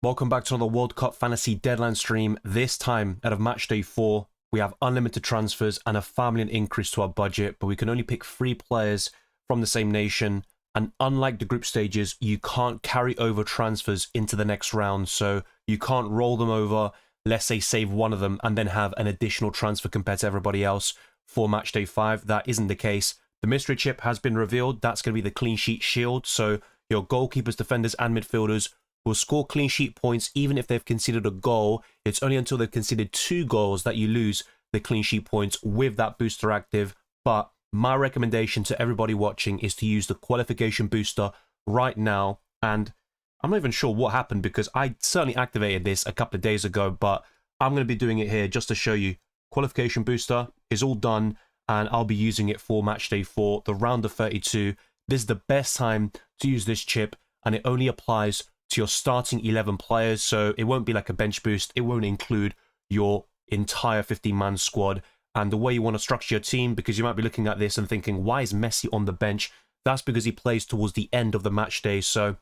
Welcome back to another World Cup Fantasy Deadline stream. This time, out of Matchday 4, we have unlimited transfers and a £5 million increase to our budget, but we can only pick 3 players from the same nation. And unlike the group stages, you can't carry over transfers into the next round. So you can't roll them over, let's say save one of them, and then have an additional transfer compared to everybody else for Matchday 5. That isn't the case. The mystery chip has been revealed. That's going to be the clean sheet shield. So your goalkeepers, defenders, and midfielders will score clean sheet points even if they've conceded a goal. It's only until they've conceded 2 goals that you lose the clean sheet points with that booster active. But my recommendation to everybody watching is to use the qualification booster right now. And I'm not even sure what happened because I certainly activated this a couple of days ago, but I'm going to be doing it here just to show you. Qualification booster is all done and I'll be using it for Matchday 4, the round of 32. This is the best time to use this chip and it only applies to your starting 11 players, so it won't be like a bench boost. It won't include your entire 15-man squad. And the way you want to structure your team, because you might be looking at this and thinking, why is Messi on the bench? That's because he plays towards the end of the match day. So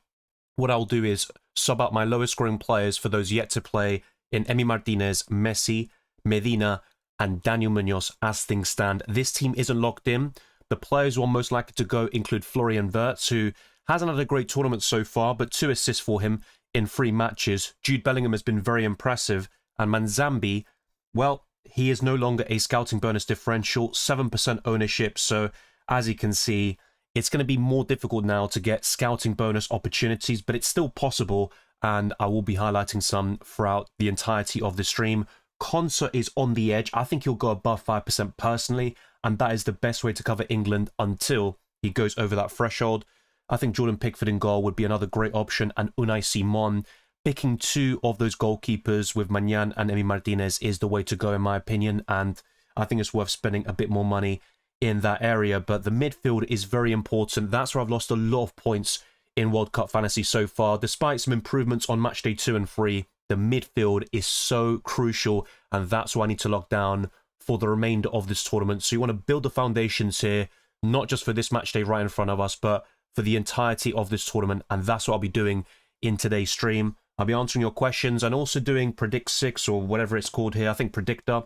what I'll do is sub out my lowest scoring players for those yet to play in Emi Martinez, Messi, Medina, and Daniel Munoz as things stand. This team isn't locked in. The players who are most likely to go include Florian Wirtz, who hasn't had a great tournament so far, but 2 assists for him in 3 matches. Jude Bellingham has been very impressive. And Manzambi, well, he is no longer a scouting bonus differential, 7% ownership. So as you can see, it's going to be more difficult now to get scouting bonus opportunities, but it's still possible. And I will be highlighting some throughout the entirety of the stream. Konsa is on the edge. I think he'll go above 5% personally. And that is the best way to cover England until he goes over that threshold. I think Jordan Pickford in goal would be another great option, and Unai Simon. Picking 2 of those goalkeepers with Magnan and Emi Martinez is the way to go in my opinion, and I think it's worth spending a bit more money in that area. But the midfield is very important. That's where I've lost a lot of points in World Cup Fantasy so far. Despite some improvements on Matchday 2 and 3, the midfield is so crucial, and that's what I need to lock down for the remainder of this tournament. So you want to build the foundations here, not just for this matchday right in front of us, but for the entirety of this tournament, and that's what I'll be doing in today's stream. I'll be answering your questions and also doing Predict 6 or whatever it's called here, I think Predictor,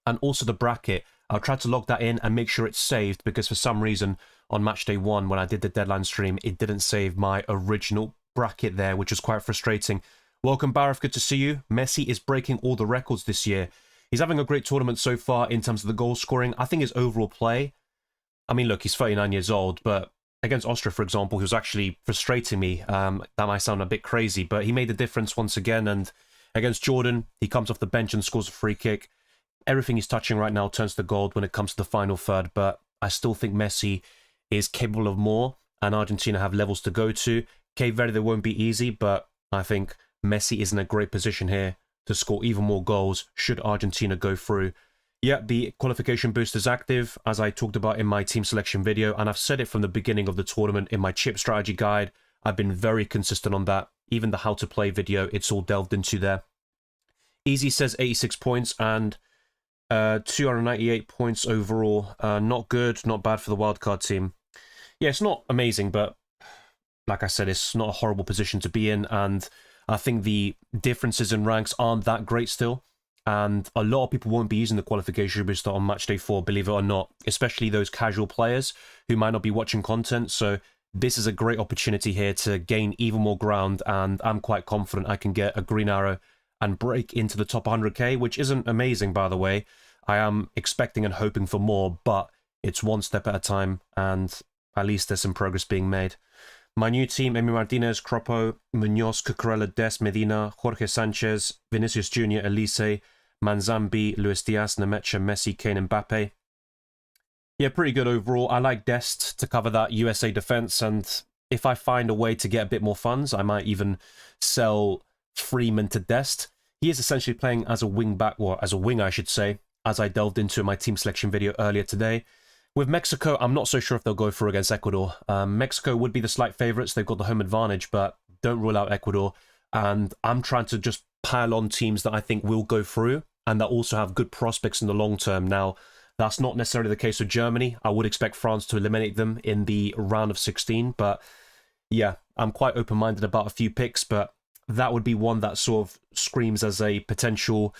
and also the bracket. I'll try to log that in and make sure it's saved because for some reason on Matchday 1 when I did the deadline stream, it didn't save my original bracket there, which was quite frustrating. Welcome Barif, good to see you. Messi is breaking all the records this year. He's having a great tournament so far in terms of the goal scoring. I think his overall play, I mean look, he's 39 years old, but against Austria, for example, he was actually frustrating me. That might sound a bit crazy, but he made the difference once again. And against Jordan, he comes off the bench and scores a free kick. Everything he's touching right now turns to gold when it comes to the final third. But I still think Messi is capable of more, and Argentina have levels to go to. Cape Verde won't be easy, but I think Messi is in a great position here to score even more goals should Argentina go through. Yeah, the qualification boost is active, as I talked about in my team selection video, and I've said it from the beginning of the tournament in my chip strategy guide. I've been very consistent on that. Even the how to play video, it's all delved into there. Easy says 86 points and 298 points overall. Not good, not bad for the wildcard team. Yeah, it's not amazing, but like I said, it's not a horrible position to be in, and I think the differences in ranks aren't that great still. And a lot of people won't be using the qualification booster on Matchday 4, believe it or not, especially those casual players who might not be watching content. So this is a great opportunity here to gain even more ground, and I'm quite confident I can get a green arrow and break into the top 100k, which isn't amazing, by the way. I am expecting and hoping for more, but it's one step at a time, and at least there's some progress being made. My new team: Emi Martinez, Croppo, Munoz, Cucurella, Des, Medina, Jorge Sanchez, Vinicius Jr., Elise, Manzambi, Luis Diaz, Nemecha, Messi, Kane, Mbappe. Yeah, pretty good overall. I like Dest to cover that USA defense, and if I find a way to get a bit more funds, I might even sell Freeman to Dest. He is essentially playing as a wing back, or as a wing, I should say, as I delved into my team selection video earlier today. With Mexico, I'm not so sure if they'll go through against Ecuador. Mexico would be the slight favourites. They've got the home advantage, but don't rule out Ecuador. And I'm trying to just pile on teams that I think will go through and that also have good prospects in the long term. Now, that's not necessarily the case with Germany. I would expect France to eliminate them in the round of 16. But yeah, I'm quite open-minded about a few picks, but that would be one that sort of screams as a potential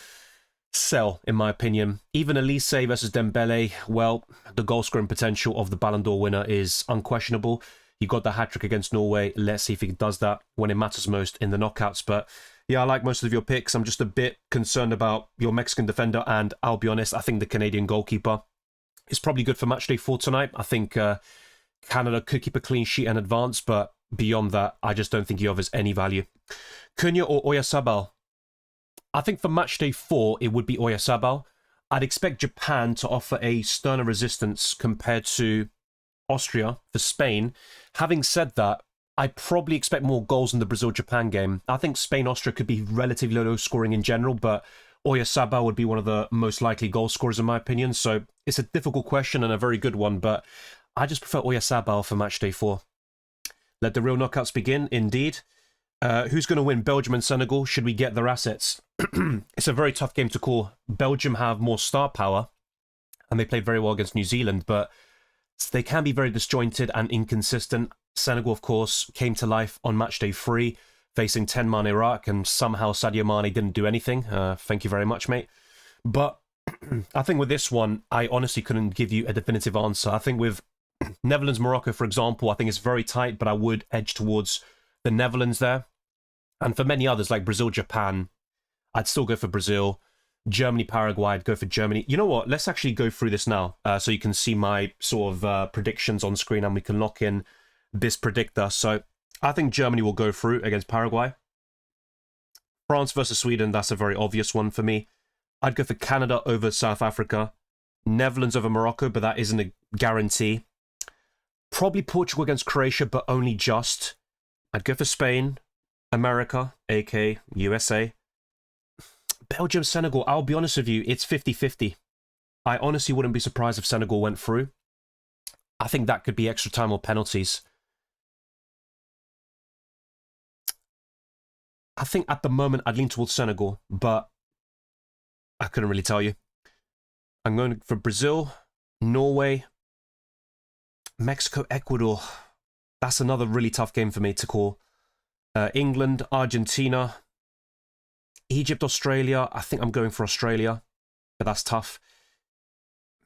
sell, in my opinion. Even Elise versus Dembele, well, the goal scoring potential of the Ballon d'Or winner is unquestionable. He got the hat-trick against Norway. Let's see if he does that when it matters most in the knockouts. But yeah, I like most of your picks. I'm just a bit concerned about your Mexican defender, and I'll be honest, I think the Canadian goalkeeper is probably good for matchday 4 tonight. I think Canada could keep a clean sheet and advance, but beyond that, I just don't think he offers any value. Cunha or Oyarzabal? I think for matchday 4, it would be Oyarzabal. I'd expect Japan to offer a sterner resistance compared to Austria for Spain. Having said that, I probably expect more goals in the Brazil-Japan game. I think Spain-Austria could be relatively low scoring in general, but Oyarzabal would be one of the most likely goal scorers in my opinion. So it's a difficult question and a very good one, but I just prefer Oyarzabal for matchday 4. Let the real knockouts begin, indeed. Who's going to win, Belgium and Senegal? Should we get their assets? It's a very tough game to call. Belgium have more star power, and they played very well against New Zealand, but they can be very disjointed and inconsistent. Senegal, of course, came to life on matchday 3, facing 10-man Iraq, and somehow Sadio Mane didn't do anything. Thank you very much, mate. But I think with this one, I honestly couldn't give you a definitive answer. I think with Netherlands-Morocco, for example, I think it's very tight, but I would edge towards the Netherlands there. And for many others, like Brazil-Japan, I'd still go for Brazil. Germany-Paraguay, I'd go for Germany. You know what? Let's actually go through this now so you can see my sort of predictions on screen, and we can lock in this predictor. So I think Germany will go through against Paraguay. France versus Sweden, that's a very obvious one for me. I'd go for Canada over South Africa. Netherlands over Morocco, but that isn't a guarantee. Probably Portugal against Croatia, but only just. I'd go for Spain, America, aka USA. Belgium, Senegal, I'll be honest with you, it's 50-50. I honestly wouldn't be surprised if Senegal went through. I think that could be extra time or penalties. I think at the moment I'd lean towards Senegal, but I couldn't really tell you. I'm going for Brazil, Norway, Mexico, Ecuador. That's another really tough game for me to call. England, Argentina, Egypt, Australia. I think I'm going for Australia, but that's tough.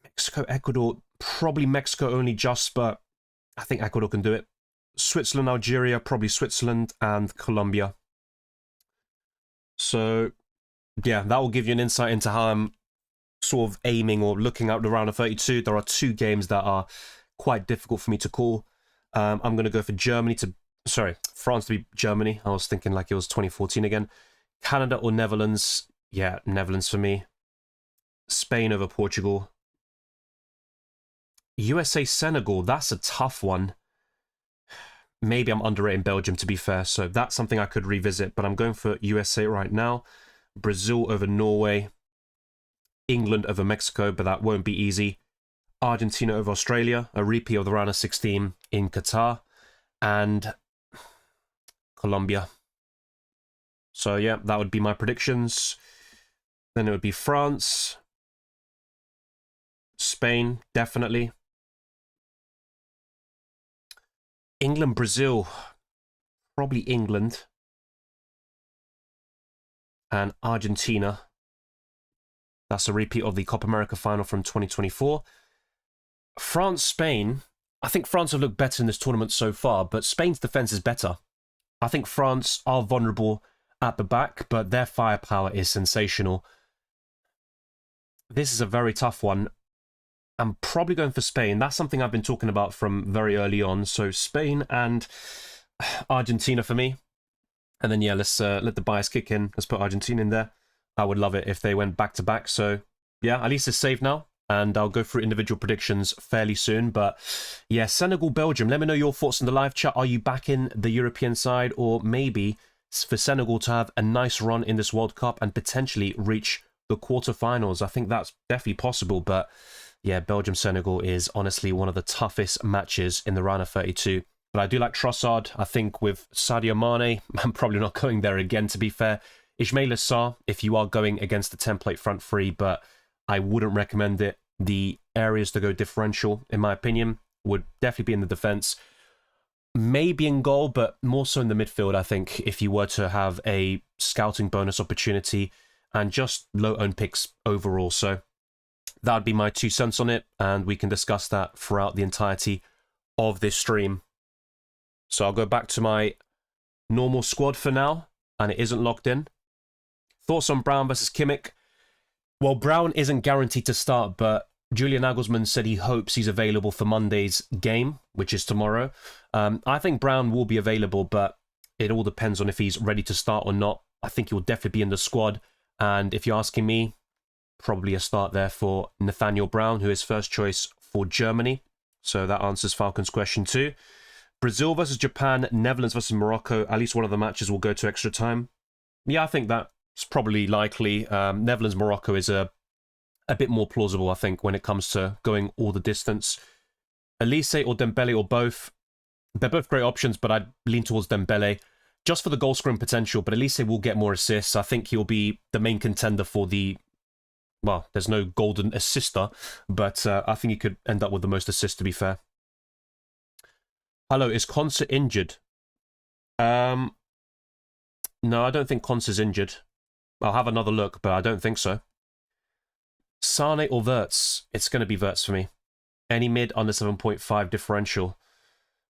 Mexico, Ecuador. Probably Mexico only just, but I think Ecuador can do it. Switzerland, Algeria. Probably Switzerland and Colombia. So, yeah, that will give you an insight into how I'm sort of aiming or looking at the round of 32. There are 2 games that are quite difficult for me to call. I'm going to go for France to be Germany. I was thinking like it was 2014 again. Canada or Netherlands. Yeah, Netherlands for me. Spain over Portugal. USA, Senegal. That's a tough one. Maybe I'm underrating Belgium, to be fair. So that's something I could revisit. But I'm going for USA right now. Brazil over Norway. England over Mexico, but that won't be easy. Argentina over Australia. A repeat of the round of 16 in Qatar. And Colombia. So yeah, that would be my predictions. Then it would be France. Spain, definitely. England, Brazil. Probably England. And Argentina. That's a repeat of the Copa America final from 2024. France, Spain. I think France have looked better in this tournament so far, but Spain's defense is better. I think France are vulnerable at the back, but their firepower is sensational. This is a very tough one. I'm probably going for Spain. That's something I've been talking about from very early on. So Spain and Argentina for me. And then, yeah, let's let the bias kick in. Let's put Argentina in there. I would love it if they went back-to-back. So, yeah, at least it's safe now. And I'll go through individual predictions fairly soon. But, yeah, Senegal, Belgium. Let me know your thoughts in the live chat. Are you back in the European side? Or maybe for Senegal to have a nice run in this World Cup and potentially reach the quarterfinals? I think that's definitely possible. But, yeah, Belgium-Senegal is honestly one of the toughest matches in the round of 32. But I do like Trossard. I think with Sadio Mane, I'm probably not going there again, to be fair. Ismail Assar, if you are going against the template front three, but I wouldn't recommend it. The areas to go differential, in my opinion, would definitely be in the defence. maybe in goal, but more so in the midfield, I think, if you were to have a scouting bonus opportunity and just low owned picks overall. So that would be my 2 cents on it, and we can discuss that throughout the entirety of this stream. So I'll go back to my normal squad for now, and it isn't locked in. Thoughts on Brown versus Kimmich? Well, Brown isn't guaranteed to start, but Julian Nagelsmann said he hopes he's available for Monday's game, which is tomorrow. I think Brown will be available, but it all depends on if he's ready to start or not. I think he will definitely be in the squad, and if you're asking me, probably a start there for Nathaniel Brown, who is first choice for Germany. So that answers Falcon's question too. Brazil versus Japan, Netherlands versus Morocco. At least one of the matches will go to extra time. Yeah, I think that's probably likely. Netherlands-Morocco is a bit more plausible, I think, when it comes to going all the distance. Elise or Dembele or both. They're both great options, but I'd lean towards Dembele just for the goal scoring potential. But Elise will get more assists. I think he'll be the main contender for the... Well, there's no golden assister, but I think he could end up with the most assists, to be fair. Hello, is Konsa injured? No, I don't think Konsa's injured. I'll have another look, but I don't think so. Sane or Wirtz? It's going to be Wirtz for me. Any mid under 7.5 differential.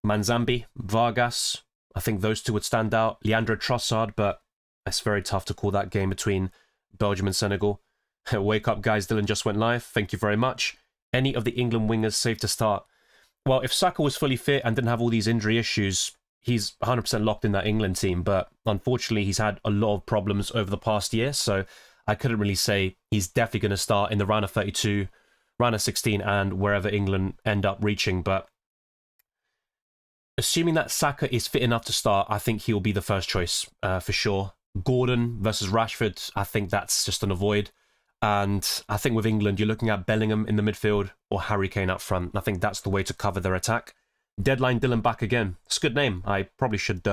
Manzambi, Vargas. I think those two would stand out. Leandro Trossard, but it's very tough to call that game between Belgium and Senegal. Wake up, guys. Dylan just went live. Thank you very much. Any of the England wingers safe to start? Well, if Saka was fully fit and didn't have all these injury issues, he's 100% locked in that England team. But unfortunately, he's had a lot of problems over the past year. So I couldn't really say he's definitely going to start in the round of 32, round of 16, and wherever England end up reaching. But assuming that Saka is fit enough to start, I think he'll be the first choice for sure. Gordon versus Rashford, I think that's just an avoid. And I think with England, you're looking at Bellingham in the midfield or Harry Kane up front. I think that's the way to cover their attack. Deadline Dylan back again. It's a good name. I probably should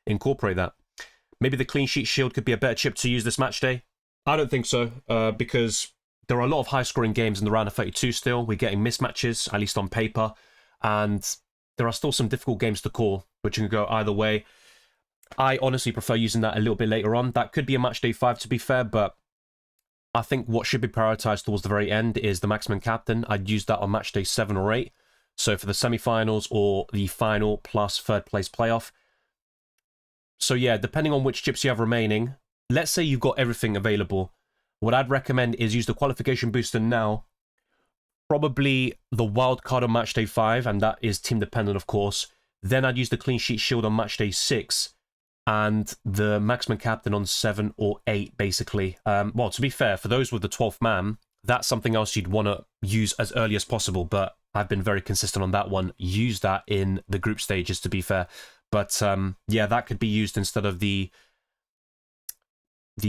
incorporate that. Maybe the clean sheet shield could be a better chip to use this match day. I don't think so, because there are a lot of high-scoring games in the round of 32 still. We're getting mismatches, at least on paper. And there are still some difficult games to call, which can go either way. I honestly prefer using that a little bit later on. That could be a match day 5, to be fair, but I think what should be prioritized towards the very end is the maximum captain. I'd use that on match day 7 or 8. So for the semi-finals or the final plus third place playoff. So yeah, depending on which chips you have remaining, let's say you've got everything available. What I'd recommend is use the qualification booster now. Probably the wild card on match day 5, and that is team dependent, of course. Then I'd use the clean sheet shield on match day 6. And the maximum captain on 7 or 8, basically. Well, to be fair, for those with the 12th man, that's something else you'd want to use as early as possible, but I've been very consistent on that one. Use that in the group stages, to be fair. But yeah, that could be used instead of the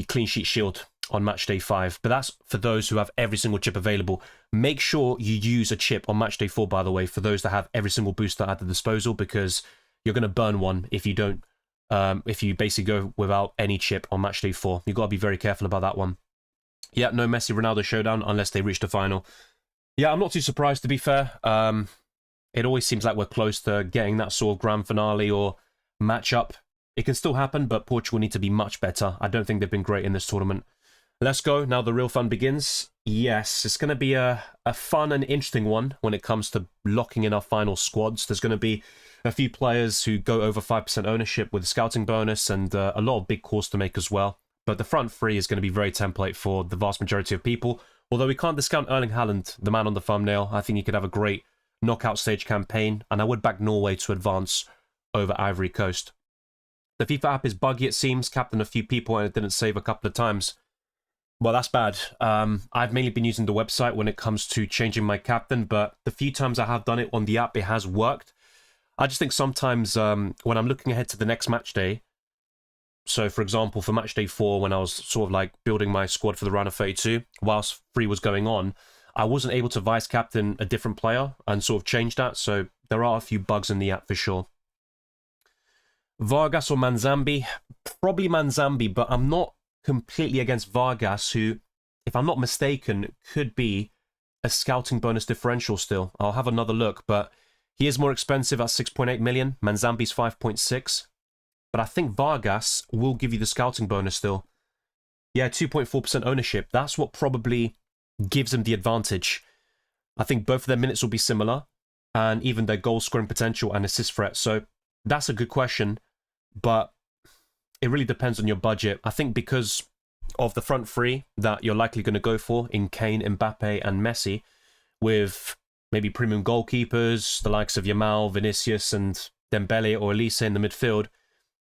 clean sheet shield on match day 5. But that's for those who have every single chip available. Make sure you use a chip on match day 4, by the way, for those that have every single booster at the disposal, because you're going to burn one if you don't. If you basically go without any chip on match day 4. You've got to be very careful about that one. Yeah, no Messi Ronaldo showdown unless they reach the final. Yeah, I'm not too surprised, to be fair. It always seems like we're close to getting that sort of grand finale or matchup. It can still happen, but Portugal need to be much better. I don't think they've been great in this tournament. Let's go. Now the real fun begins. Yes, it's going to be a fun and interesting one when it comes to locking in our final squads. There's going to be a few players who go over 5% ownership with a scouting bonus and a lot of big calls to make as well. But the front three is going to be very template for the vast majority of people. Although we can't discount Erling Haaland, the man on the thumbnail. I think he could have a great knockout stage campaign, and I would back Norway to advance over Ivory Coast. The FIFA app is buggy, it seems. Captained a few people and it didn't save a couple of times. Well, that's bad. I've mainly been using the website when it comes to changing my captain, but the few times I have done it on the app, it has worked. I just think sometimes when I'm looking ahead to the next match day, so for example, for match day 4, when I was sort of like building my squad for the round of 32, whilst 3 was going on, I wasn't able to vice captain a different player and sort of change that. So there are a few bugs in the app for sure. Vargas or Manzambi? Probably Manzambi, but I'm not completely against Vargas, who, if I'm not mistaken, could be a scouting bonus differential still. I'll have another look, but He is more expensive at 6.8 million. Manzambi's 5.6. But I think Vargas will give you the scouting bonus still. Yeah, 2.4% ownership. That's what probably gives him the advantage. I think both of their minutes will be similar, and even their goal scoring potential and assist threat. So that's a good question, but it really depends on your budget. I think because of the front three that you're likely going to go for in Kane, Mbappe, and Messi, with maybe premium goalkeepers, the likes of Yamal, Vinicius, and Dembele or Elise in the midfield,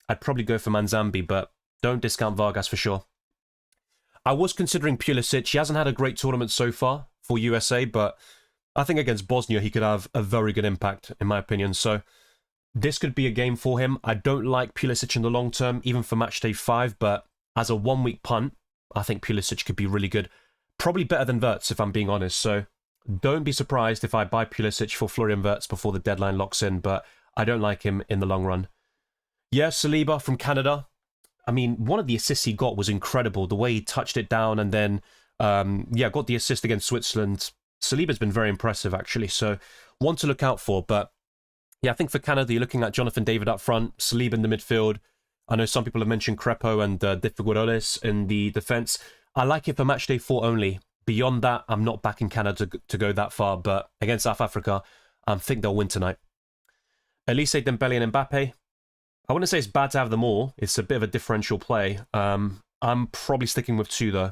I'd probably go for Manzambi, but don't discount Vargas for sure. I was considering Pulisic. He hasn't had a great tournament so far for USA, but I think against Bosnia he could have a very good impact, in my opinion. So this could be a game for him. I don't like Pulisic in the long term, even for Matchday 5, but as a one-week punt, I think Pulisic could be really good. Probably better than Wirtz, if I'm being honest. So don't be surprised if I buy Pulisic for Florian Wirtz before the deadline locks in, but I don't like him in the long run. Yeah, Saliba from Canada. I mean, one of the assists he got was incredible. The way he touched it down and then, got the assist against Switzerland. Saliba's been very impressive, actually. So one to look out for. But yeah, I think for Canada, you're looking at Jonathan David up front, Saliba in the midfield. I know some people have mentioned Crepo and Figueroa in the defense. I like it for Matchday 4 only. Beyond that, I'm not backing Canada to go that far. But against South Africa, I think they'll win tonight. Elise, Dembele and Mbappe. I wouldn't say it's bad to have them all. It's a bit of a differential play. I'm probably sticking with 2, though.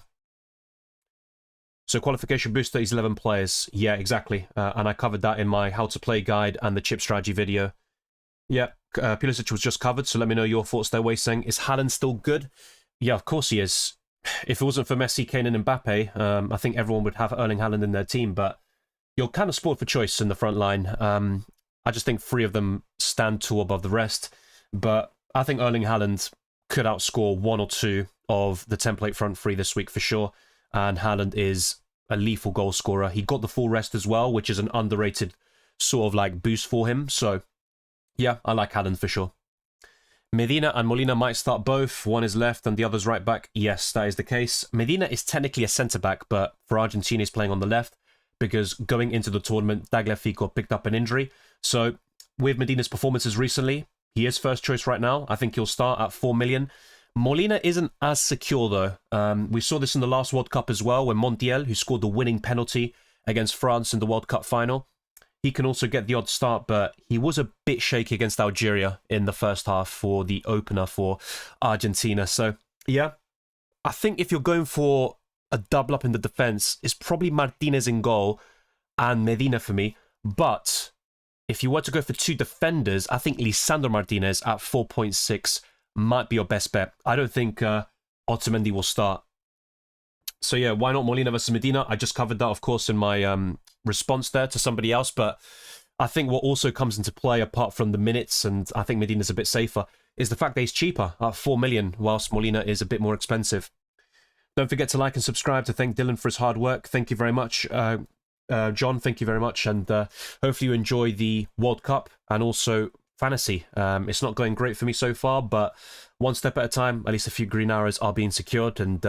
So qualification booster is 11 players. Yeah, exactly. And I covered that in my how to play guide and the chip strategy video. Yeah, Pulisic was just covered, so let me know your thoughts there, Wei Seng. Is Haaland still good? Yeah, of course he is. If it wasn't for Messi, Kane and Mbappe, I think everyone would have Erling Haaland in their team, but you're kind of spoiled for choice in the front line. I just think 3 of them stand 2 above the rest. But I think Erling Haaland could outscore 1 or 2 of the template front 3 this week for sure. And Haaland is a lethal goal scorer. He got the full rest as well, which is an underrated sort of like boost for him. So yeah, I like Haaland for sure. Medina and Molina might start both. One is left and the other's right back. Yes, that is the case. Medina is technically a centre-back, but for Argentina he's playing on the left because going into the tournament, Tagliafico picked up an injury. So with Medina's performances recently, he is first choice right now. I think he'll start at 4 million. Molina isn't as secure though. We saw this in the last World Cup as well when Montiel, who scored the winning penalty against France in the World Cup final, he can also get the odd start, but he was a bit shaky against Algeria in the first half for the opener for Argentina. So yeah, I think if you're going for a double up in the defense, it's probably Martinez in goal and Medina for me. But if you were to go for 2 defenders, I think Lisandro Martinez at 4.6 might be your best bet. I don't think Otamendi will start. So yeah, why not Molina versus Medina? I just covered that, of course, in my response there to somebody else. But I think what also comes into play, apart from the minutes, and I think Medina's a bit safer, is the fact that he's cheaper at 4 million, whilst Molina is a bit more expensive. Don't forget to like and subscribe to thank Dylan for his hard work. Thank you very much. John, thank you very much. And hopefully you enjoy the World Cup and also fantasy. It's not going great for me so far, but one step at a time, at least a few green arrows are being secured, and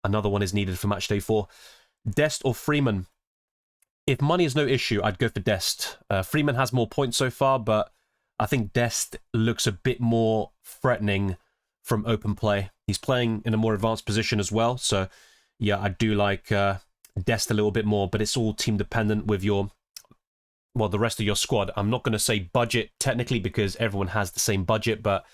another one is needed for Matchday 4. Dest or Freeman? If money is no issue, I'd go for Dest. Freeman has more points so far, but I think Dest looks a bit more threatening from open play. He's playing in a more advanced position as well, so yeah, I do like Dest a little bit more, but it's all team dependent with your, well, the rest of your squad. I'm not going to say budget technically because everyone has the same budget, but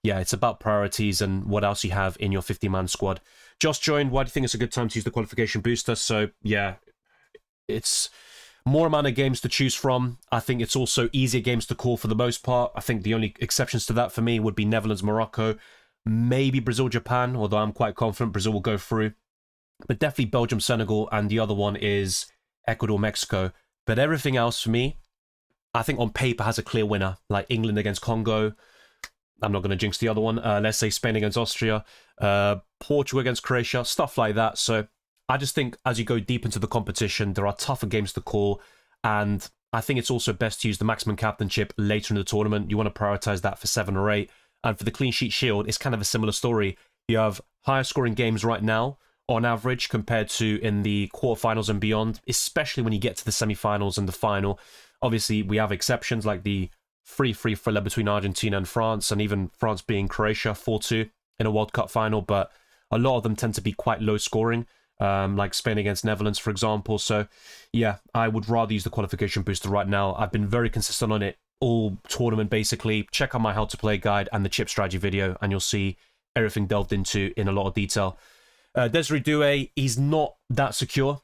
yeah, it's about priorities and what else you have in your 50-man squad. Josh joined. Why do you think it's a good time to use the qualification booster? So yeah, it's more amount of games to choose from. I think it's also easier games to call for the most part. I think the only exceptions to that for me would be Netherlands, Morocco, maybe Brazil, Japan, although I'm quite confident Brazil will go through. But definitely Belgium, Senegal, and the other one is Ecuador, Mexico. But everything else for me, I think on paper has a clear winner, like England against Congo. I'm not going to jinx the other one. Let's say Spain against Austria, Portugal against Croatia, stuff like that. So I just think as you go deep into the competition, there are tougher games to call. And I think it's also best to use the maximum captainship later in the tournament. You want to prioritize that for 7 or 8. And for the clean sheet shield, it's kind of a similar story. You have higher scoring games right now on average compared to in the quarterfinals and beyond, especially when you get to the semi-finals and the final. Obviously, we have exceptions like the 3-3 thriller between Argentina and France, and even France being Croatia 4-2 in a World Cup final, but a lot of them tend to be quite low scoring, like Spain against Netherlands, for example. So, yeah, I would rather use the qualification booster right now. I've been very consistent on it all tournament, basically. Check out my how to play guide and the chip strategy video, and you'll see everything delved into in a lot of detail. Desiree Doué, he's not that secure.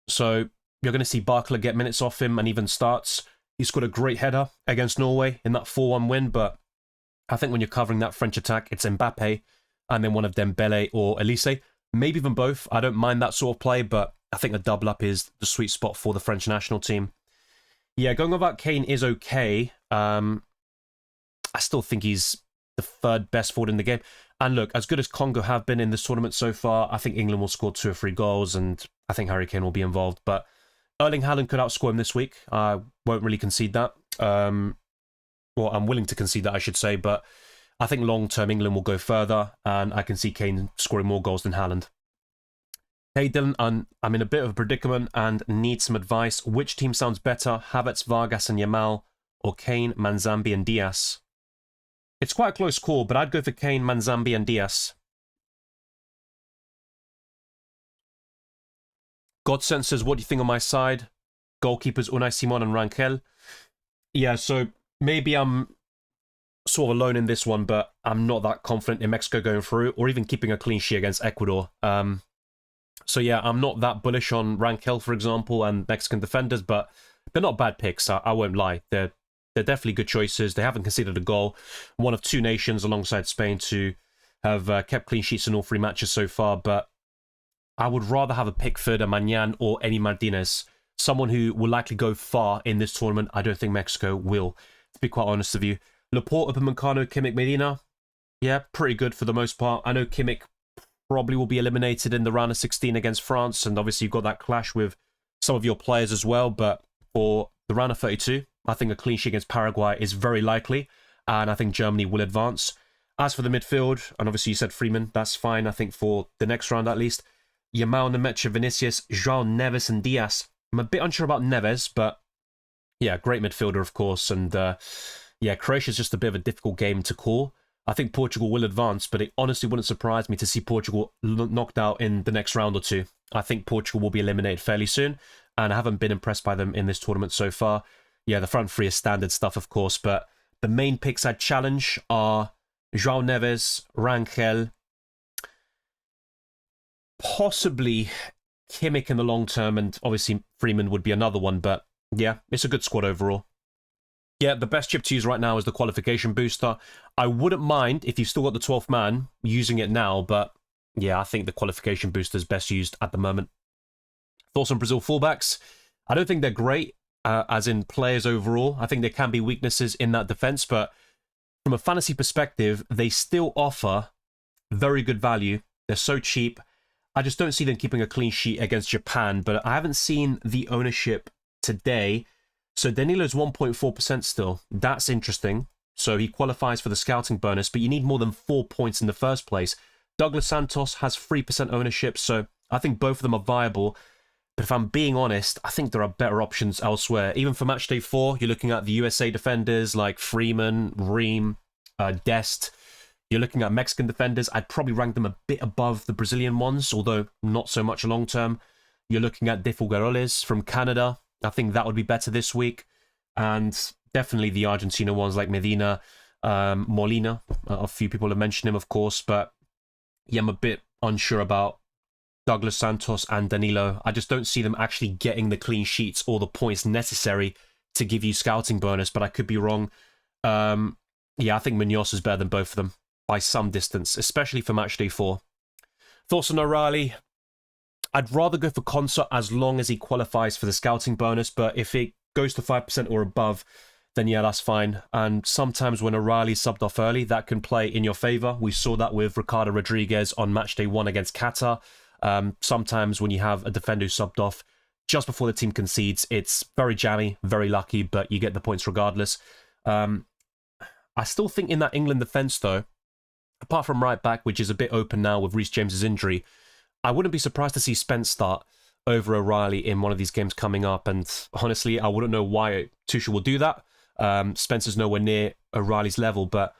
So you're going to see Barkla get minutes off him and even starts. He scored a great header against Norway in that 4-1 win, but I think when you're covering that French attack, it's Mbappe and then one of Dembele or Elise. Maybe even both. I don't mind that sort of play, but I think a double up is the sweet spot for the French national team. Yeah, going without Kane is okay. I still think he's the third best forward in the game. And look, as good as Congo have been in this tournament so far, I think England will score 2 or 3 goals, and I think Harry Kane will be involved. But Erling Haaland could outscore him this week. I won't really concede that. Well, I'm willing to concede that, I should say, but I think long-term England will go further, and I can see Kane scoring more goals than Haaland. Hey Dylan, I'm in a bit of a predicament and need some advice. Which team sounds better, Havertz, Vargas and Yamal, or Kane, Manzambi and Diaz? It's quite a close call, but I'd go for Kane, Manzambi and Diaz. Godsen says, what do you think on my side? Goalkeepers Unai Simon and Rangel. Yeah, so maybe I'm sort of alone in this one, but I'm not that confident in Mexico going through or even keeping a clean sheet against Ecuador. So yeah, I'm not that bullish on Rangel, for example, and Mexican defenders, but they're not bad picks, I won't lie. They're definitely good choices. They haven't conceded a goal. One of 2 nations alongside Spain to have kept clean sheets in all 3 matches so far, but I would rather have a Pickford, a Maignan, or any Martinez. Someone who will likely go far in this tournament. I don't think Mexico will, to be quite honest with you. Laporte, Upamecano, Kimmich, Medina. Yeah, pretty good for the most part. I know Kimmich probably will be eliminated in the round of 16 against France, and obviously you've got that clash with some of your players as well, but for the round of 32, I think a clean sheet against Paraguay is very likely, and I think Germany will advance. As for the midfield, and obviously you said Freeman, that's fine, I think, for the next round at least. Yamal, Nemecha, Vinicius, João Neves and Diaz. I'm a bit unsure about Neves, but yeah, great midfielder, of course, and yeah, Croatia's just a bit of a difficult game to call. I think Portugal will advance, but it honestly wouldn't surprise me to see Portugal knocked out in the next round or 2. I think Portugal will be eliminated fairly soon, and I haven't been impressed by them in this tournament so far. Yeah, the front 3 is standard stuff, of course, but the main picks I'd challenge are João Neves, Rangel, possibly Kimmich in the long term, and obviously Freeman would be another one, but yeah, it's a good squad overall. Yeah, the best chip to use right now is the qualification booster. I wouldn't mind if you've still got the 12th man using it now, but yeah, I think the qualification booster is best used at the moment. Thoughts on Brazil fullbacks? I don't think they're great, as in players overall. I think there can be weaknesses in that defense, but from a fantasy perspective, they still offer very good value. They're so cheap. I just don't see them keeping a clean sheet against Japan, but I haven't seen the ownership today. So Danilo's 1.4% still. That's interesting. So he qualifies for the scouting bonus, but you need more than 4 points in the first place. Douglas Santos has 3% ownership, so I think both of them are viable. But if I'm being honest, I think there are better options elsewhere. Even for Matchday 4, you're looking at the USA defenders like Freeman, Ream, Dest. You're looking at Mexican defenders. I'd probably rank them a bit above the Brazilian ones, although not so much long term. You're looking at De Fulgaroles from Canada. I think that would be better this week. And definitely the Argentina ones like Medina, Molina. A few people have mentioned him, of course. But yeah, I'm a bit unsure about Douglas Santos and Danilo. I just don't see them actually getting the clean sheets or the points necessary to give you scouting bonus, but I could be wrong. Yeah, I think Munoz is better than both of them by some distance, especially for Matchday 4. Thoughts on O'Reilly? I'd rather go for Concert as long as he qualifies for the scouting bonus, but if it goes to 5% or above, then yeah, that's fine. And sometimes when O'Reilly's subbed off early, that can play in your favour. We saw that with Ricardo Rodriguez on Matchday 1 against Qatar. Sometimes when you have a defender who subbed off just before the team concedes, it's very jammy, very lucky, but you get the points regardless. I still think in that England defence, though, apart from right back, which is a bit open now with Reece James's injury, I wouldn't be surprised to see Spence start. over O'Reilly in one of these games coming up. And honestly, I wouldn't know why Tuchel will do that. Spencer's nowhere near O'Reilly's level, but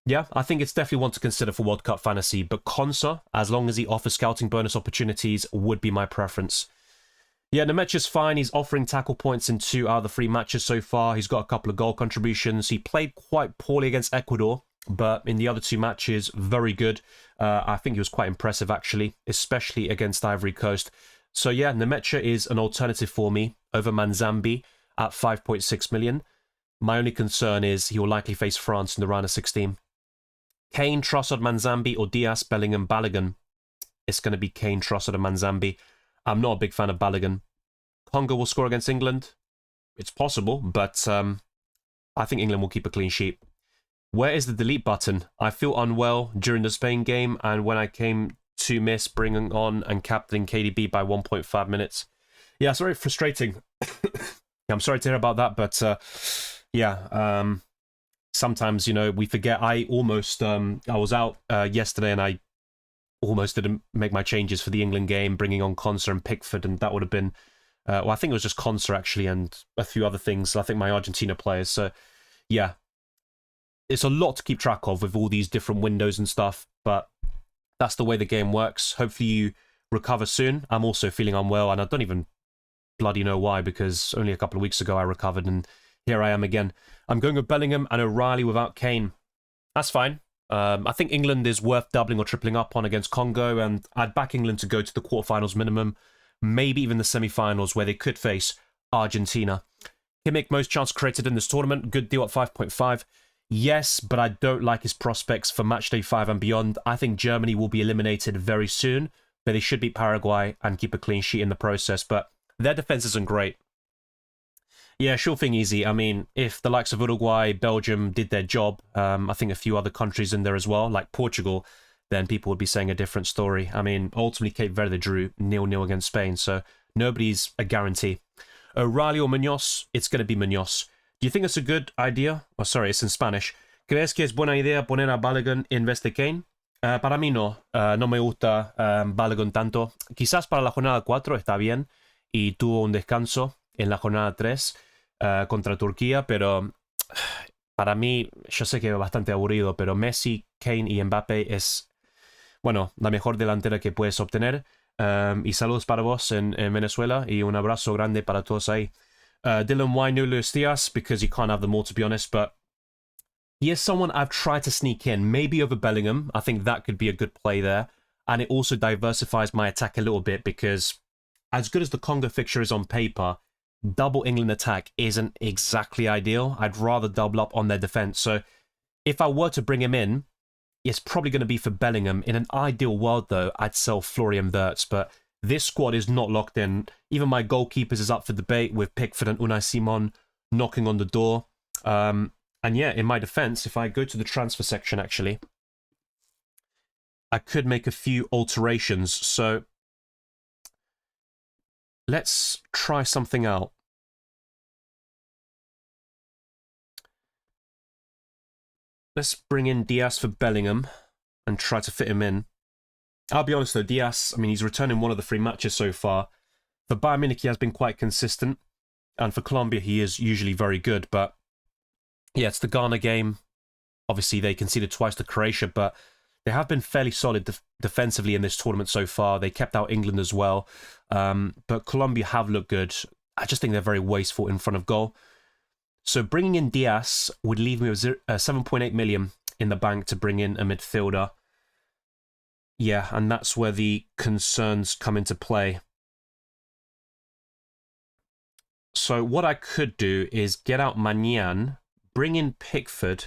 yeah, I think it's definitely one to consider for World Cup fantasy. But Konsa, as long as he offers scouting bonus opportunities, would be my preference. Yeah, Nemetcha's fine. He's offering tackle points in 2 out of the 3 matches so far. He's got a couple of goal contributions. He played quite poorly against Ecuador, but in the other 2 matches, very good. I think he was quite impressive, actually, especially against Ivory Coast. So yeah, Nemetcha is an alternative for me over Manzambi at 5.6 million. My only concern is he will likely face France in the round of 16. Kane, Trossard, Manzambi, or Diaz, Bellingham, Balogun. It's going to be Kane, Trossard, and Manzambi. I'm not a big fan of Balogun. Congo will score against England. It's possible, but I think England will keep a clean sheet. Where is the delete button? I feel unwell during the Spain game, and when I came to miss bringing on and captaining KDB by 1.5 minutes. Yeah, it's very frustrating. I'm sorry to hear about that, but yeah, sometimes, you know, we forget. I was out yesterday and I almost didn't make my changes for the England game, bringing on Konsa and Pickford, and that would have been, well, I think it was just Konsa actually, and a few other things. I think my Argentina players. So, yeah, it's a lot to keep track of with all these different windows and stuff, but that's the way the game works. Hopefully you recover soon. I'm also feeling unwell, and I don't even bloody know why, because only a couple of weeks ago I recovered, and here I am again. I'm going with Bellingham and O'Reilly without Kane. That's fine. I think England is worth doubling or tripling up on against Congo, and I'd back England to go to the quarterfinals minimum, maybe even the semi-finals, where they could face Argentina. Kimmich, most chance created in this tournament, good deal at 5.5. Yes, but I don't like his prospects for Matchday 5 and beyond. I think Germany will be eliminated very soon, but they should beat Paraguay and keep a clean sheet in the process, but their defense isn't great. Yeah, sure thing, easy. I mean, if the likes of Uruguay, Belgium did their job, I think a few other countries in there as well, like Portugal, then people would be saying a different story. I mean, ultimately, Cape Verde drew 0-0 against Spain, so nobody's a guarantee. O'Reilly or Muñoz? It's going to be Muñoz. Do you think it's a good idea? Oh, sorry, it's in Spanish. ¿Crees que es buena idea poner a Balogun en vez de Kane? Para mí no. No me gusta Balogun tanto. Quizás para la jornada 4 está bien y tuvo un descanso en la jornada 3 contra Turquía, pero para mí, yo sé que es bastante aburrido, pero Messi, Kane y Mbappé es, bueno, la mejor delantera que puedes obtener. Y saludos para vos en Venezuela y un abrazo grande para todos ahí. Dylan, why no Luis Diaz? Because you can't have them all, to be honest, but he is someone I've tried to sneak in, maybe over Bellingham. I think that could be a good play there. And it also diversifies my attack a little bit, because as good as the Congo fixture is on paper, double England attack isn't exactly ideal. I'd rather double up on their defense. So if I were to bring him in, it's probably going to be for Bellingham. In an ideal world, though, I'd sell Florian Wirtz, but this squad is not locked in. Even my goalkeepers is up for debate, with Pickford and Unai Simon knocking on the door. And yeah, in my defense, if I go to the transfer section, actually, I could make a few alterations. So let's try something out. Let's bring in Diaz for Bellingham and try to fit him in. I'll be honest though, Diaz, I mean, he's returned in one of the 3 matches so far. For Bayern Munich, he has been quite consistent. And for Colombia, he is usually very good. But yeah, it's the Ghana game. Obviously, they conceded twice to Croatia, but they have been fairly solid defensively in this tournament so far. They kept out England as well. But Colombia have looked good. I just think they're very wasteful in front of goal. So bringing in Diaz would leave me with 7.8 million in the bank to bring in a midfielder. Yeah, and that's where the concerns come into play. So what I could do is get out Magnan, bring in Pickford,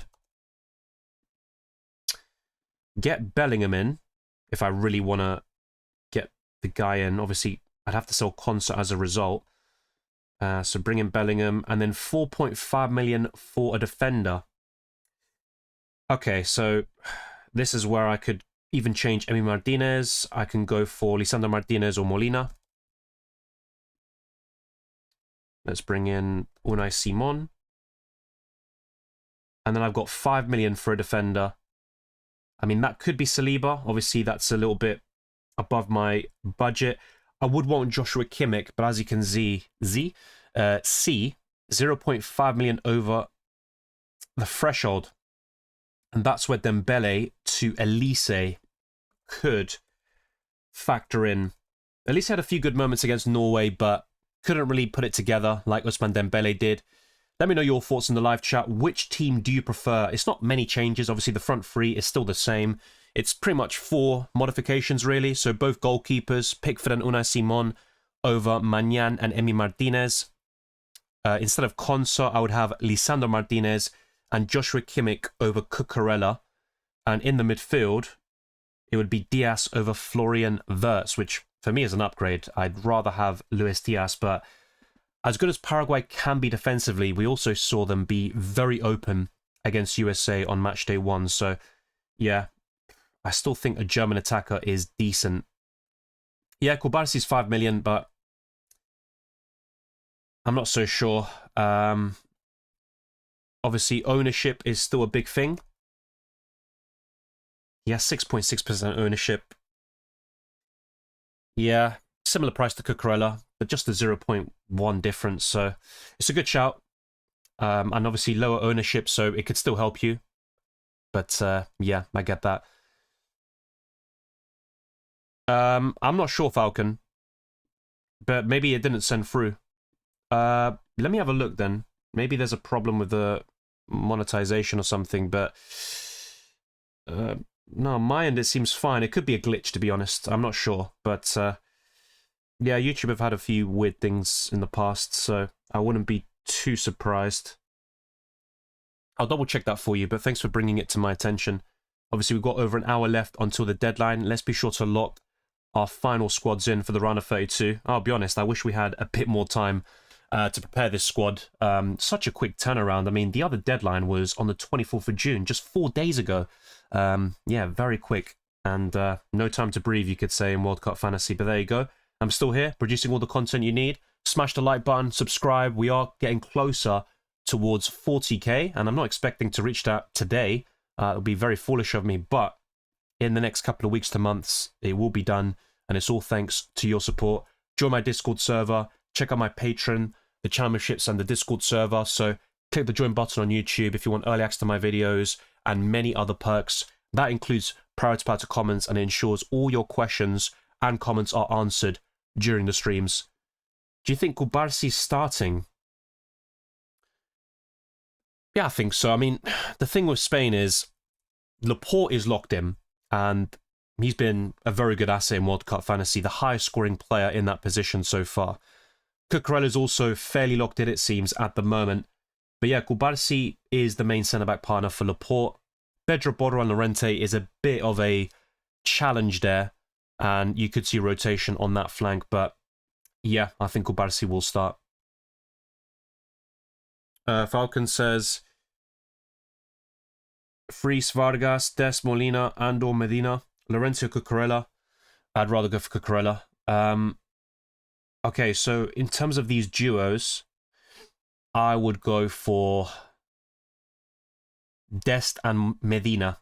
get Bellingham in, if I really want to get the guy in. Obviously, I'd have to sell Konsa as a result. So bring in Bellingham, and then 4.5 million for a defender. Okay, so this is where I could even change Emi Martinez. I can go for Lisandro Martinez or Molina. Let's bring in Unai Simon. And then I've got 5 million for a defender. I mean, that could be Saliba. Obviously, that's a little bit above my budget. I would want Joshua Kimmich, but as you can see, 0.5 million over the threshold. And that's where Dembele to Elise could factor in. Elise had a few good moments against Norway, but couldn't really put it together like Ousmane Dembele did. Let me know your thoughts in the live chat. Which team do you prefer? It's not many changes. Obviously, the front three is still the same. It's pretty much 4 modifications, really. So both goalkeepers, Pickford and Unai Simon over Maignan and Emi Martinez. Instead of Konsa, I would have Lisandro Martinez and Joshua Kimmich over Cucurella. And in the midfield, it would be Diaz over Florian Wirtz, which for me is an upgrade. I'd rather have Luis Diaz, but as good as Paraguay can be defensively, we also saw them be very open against USA on Matchday 1. So, yeah, I still think a German attacker is decent. Yeah, Kubarsi's 5 million, but I'm not so sure. Obviously, ownership is still a big thing. Yeah, 6.6% ownership. Yeah, similar price to Cucurella, but just a 0.1 difference. So it's a good shout. And obviously lower ownership, so it could still help you. But yeah, I get that. I'm not sure, Falcon. But maybe it didn't send through. Let me have a look then. Maybe there's a problem with the monetization or something, but no, on my end it seems fine. It could be a glitch, to be honest. I'm not sure, but yeah, YouTube have had a few weird things in the past, so I wouldn't be too surprised. I'll double check that for you, but thanks for bringing it to my attention. Obviously, we've got over an hour left until the deadline. Let's be sure to lock our final squads in for the round of 32. I'll be honest, I wish we had a bit more time to prepare this squad. Such a quick turnaround. I mean, the other deadline was on the 24th of June, just 4 days ago. Yeah, very quick. And no time to breathe, you could say, in World Cup Fantasy. But there you go. I'm still here, producing all the content you need. Smash the like button, subscribe. We are getting closer towards 40k, and I'm not expecting to reach that today. It'll be very foolish of me, but in the next couple of weeks to months, it will be done, and it's all thanks to your support. Join my Discord server, check out my Patreon, the championships, and the Discord server. So click the join button on YouTube if you want early access to my videos and many other perks. That includes priority to comments, and it ensures all your questions and comments are answered during the streams. Do you think Kubarsi's starting? Yeah, I think so. I mean, the thing with Spain is Laporte is locked in, and he's been a very good asset in World Cup Fantasy, the highest scoring player in that position so far. Cucurella is also fairly locked in, it seems, at the moment. But yeah, Kubarsi is the main centre-back partner for Laporte. Pedro Porro and Llorente is a bit of a challenge there, and you could see rotation on that flank. But yeah, I think Kubarsi will start. Falcon says, Fries, Vargas, Des, Molina, Andor, Medina, Lorenzo, Cucurella. I'd rather go for Cucurella. Okay, so in terms of these duos, I would go for Dest and Medina.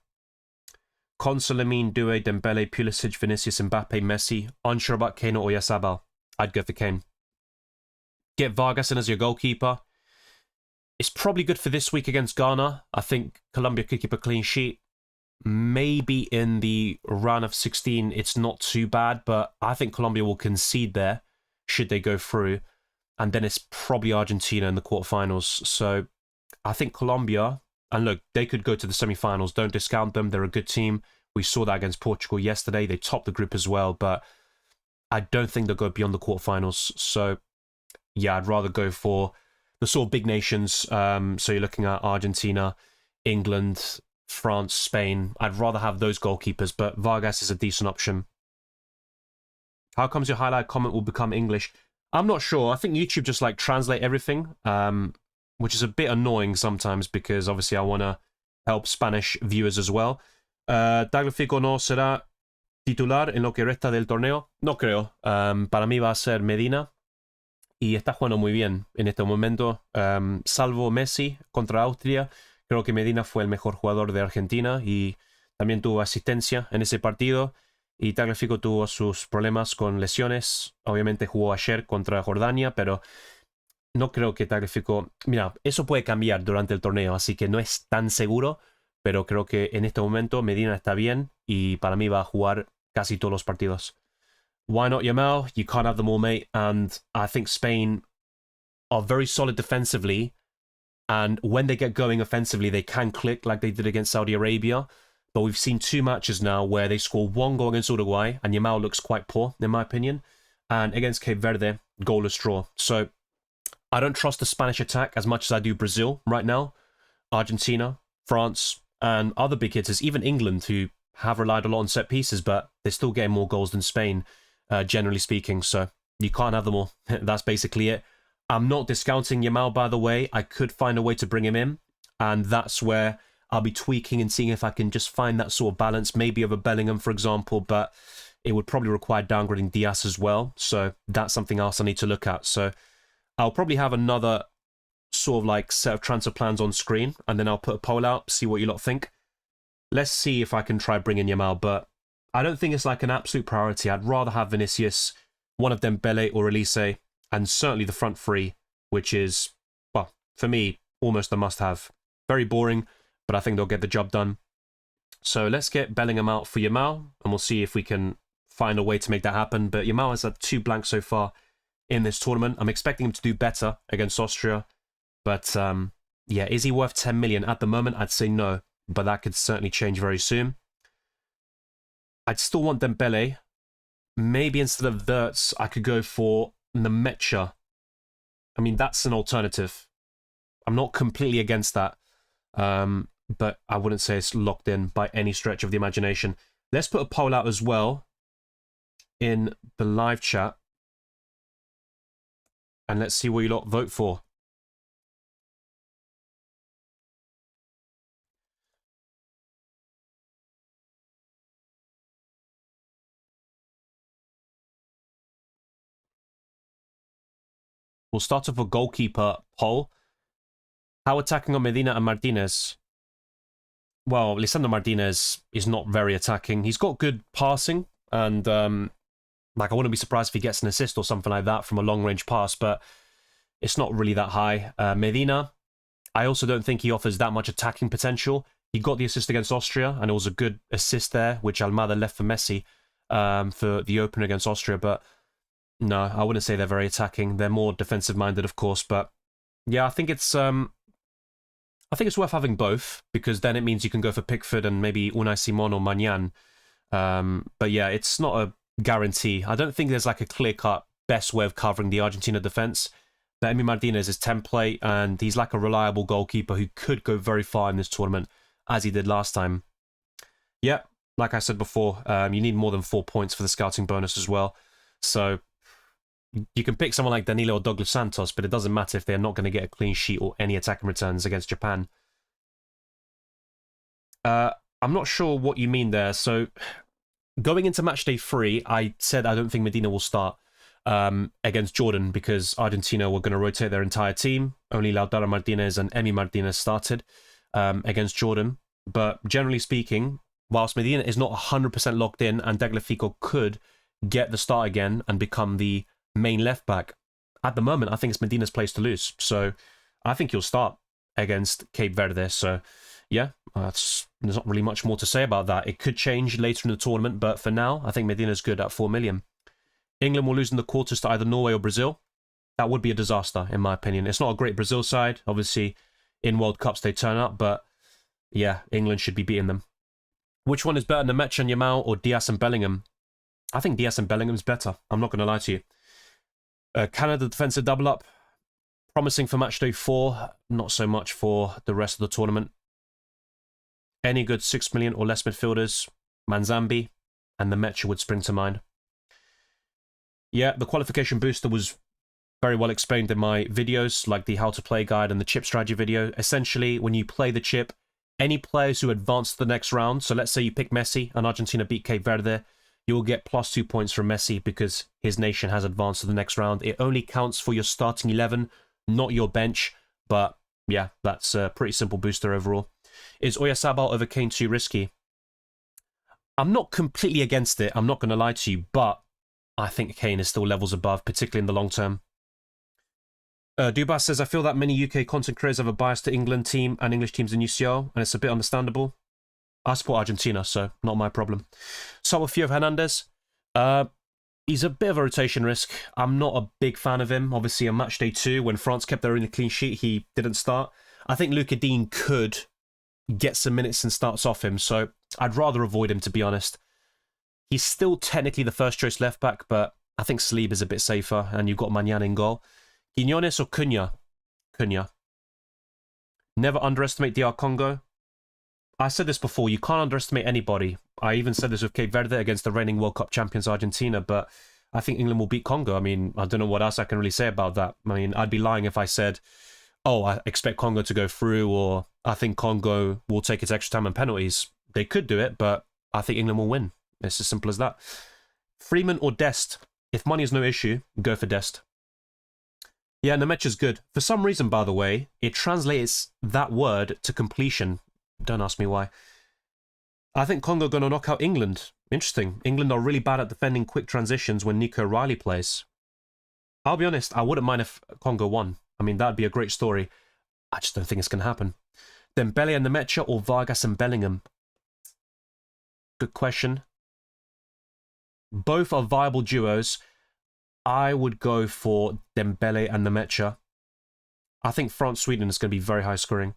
Lamine, Doué, Dembele, Pulisic, Vinicius, Mbappe, Messi. Unsure about Kane or Oyarzabal. I'd go for Kane. Get Vargas in as your goalkeeper. It's probably good for this week against Ghana. I think Colombia could keep a clean sheet. Maybe in the round of 16, it's not too bad, but I think Colombia will concede there, should they go through. And then it's probably Argentina in the quarterfinals. So I think Colombia, and look, they could go to the semi-finals. Don't discount them. They're a good team. We saw that against Portugal yesterday. They topped the group as well, but I don't think they'll go beyond the quarterfinals. So yeah, I'd rather go for the sort of big nations. So you're looking at Argentina, England, France, Spain. I'd rather have those goalkeepers, but Vargas is a decent option. How comes your highlight comment will become English? I'm not sure. I think YouTube just like translate everything, which is a bit annoying sometimes because obviously I want to help Spanish viewers as well. Tagliafico no será titular en lo que resta del torneo. No creo. Para mí va a ser Medina. Y está jugando muy bien en este momento. Salvo Messi contra Austria, creo que Medina fue el mejor jugador de Argentina y también tuvo asistencia en ese partido. Y Tagliafico tuvo sus problemas con lesiones. Obviamente jugó ayer contra Jordania, pero no creo que Tagliafico... Mira, eso puede cambiar durante el torneo, así que no es tan seguro, pero creo que en este momento Medina está bien y para mí va a jugar casi todos los partidos. Why not Yamal? You can't have them all, mate. And I think Spain are very solid defensively. And when they get going offensively, they can click like they did against Saudi Arabia. But we've seen 2 matches now where they score 1 goal against Uruguay, and Yamal looks quite poor, in my opinion. And against Cape Verde, goalless draw. So I don't trust the Spanish attack as much as I do Brazil right now. Argentina, France, and other big hitters, even England, who have relied a lot on set pieces, but they're still getting more goals than Spain, generally speaking. So you can't have them all. That's basically it. I'm not discounting Yamal, by the way. I could find a way to bring him in, and that's where I'll be tweaking and seeing if I can just find that sort of balance, maybe over Bellingham, for example, but it would probably require downgrading Diaz as well. So that's something else I need to look at. So I'll probably have another sort of like set of transfer plans on screen, and then I'll put a poll out, see what you lot think. Let's see if I can try bringing Yamal, but I don't think it's like an absolute priority. I'd rather have Vinicius, one of Dembele or Elise, and certainly the front three, which is, well, for me, almost a must-have. Very boring, but I think they'll get the job done. So let's get Bellingham out for Yamal, and we'll see if we can find a way to make that happen. But Yamal has had 2 blanks so far in this tournament. I'm expecting him to do better against Austria. But, yeah, is he worth 10 million? At the moment, I'd say no, but that could certainly change very soon. I'd still want Dembele. Maybe instead of Wirtz, I could go for Nemecha. I mean, that's an alternative. I'm not completely against that, but I wouldn't say it's locked in by any stretch of the imagination. Let's put a poll out as well in the live chat, and let's see what you lot vote for. We'll start off with goalkeeper poll. How attacking on Medina and Martinez? Well, Lisandro Martinez is not very attacking. He's got good passing, and like I wouldn't be surprised if he gets an assist or something like that from a long-range pass, but it's not really that high. Medina, I also don't think he offers that much attacking potential. He got the assist against Austria, and it was a good assist there, which Almada left for Messi for the opener against Austria, but no, I wouldn't say they're very attacking. They're more defensive-minded, of course, but yeah, I think it's worth having both, because then it means you can go for Pickford and maybe Unai Simon or Magnan. But yeah, it's not a guarantee. I don't think there's like a clear-cut best way of covering the Argentina defense. But Emi Martinez is template, and he's like a reliable goalkeeper who could go very far in this tournament, as he did last time. Yeah, like I said before, you need more than 4 points for the scouting bonus as well. So you can pick someone like Danilo or Douglas Santos, but it doesn't matter if they're not going to get a clean sheet or any attacking returns against Japan. I'm not sure what you mean there. So going into matchday 3, I said I don't think Medina will start against Jordan because Argentina were going to rotate their entire team. Only Lautaro Martinez and Emi Martinez started against Jordan. But generally speaking, whilst Medina is not 100% locked in and Tagliafico could get the start again and become the main left back, at the moment I think it's Medina's place to lose. So I think he'll start against Cape Verde. So yeah, there's not really much more to say about that. It could change later in the tournament, but for now I think Medina's good at 4 million. England will lose in the quarters to either Norway or Brazil. That would be a disaster in my opinion. It's not a great Brazil side. Obviously in World Cups they turn up, but yeah, England should be beating them. Which one is better, Nemecha and Yamal or Diaz and Bellingham? I think Diaz and Bellingham's better. I'm not going to lie to you. Canada defensive double up. Promising for matchday 4. Not so much for the rest of the tournament. Any good 6 million or less midfielders? Manzambi and Nemecha would spring to mind. Yeah, the qualification booster was very well explained in my videos, like the how to play guide and the chip strategy video. Essentially, when you play the chip, any players who advance to the next round, so let's say you pick Messi and Argentina beat Cape Verde, you will get +2 points from Messi because his nation has advanced to the next round. It only counts for your starting 11, not your bench. But yeah, that's a pretty simple booster overall. Is Oyarzabal over Kane too risky? I'm not completely against it, I'm not going to lie to you, but I think Kane is still levels above, particularly in the long term. Dubas says, I feel that many UK content creators have a bias to England team and English teams in UCL, and it's a bit understandable. I support Argentina, so not my problem. So with Theo Hernandez, he's a bit of a rotation risk. I'm not a big fan of him. Obviously, on match day 2, when France kept their only clean sheet, he didn't start. I think Luca Dean could get some minutes and starts off him, so I'd rather avoid him, to be honest. He's still technically the first choice left back, but I think Saliba is a bit safer, and you've got Mañana in goal. Quinones or Cunha? Cunha. Never underestimate DR Congo. I said this before, you can't underestimate anybody. I even said this with Cape Verde against the reigning World Cup champions Argentina, but I think England will beat Congo. I mean, I don't know what else I can really say about that. I mean, I'd be lying if I said, oh, I expect Congo to go through, or I think Congo will take its extra time and penalties. They could do it, but I think England will win. It's as simple as that. Freeman or Dest? If money is no issue, go for Dest. Yeah, Nemec is good. For some reason, by the way, it translates that word to completion. Don't ask me why. I think Congo are going to knock out England. Interesting. England are really bad at defending quick transitions when Nico Riley plays. I'll be honest, I wouldn't mind if Congo won. I mean, that'd be a great story. I just don't think it's going to happen. Dembele and Nemecha or Vargas and Bellingham? Good question. Both are viable duos. I would go for Dembele and Nemecha. I think France-Sweden is going to be very high scoring.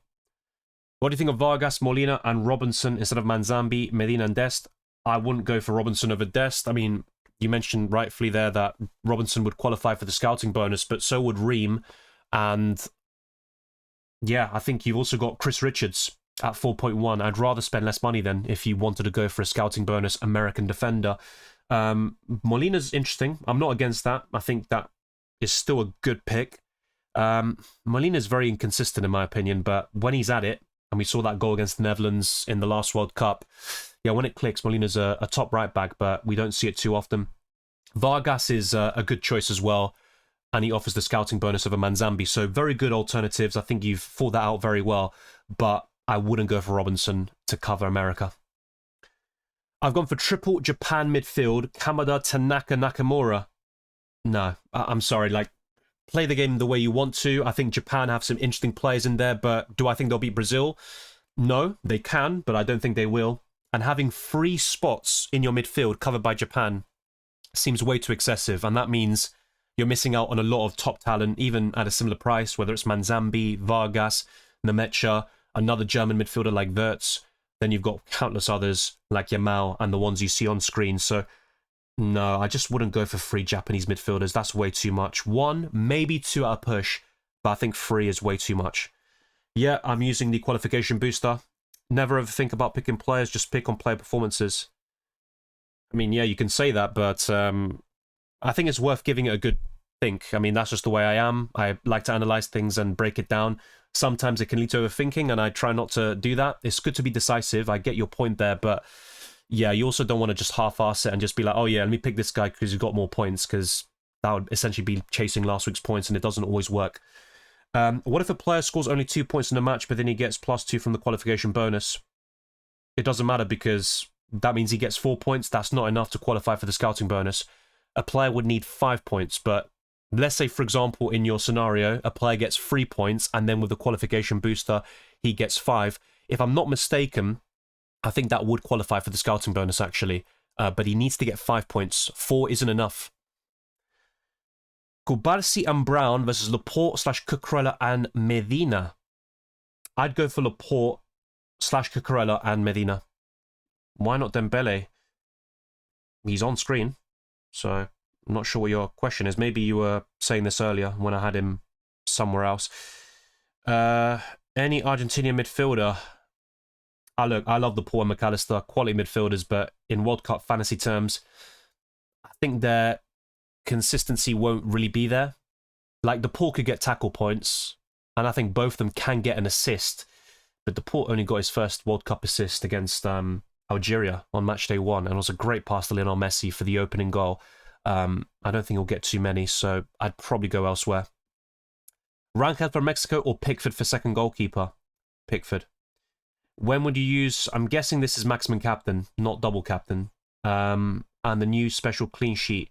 What do you think of Vargas, Molina and Robinson instead of Manzambi, Medina and Dest? I wouldn't go for Robinson over Dest. I mean, you mentioned rightfully there that Robinson would qualify for the scouting bonus, but so would Ream. And yeah, I think you've also got Chris Richards at 4.1. I'd rather spend less money than if you wanted to go for a scouting bonus American defender. Molina's interesting. I'm not against that. I think that is still a good pick. Molina's very inconsistent in my opinion, but when he's at it, and we saw that goal against the Netherlands in the last World Cup, yeah, when it clicks, Molina's a top right back, but we don't see it too often. Vargas is a good choice as well, and he offers the scouting bonus of a Manzambi, so very good alternatives. I think you've thought that out very well, but I wouldn't go for Robinson to cover America. I've gone for triple Japan midfield, Kamada, Tanaka, Nakamura. No, I'm sorry, like, play the game the way you want to. I think Japan have some interesting players in there, but do I think they'll beat Brazil? No, they can, but I don't think they will. And having 3 spots in your midfield covered by Japan seems way too excessive, and that means you're missing out on a lot of top talent, even at a similar price, whether it's Manzambi, Vargas, Nemecha, another German midfielder like Wirtz. Then you've got countless others like Yamal and the ones you see on screen. So no, I just wouldn't go for 3 Japanese midfielders. That's way too much. 1, maybe 2 at a push, but I think 3 is way too much. Yeah, I'm using the qualification booster. Never ever think about picking players, just pick on player performances. I mean, yeah, you can say that, but I think it's worth giving it a good think. I mean, that's just the way I am. I like to analyze things and break it down. Sometimes it can lead to overthinking, and I try not to do that. It's good to be decisive. I get your point there, but yeah, you also don't want to just half-ass it and just be like, oh yeah, let me pick this guy because he's got more points, because that would essentially be chasing last week's points, and it doesn't always work. What if a player scores only 2 points in a match, but then he gets +2 from the qualification bonus? It doesn't matter, because that means he gets 4 points. That's not enough to qualify for the scouting bonus. A player would need 5 points, but let's say, for example, in your scenario, a player gets 3 points, and then with the qualification booster, he gets 5. If I'm not mistaken, I think that would qualify for the scouting bonus, actually. But he needs to get 5 points. 4 isn't enough. Kubarsi and Brown versus Laporte/Cucurella and Medina. I'd go for Laporte/Cucurella and Medina. Why not Dembele? He's on screen, so I'm not sure what your question is. Maybe you were saying this earlier when I had him somewhere else. Any Argentinian midfielder? Look, I love the Paul and McAllister, quality midfielders, but in World Cup fantasy terms, I think their consistency won't really be there. Like, the Paul could get tackle points, and I think both of them can get an assist, but the Paul only got his first World Cup assist against Algeria on matchday 1, and it was a great pass to Lionel Messi for the opening goal. I don't think he'll get too many, so I'd probably go elsewhere. Rangel for Mexico or Pickford for second goalkeeper? Pickford. When would you use... I'm guessing this is maximum captain, not double captain. And the new special clean sheet.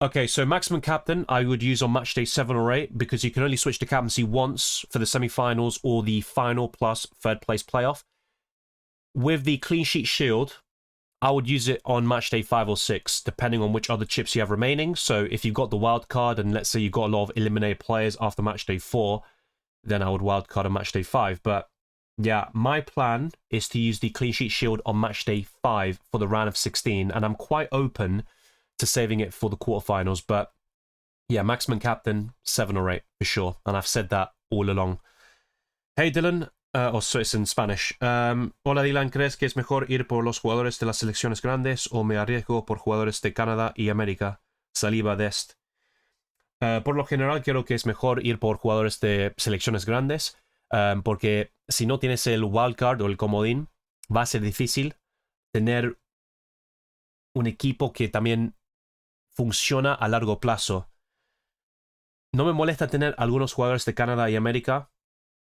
Okay, so maximum captain I would use on match day 7 or 8 because you can only switch to captaincy once for the semi-finals or the final plus third place playoff. With the clean sheet shield, I would use it on match day 5 or 6, depending on which other chips you have remaining. So if you've got the wild card and let's say you've got a lot of eliminated players after match day 4, then I would wild card on match day 5. But yeah, my plan is to use the clean sheet shield on match day 5 for the round of 16, and I'm quite open to saving it for the quarterfinals. But yeah, maximum captain 7 or 8 for sure, and I've said that all along. Hey Dylan, so it's in Spanish. Hola Dylan, ¿crees que es mejor ir por los jugadores de las selecciones grandes o me arriesgo por jugadores de Canadá y América? Saliva de este. Por lo general creo que es mejor ir por jugadores de selecciones grandes, porque si no tienes el wildcard o el comodín, va a ser difícil tener un equipo que también funciona a largo plazo. No me molesta tener algunos jugadores de Canadá y América,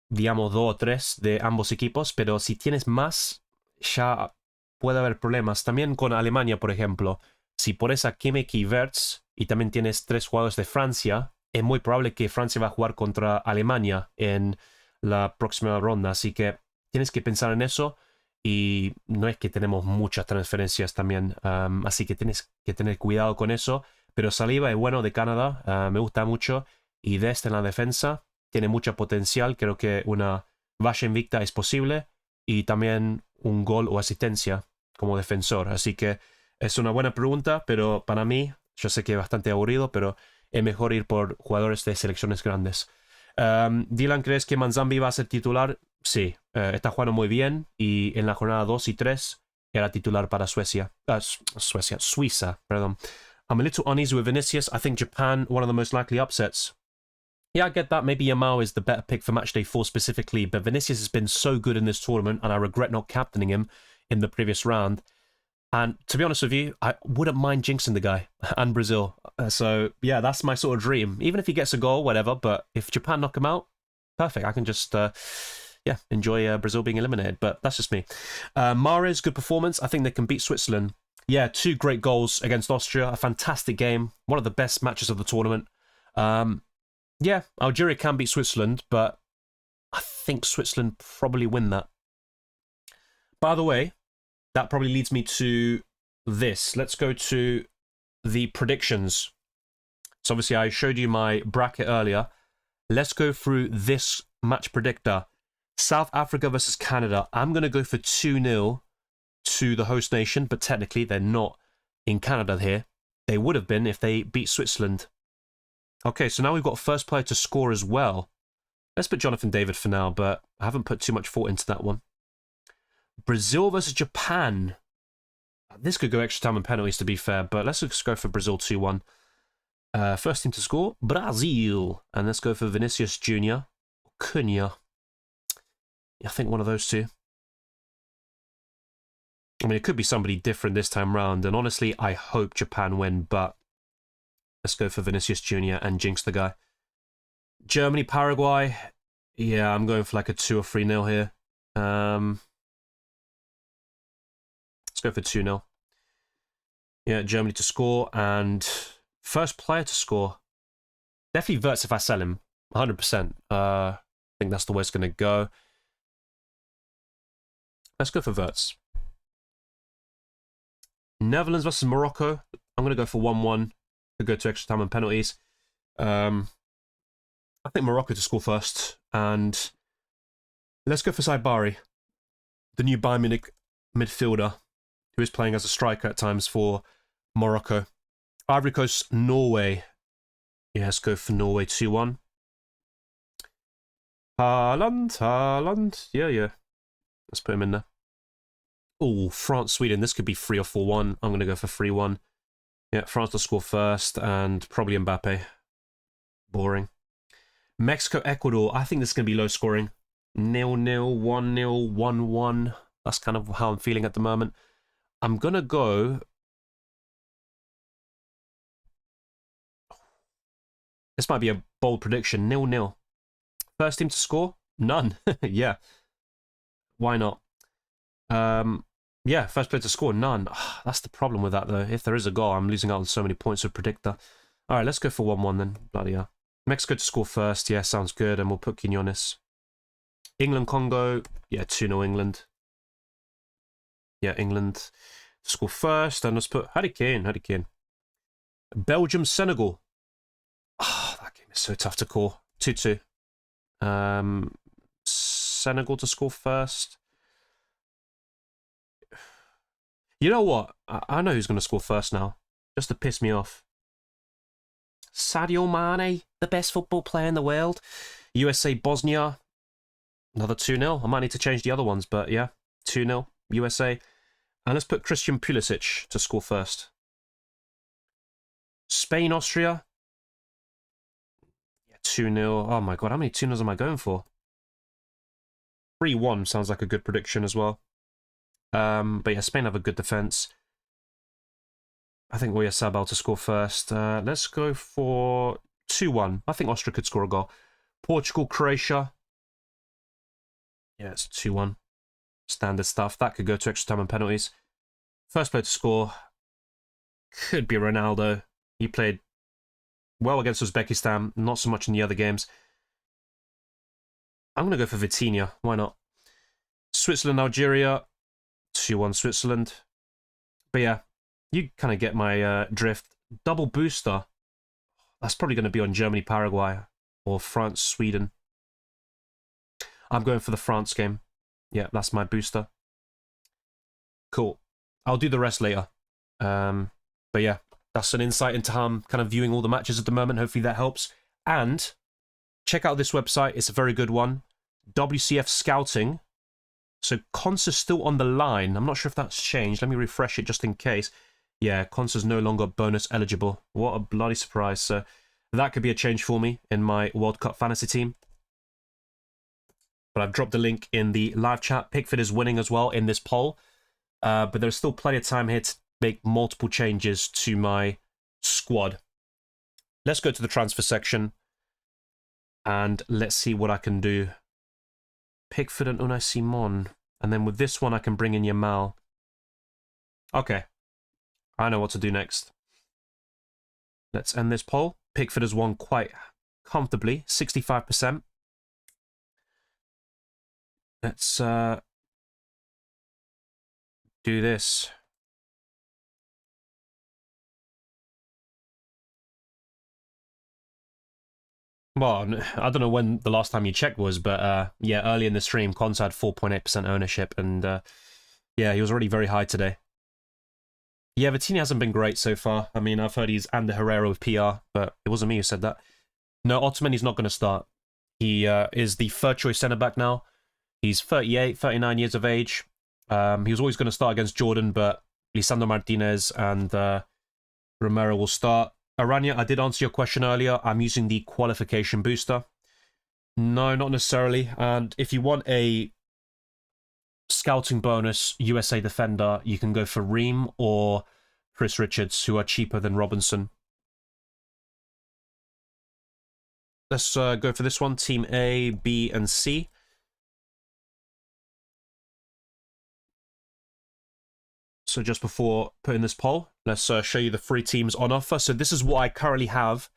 digamos 2 o 3 de ambos equipos, pero si tienes más, ya puede haber problemas. También con Alemania, por ejemplo, si pones a Kimmich y Wirtz y también tienes 3 jugadores de Francia, es muy probable que Francia va a jugar contra Alemania en la próxima ronda, así que tienes que pensar en eso. Y no es que tenemos muchas transferencias también, así que tienes que tener cuidado con eso. Pero Saliba es bueno de Canadá, me gusta mucho. Y Dest en la defensa tiene mucho potencial. Creo que una valla invicta es posible. Y también un gol o asistencia como defensor. Así que es una buena pregunta, pero para mí, yo sé que es bastante aburrido, pero es mejor ir por jugadores de selecciones grandes. Dylan, ¿crees que Manzambi va a ser titular? Sí, está jugando muy bien y en la jornada 2 y 3 era titular para Suiza, perdón. I'm a little uneasy with Vinicius. I think Japan, one of the most likely upsets. Yeah, I get that. Maybe Yamal is the better pick for matchday 4 specifically, but Vinicius has been so good in this tournament and I regret not captaining him in the previous round. And to be honest with you, I wouldn't mind jinxing the guy and Brazil. So yeah, that's my sort of dream. Even if he gets a goal, whatever, but if Japan knock him out, perfect. I can just... yeah, enjoy Brazil being eliminated, but that's just me. Mahrez, good performance. I think they can beat Switzerland. Yeah, 2 great goals against Austria. A fantastic game. One of the best matches of the tournament. Yeah, Algeria can beat Switzerland, but I think Switzerland probably win that. By the way, that probably leads me to this. Let's go to the predictions. So obviously I showed you my bracket earlier. Let's go through this match predictor. South Africa versus Canada. I'm going to go for 2-0 to the host nation, but technically they're not in Canada here. They would have been if they beat Switzerland. Okay, so now we've got first player to score as well. Let's put Jonathan David for now, but I haven't put too much thought into that one. Brazil versus Japan. This could go extra time and penalties, to be fair, but let's just go for Brazil 2-1. First team to score, Brazil. And let's go for Vinicius Jr. Cunha. I think one of those two. I mean, it could be somebody different this time round, and honestly, I hope Japan win, but let's go for Vinicius Jr. and jinx the guy. Germany, Paraguay. Yeah, I'm going for like a 2 or 3-0 here. Let's go for 2-0. Yeah, Germany to score, and first player to score. Definitely Wirtz if I sell him, 100%. I think that's the way it's going to go. Let's go for Wirtz. Netherlands versus Morocco. I'm going to go for 1-1 to go to extra time and penalties. I think Morocco to score first. And let's go for Saibari, the new Bayern Munich midfielder, who is playing as a striker at times for Morocco. Ivory Coast, Norway. Yeah, let's go for Norway 2-1. Haaland. Yeah. Let's put him in there. Oh, France, Sweden. This could be 3 or 4-1. I'm going to go for 3-1. Yeah, France to score first, and probably Mbappe. Boring. Mexico, Ecuador. I think this is going to be low scoring. 0-0, 1-0, 1-1. That's kind of how I'm feeling at the moment. I'm going to go... This might be a bold prediction. 0-0. First team to score? None. Yeah. Why not? Yeah, first player to score, none. That's the problem with that, though. If there is a goal, I'm losing out on so many points with predictor. All right, let's go for 1-1 then. Bloody hell. Mexico to score first. Yeah, sounds good. And we'll put Quinones. England, Congo. Yeah, 2-0 England. Yeah, England to score first. And let's put Harry Kane. Belgium, Senegal. Oh, that game is so tough to call. 2-2. Senegal to score first. You know what? I know who's going to score first now. Just to piss me off. Sadio Mane, the best football player in the world. USA, Bosnia. Another 2-0. I might need to change the other ones, but yeah. 2-0, USA. And let's put Christian Pulisic to score first. Spain, Austria. Yeah, 2-0. Oh my god, how many 2-0s am I going for? 3-1 sounds like a good prediction as well. But yeah, Spain have a good defense. I think Oyarzabal to score first. Let's go for 2-1. I think Austria could score a goal. Portugal, Croatia. Yeah, it's 2-1. Standard stuff. That could go to extra time and penalties. First player to score could be Ronaldo. He played well against Uzbekistan, not so much in the other games. I'm going to go for Vitinha. Why not? Switzerland, Algeria. 2-1 Switzerland. But yeah, you kind of get my drift. Double booster. That's probably going to be on Germany, Paraguay, or France, Sweden. I'm going for the France game. Yeah, that's my booster. Cool. I'll do the rest later. But yeah, that's an insight into how I'm kind of viewing all the matches at the moment. Hopefully that helps. And check out this website. It's a very good one. WCF Scouting. So Consa's still on the line. I'm not sure if that's changed. Let me refresh it just in case. Yeah, Consa's no longer bonus eligible. What a bloody surprise. So that could be a change for me in my World Cup fantasy team. But I've dropped the link in the live chat. Pickford is winning as well in this poll. But there's still plenty of time here to make multiple changes to my squad. Let's go to the transfer section. And let's see what I can do. Pickford and Unai Simon. And then with this one, I can bring in Yamal. Okay. I know what to do next. Let's end this poll. Pickford has won quite comfortably. 65%. Let's do this. Well, I don't know when the last time you checked was, but yeah, early in the stream, Konsa had 4.8% ownership, and yeah, he was already very high today. Yeah, Vitinha hasn't been great so far. I mean, I've heard he's Ander Herrera with PR, but it wasn't me who said that. No, Ottomani's not going to start. He is the third choice centre-back now. He's 38, 39 years of age. He was always going to start against Jordan, but Lisandro Martinez and Romero will start. Aranya, I did answer your question earlier. I'm using the qualification booster. No, not necessarily. And if you want a scouting bonus USA defender, you can go for Ream or Chris Richards, who are cheaper than Robinson. Let's go for this one. Team A, B, and C. So just before putting this poll, let's show you the 3 teams on offer. So this is what I currently have.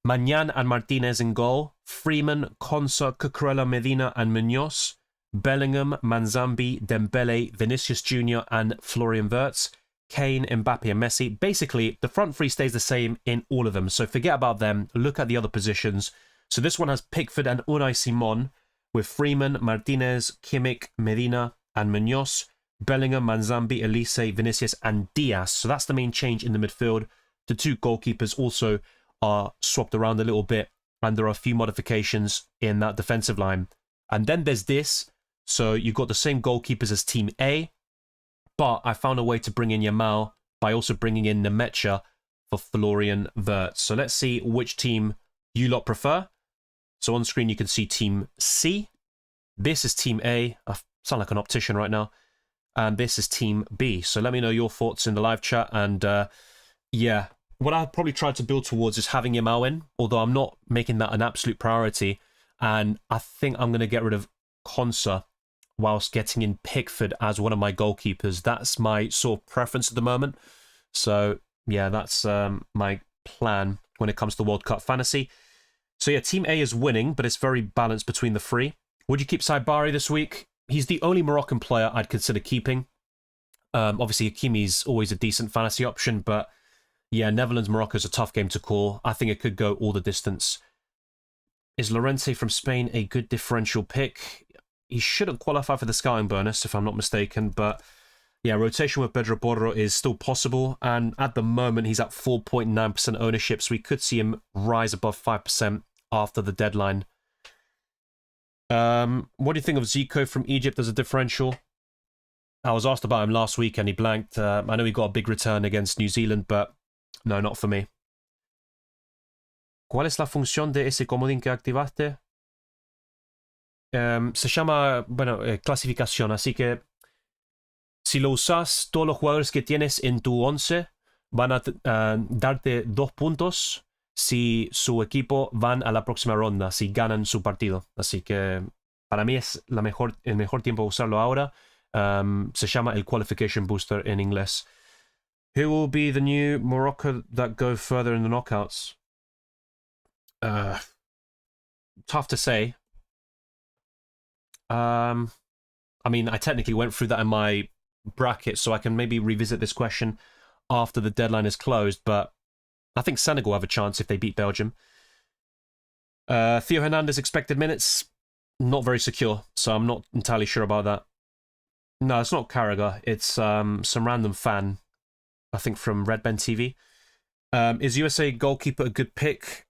Magnan and Martinez in goal. Freeman, Konsa, Cucurella, Medina, and Munoz. Bellingham, Manzambi, Dembele, Vinicius Jr., and Florian Wirtz. Kane, Mbappe, and Messi. Basically, the front 3 stays the same in all of them. So forget about them. Look at the other positions. So this one has Pickford and Unai Simon with Freeman, Martinez, Kimmich, Medina, and Munoz. Bellingham, Manzambi, Elise, Vinicius, and Diaz. So that's the main change in the midfield. The 2 goalkeepers also are swapped around a little bit, and there are a few modifications in that defensive line. And then there's this. So you've got the same goalkeepers as Team A, but I found a way to bring in Yamal by also bringing in Nemecha for Florian Wirtz. So let's see which team you lot prefer. So on screen you can see Team C. This is Team A. I sound like an optician right now. And this is Team B. So let me know your thoughts in the live chat. And yeah, what I'd probably try to build towards is having Yamal in, although I'm not making that an absolute priority. And I think I'm going to get rid of Konsa whilst getting in Pickford as one of my goalkeepers. That's my sort of preference at the moment. So, yeah, that's my plan when it comes to World Cup fantasy. So, yeah, Team A is winning, but it's very balanced between the three. Would you keep Saibari this week? He's the only Moroccan player I'd consider keeping. Obviously, Hakimi's always a decent fantasy option, but yeah, Netherlands-Morocco is a tough game to call. I think it could go all the distance. Is Llorente from Spain a good differential pick? He shouldn't qualify for the scouting bonus, if I'm not mistaken, but yeah, rotation with Pedro Porro is still possible, and at the moment, he's at 4.9% ownership, so we could see him rise above 5% after the deadline. What do you think of Zico from Egypt as a differential? I was asked about him last week and he blanked. I know he got a big return against New Zealand, but no, not for me. ¿Cuál es la función de ese comodín que activaste? Se llama, bueno, clasificación, así que si lo usas, todos los jugadores que tienes en tu 11 van a darte 2 puntos si su equipo van a la próxima ronda, si ganan su partido. Así que para mí es el mejor tiempo de usarlo ahora. Se llama el Qualification Booster en inglés. Who will be the new Morocco that go further in the knockouts? Tough to say. I mean, I technically went through that in my bracket, so I can maybe revisit this question after the deadline is closed, but I think Senegal have a chance if they beat Belgium. Theo Hernandez expected minutes, not very secure, so I'm not entirely sure about that. No, it's not Carragher. It's some random fan, I think from Red Ben TV. Is USA goalkeeper a good pick?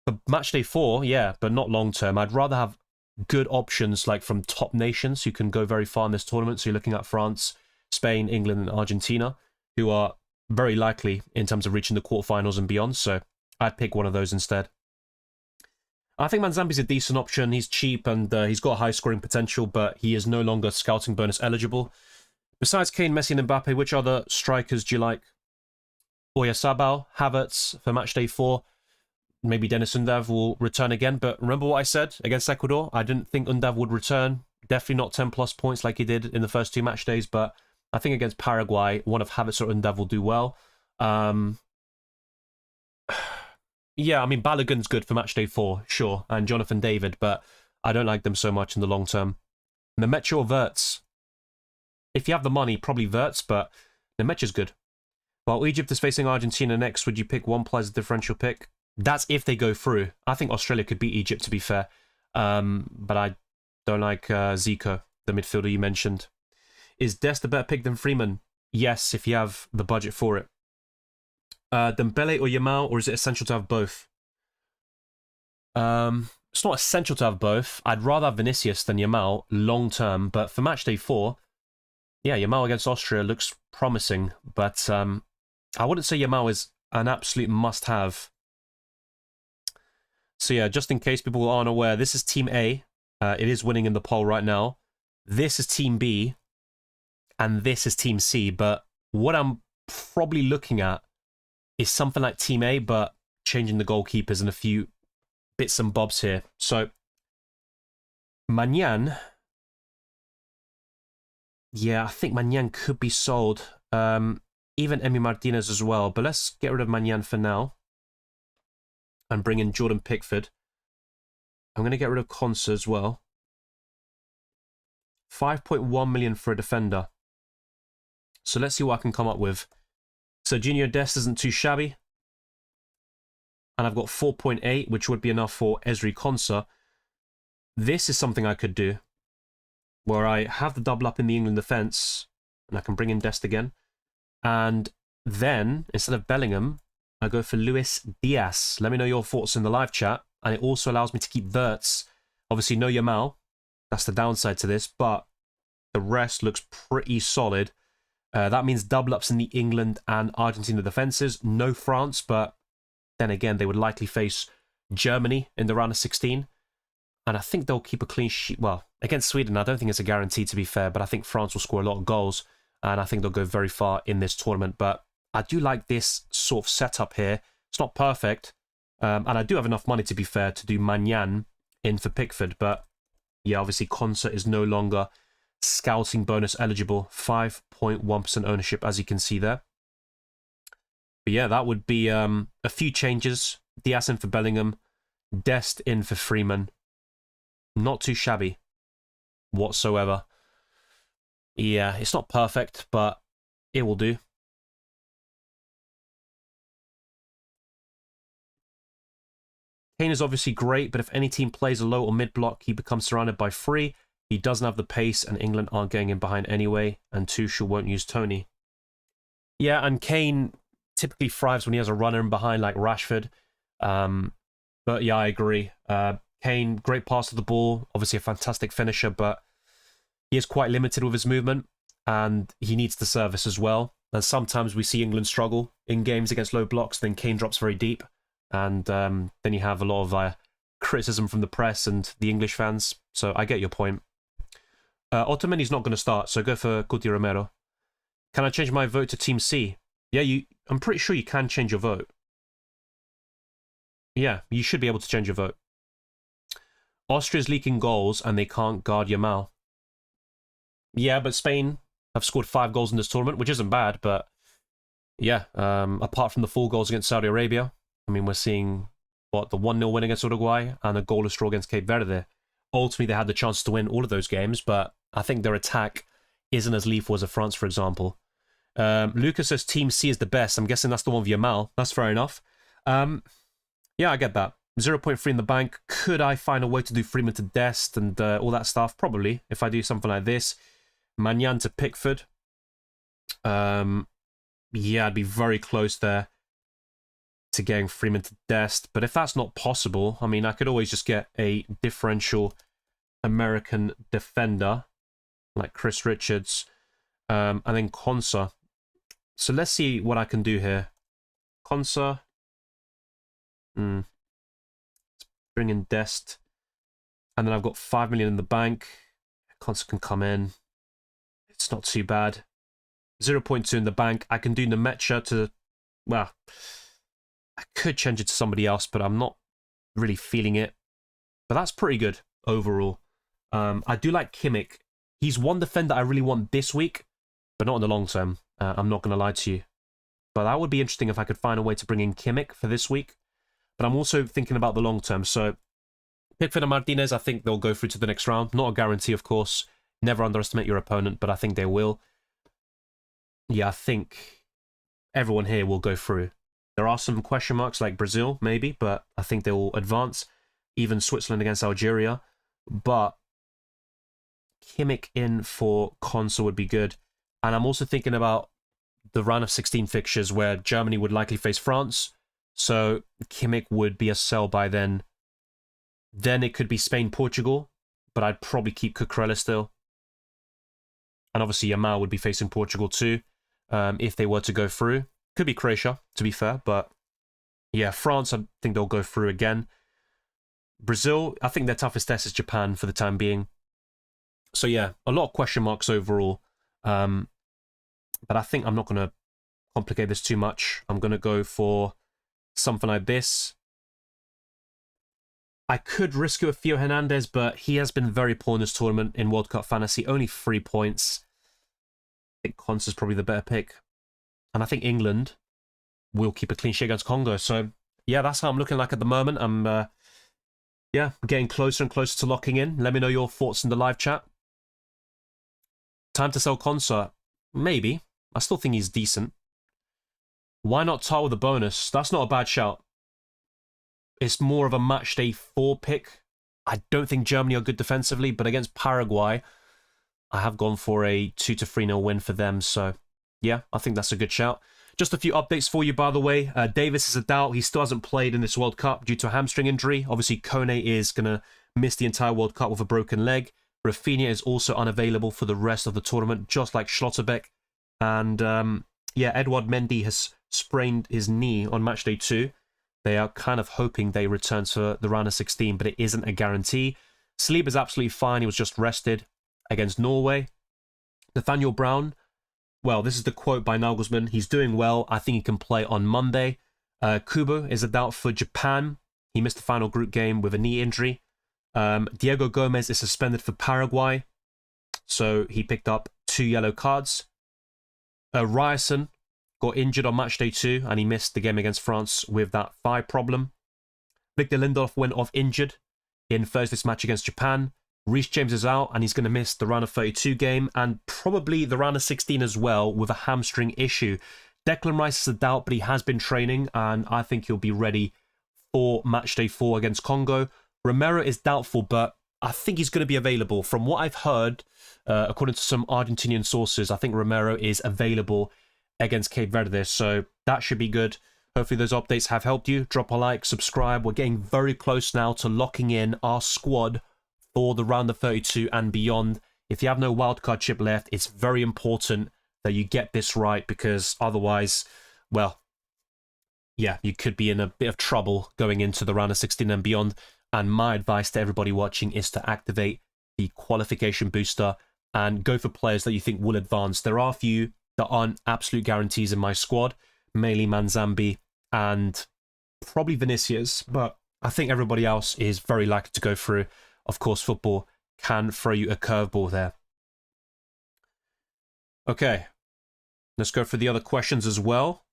For Matchday 4, yeah, but not long term. I'd rather have good options like from top nations who can go very far in this tournament. So you're looking at France, Spain, England, and Argentina, who are very likely in terms of reaching the quarterfinals and beyond. So I'd pick one of those instead. I think Manzambi's a decent option. He's cheap and he's got high scoring potential, but he is no longer scouting bonus eligible. Besides Kane, Messi, and Mbappe, which other strikers do you like? Oyarzabal, Havertz for Matchday 4. Maybe Dennis Undav will return again. But remember what I said against Ecuador? I didn't think Undav would return. Definitely not 10 plus points like he did in the first 2 match days. But I think against Paraguay, one of Havertz or Undav will do well. Yeah, I mean, Balogun's good for Matchday 4, sure. And Jonathan David, but I don't like them so much in the long term. Nemecha or Wirtz? If you have the money, probably Wirtz, but Nemecha's good. While Egypt is facing Argentina next, would you pick one player as a differential pick? That's if they go through. I think Australia could beat Egypt, to be fair. But I don't like Zico, the midfielder you mentioned. Is Dest a better pick than Freeman? Yes, if you have the budget for it. Dembele or Yamal, or is it essential to have both? It's not essential to have both. I'd rather have Vinicius than Yamal long term, but for Matchday 4, yeah, Yamal against Austria looks promising, but I wouldn't say Yamal is an absolute must-have. So yeah, just in case people aren't aware, this is Team A. It is winning in the poll right now. This is Team B, and this is Team C, but what I'm probably looking at is something like Team A, but changing the goalkeepers and a few bits and bobs here. So, Magnan. Yeah, I think Magnan could be sold. Even Emi Martinez as well. But let's get rid of Magnan for now. And bring in Jordan Pickford. I'm going to get rid of Konsa as well. 5.1 million for a defender. So let's see what I can come up with. So Junior Dest isn't too shabby. And I've got 4.8, which would be enough for Ezri Konsa. This is something I could do, where I have the double up in the England defence, and I can bring in Dest again. And then, instead of Bellingham, I go for Luis Diaz. Let me know your thoughts in the live chat. And it also allows me to keep Wirtz. Obviously, no Yamal. That's the downside to this, but the rest looks pretty solid. That means double ups in the England and Argentina defences. No France, but then again, they would likely face Germany in the round of 16. And I think they'll keep a clean sheet. Well, against Sweden, I don't think it's a guarantee, to be fair, but I think France will score a lot of goals. And I think they'll go very far in this tournament. But I do like this sort of setup here. It's not perfect. And I do have enough money, to be fair, to do Magnan in for Pickford. But yeah, obviously Konsa is no longer scouting bonus eligible. 5.1% ownership, as you can see there. But yeah, that would be a few changes. Diaz in for Bellingham, Dest in for Freeman. Not too shabby whatsoever. Yeah, it's not perfect, but it will do. Kane is obviously great, but if any team plays a low or mid block, he becomes surrounded by 3. He doesn't have the pace, and England aren't going in behind anyway, and Tuchel won't use Tony. Yeah, and Kane typically thrives when he has a runner in behind like Rashford. But yeah, I agree. Kane, great pass to the ball, obviously a fantastic finisher, but he is quite limited with his movement, and he needs the service as well. And sometimes we see England struggle in games against low blocks, then Kane drops very deep, and then you have a lot of criticism from the press and the English fans. So I get your point. Ottomani's not going to start, so go for Guti Romero. Can I change my vote to Team C? Yeah, I'm pretty sure you can change your vote. Yeah, you should be able to change your vote. Austria's leaking goals, and they can't guard Yamal. Yeah, but Spain have scored 5 goals in this tournament, which isn't bad, but yeah, apart from the 4 goals against Saudi Arabia, I mean, we're seeing, what, the 1-0 win against Uruguay and a goalless draw against Cape Verde. Ultimately, they had the chance to win all of those games, but I think their attack isn't as lethal as a France, for example. Lucas says Team C is the best. I'm guessing that's the one with Yamal. That's fair enough. Yeah, I get that. 0.3 in the bank. Could I find a way to do Freeman to Dest and all that stuff? Probably, if I do something like this. Magnan to Pickford. Yeah, I'd be very close there to getting Freeman to Dest. But if that's not possible, I mean, I could always just get a differential American defender like Chris Richards, and then Konsa. So let's see what I can do here. Konsa. Let's bring in Dest. And then I've got 5 million in the bank. Konsa can come in. It's not too bad. 0.2 in the bank. I can do Nemecha to... Well, I could change it to somebody else, but I'm not really feeling it. But that's pretty good overall. I do like Kimmich. He's one defender I really want this week, but not in the long term. I'm not going to lie to you. But that would be interesting if I could find a way to bring in Kimmich for this week. But I'm also thinking about the long term. So Pickford and Martinez, I think they'll go through to the next round. Not a guarantee, of course. Never underestimate your opponent, but I think they will. Yeah, I think everyone here will go through. There are some question marks like Brazil, maybe, but I think they will advance. Even Switzerland against Algeria. But Kimmich in for Konsa would be good. And I'm also thinking about the round of 16 fixtures where Germany would likely face France. So Kimmich would be a sell by then. Then it could be Spain-Portugal, but I'd probably keep Cucurella still. And obviously Yamal would be facing Portugal too, if they were to go through. Could be Croatia, to be fair, but yeah, France, I think they'll go through again. Brazil, I think their toughest test is Japan for the time being. So yeah, a lot of question marks overall. But I think I'm not going to complicate this too much. I'm going to go for something like this. I could risk it with Theo Hernandez, but he has been very poor in this tournament in World Cup Fantasy. Only 3 points. I think Konsa's probably the better pick. And I think England will keep a clean sheet against Congo. So, yeah, that's how I'm looking like at the moment. I'm, yeah, getting closer and closer to locking in. Let me know your thoughts in the live chat. Time to sell Konsa. Maybe. I still think he's decent. Why not Tar with a bonus? That's not a bad shout. It's more of a Matchday 4 pick. I don't think Germany are good defensively, but against Paraguay, I have gone for a 2-3-0 win for them. So, yeah, I think that's a good shout. Just a few updates for you, by the way. Davis is a doubt. He still hasn't played in this World Cup due to a hamstring injury. Obviously, Kone is going to miss the entire World Cup with a broken leg. Rafinha is also unavailable for the rest of the tournament, just like Schlotterbeck. And, yeah, Edouard Mendy has sprained his knee on Matchday 2. They are kind of hoping they return to the round of 16, but it isn't a guarantee. Saliba is absolutely fine. He was just rested against Norway. Nathaniel Brown, well, this is the quote by Nagelsmann. He's doing well. I think he can play on Monday. Kubo is a doubt for Japan. He missed the final group game with a knee injury. Diego Gomez is suspended for Paraguay, so he picked up 2 yellow cards. Ryerson got injured on match day 2, and he missed the game against France with that thigh problem. Victor Lindelof went off injured in Thursday's match against Japan. Reece James is out, and he's going to miss the round of 32 game, and probably the round of 16 as well, with a hamstring issue. Declan Rice is a doubt, but he has been training, and I think he'll be ready for match day 4 against Congo. Romero is doubtful, but I think he's going to be available. From what I've heard, according to some Argentinian sources, I think Romero is available against Cape Verde, so that should be good. Hopefully those updates have helped you. Drop a like, subscribe. We're getting very close now to locking in our squad for the round of 32 and beyond. If you have no wildcard chip left, it's very important that you get this right, because otherwise, well, yeah, you could be in a bit of trouble going into the round of 16 and beyond. And my advice to everybody watching is to activate the qualification booster and go for players that you think will advance. There are a few that aren't absolute guarantees in my squad, mainly Manzambi and probably Vinicius, but I think everybody else is very likely to go through. Of course, football can throw you a curveball there. Okay, let's go for the other questions as well.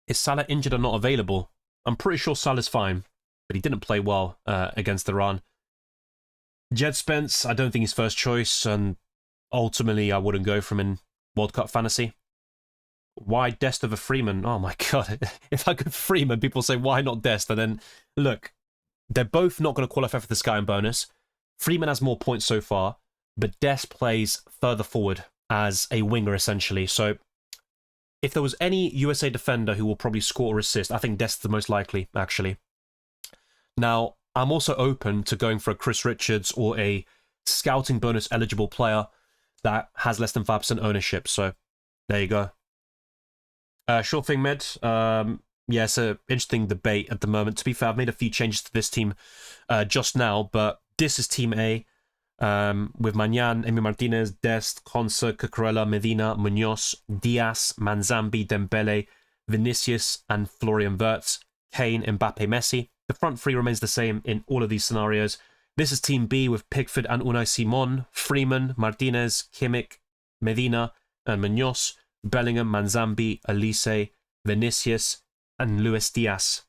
Is Salah injured or not available? I'm pretty sure Salah's fine, but he didn't play well against Iran. Jed Spence, I don't think he's first choice, and ultimately I wouldn't go for him in World Cup fantasy. Why Dest over Freeman? Oh my god, if I go for Freeman, people say, why not Dest? And then, look, they're both not going to qualify for the Sky and bonus. Freeman has more points so far, but Dest plays further forward as a winger, essentially. So if there was any USA defender who will probably score or assist, I think Dest's the most likely, actually. Now, I'm also open to going for a Chris Richards or a scouting bonus eligible player that has less than 5% ownership. So there you go. Sure thing, Med. Yeah, it's an interesting debate at the moment. To be fair, I've made a few changes to this team just now, but this is Team A. With Magnan, Emi Martinez, Dest, Consa, Cucurella, Medina, Munoz, Diaz, Manzambi, Dembele, Vinicius, and Florian Wirtz, Kane, Mbappe, Messi. The front three remains the same in all of these scenarios. This is Team B with Pickford and Unai Simon, Freeman, Martinez, Kimmich, Medina, and Munoz, Bellingham, Manzambi, Elise, Vinicius, and Luis Diaz.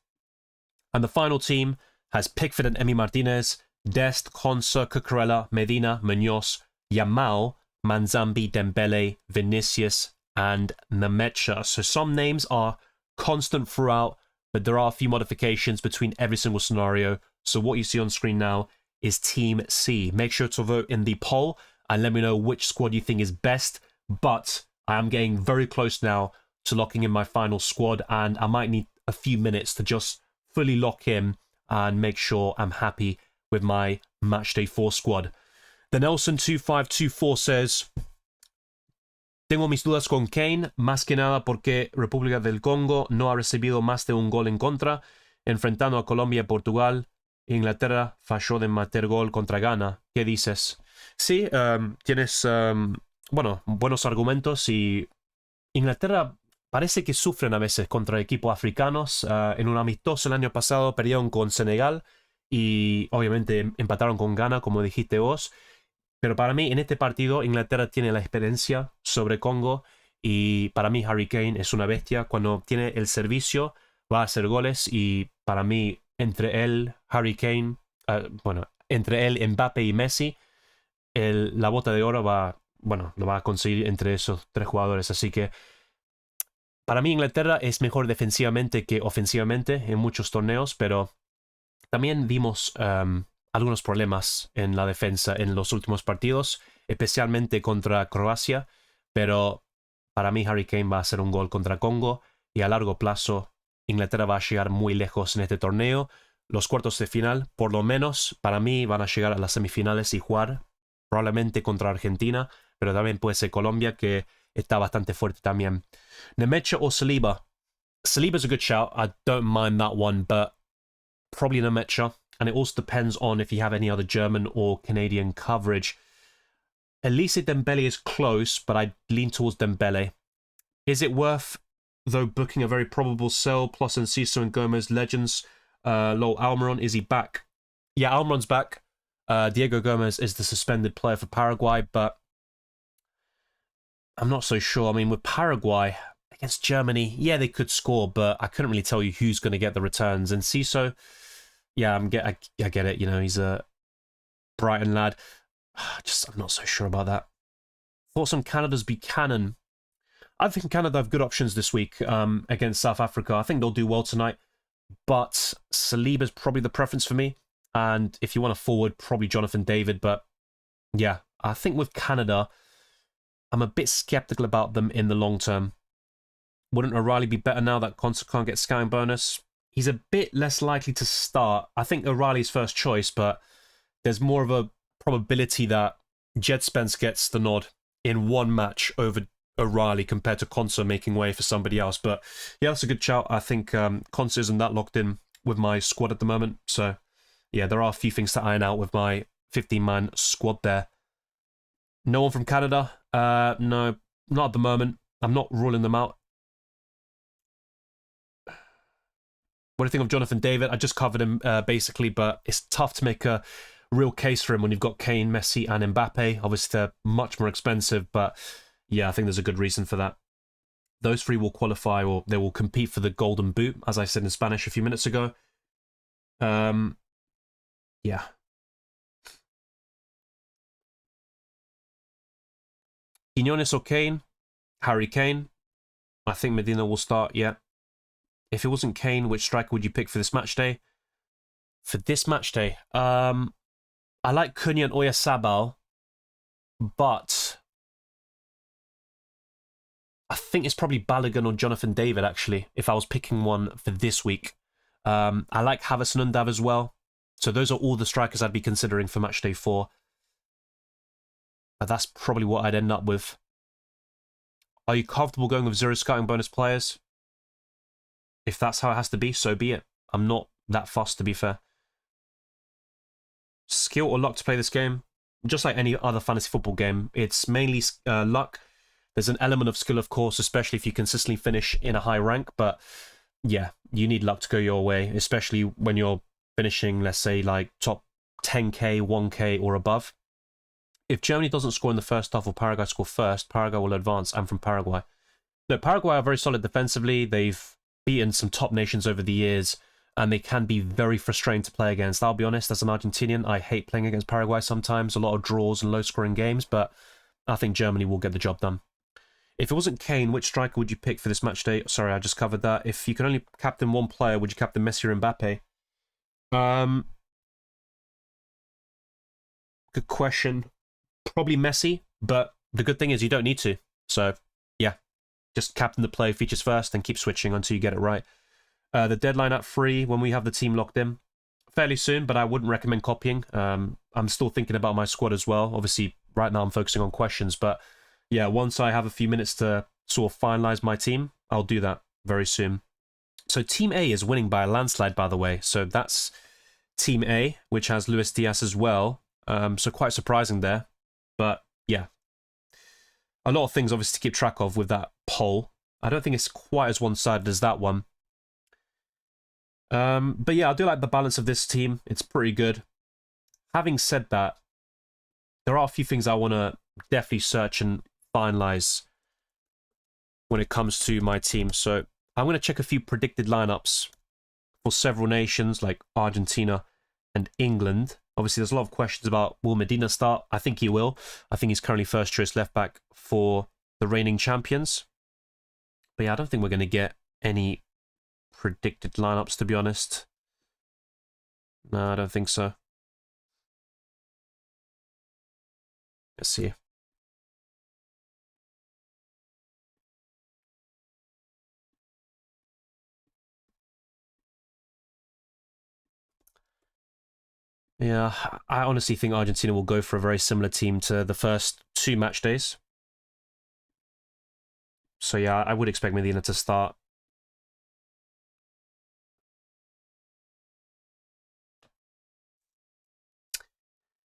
And the final team has Pickford and Emi Martinez, Dest, Consa, Cucurella, Medina, Munoz, Yamal, Manzambi, Dembele, Vinicius, and Nemecha. So some names are constant throughout, but there are a few modifications between every single scenario. So what you see on screen now is Team C. Make sure to vote in the poll and let me know which squad you think is best. But I am getting very close now to locking in my final squad, and I might need a few minutes to just fully lock in and make sure I'm happy with my Matchday 4 squad. The Nelson2524 says, tengo mis dudas con Kane, más que nada porque República del Congo no ha recibido más de un gol en contra, enfrentando a Colombia y Portugal. Inglaterra falló de meter gol contra Ghana. ¿Qué dices? Sí, tienes bueno, buenos argumentos, y Inglaterra parece que sufren a veces contra equipos africanos. En un amistoso el año pasado perdieron con Senegal y obviamente empataron con Ghana, como dijiste vos. Pero para mí, en este partido, Inglaterra tiene la experiencia sobre Congo, y para mí Harry Kane es una bestia. Cuando tiene el servicio, va a hacer goles, y para mí, entre él, Harry Kane, bueno, entre él, Mbappe y Messi, la bota de oro lo va a conseguir entre esos tres jugadores. Así que para mí Inglaterra es mejor defensivamente que ofensivamente en muchos torneos, pero también vimos algunos problemas en la defensa en los últimos partidos, especialmente contra Croacia. Pero para mí Harry Kane va a hacer un gol contra Congo, y a largo plazo Inglaterra va a llegar muy lejos en este torneo. Los cuartos de final, por lo menos, para mí van a llegar a las semifinales y jugar probablemente contra Argentina, pero también puede ser Colombia, que está bastante fuerte también. Nemecha o Saliba? Saliba's a good shout. I don't mind that one, but probably Nemecha. And it also depends on if you have any other German or Canadian coverage. Elise Dembele is close, but I lean towards Dembele. Is it worth though booking a very probable sell. Plus Enciso and Gomez, legends. Lol, Almiron, is he back? Yeah, Almiron's back. Diego Gomez is the suspended player for Paraguay, but I'm not so sure. I mean, with Paraguay against Germany, yeah, they could score, but I couldn't really tell you who's going to get the returns. And Enciso, yeah, I get it. You know, he's a Brighton lad. I'm not so sure about that. Thoughts on Canada's Buchanan? I think Canada have good options this week against South Africa. I think they'll do well tonight, but Saliba's probably the preference for me. And if you want a forward, probably Jonathan David. But yeah, I think with Canada, I'm a bit skeptical about them in the long term. Wouldn't O'Reilly be better now that Konsa can't get scouting bonus? He's a bit less likely to start. I think O'Reilly's first choice, but there's more of a probability that Jed Spence gets the nod in one match over O'Reilly compared to Konsa making way for somebody else. But yeah, that's a good shout. I think Konsa isn't that locked in with my squad at the moment. So yeah, there are a few things to iron out with my 15-man squad there. No one from Canada? No, not at the moment. I'm not ruling them out. What do you think of Jonathan David? I just covered him basically, but it's tough to make a real case for him when you've got Kane, Messi, and Mbappe. Obviously, they're much more expensive, but yeah, I think there's a good reason for that. Those three will qualify, or they will compete for the Golden Boot, as I said in Spanish a few minutes ago. Yeah. Quinones or Kane? Harry Kane. I think Medina will start, yeah. If it wasn't Kane, which striker would you pick for this match day? For this match day, I like Cunha and Oyarzabal, but I think it's probably Balogun or Jonathan David, actually, if I was picking one for this week. I like Havertz and Undav as well. So those are all the strikers I'd be considering for match day 4. But that's probably what I'd end up with. Are you comfortable going with 0 scouting bonus players? If that's how it has to be, so be it. I'm not that fussed, to be fair. Skill or luck to play this game? Just like any other fantasy football game, it's mainly luck. There's an element of skill, of course, especially if you consistently finish in a high rank. But yeah, you need luck to go your way, especially when you're finishing, let's say, like top 10k, 1k or above. If Germany doesn't score in the first half or Paraguay score first, Paraguay will advance. I'm from Paraguay. No, Paraguay are very solid defensively. They've beaten some top nations over the years, and they can be very frustrating to play against. I'll be honest, as an Argentinian, I hate playing against Paraguay sometimes. A lot of draws and low-scoring games, but I think Germany will get the job done. If it wasn't Kane, which striker would you pick for this match day? Sorry, I just covered that. If you could only captain one player, would you captain Messi or Mbappe? Good question. Probably Messi, but the good thing is you don't need to. So, yeah, just captain the player features first and keep switching until you get it right. The deadline at 3 when we have the team locked in. Fairly soon, but I wouldn't recommend copying. I'm still thinking about my squad as well. Obviously, right now I'm focusing on questions, but yeah, once I have a few minutes to sort of finalize my team, I'll do that very soon. So Team A is winning by a landslide, by the way. So that's Team A, which has Luis Diaz as well. So quite surprising there. But yeah, a lot of things obviously to keep track of with that poll. I don't think it's quite as one-sided as that one. But yeah, I do like the balance of this team. It's pretty good. Having said that, there are a few things I want to definitely search and finalize when it comes to my team. So I'm going to check a few predicted lineups for several nations like Argentina and England. Obviously, there's a lot of questions about will Medina start? I think he will. I think he's currently first choice left back for the reigning champions. But yeah, I don't think we're going to get any predicted lineups, to be honest. No, I don't think so. Let's see. Yeah, I honestly think Argentina will go for a very similar team to the first 2 match days. So yeah, I would expect Medina to start.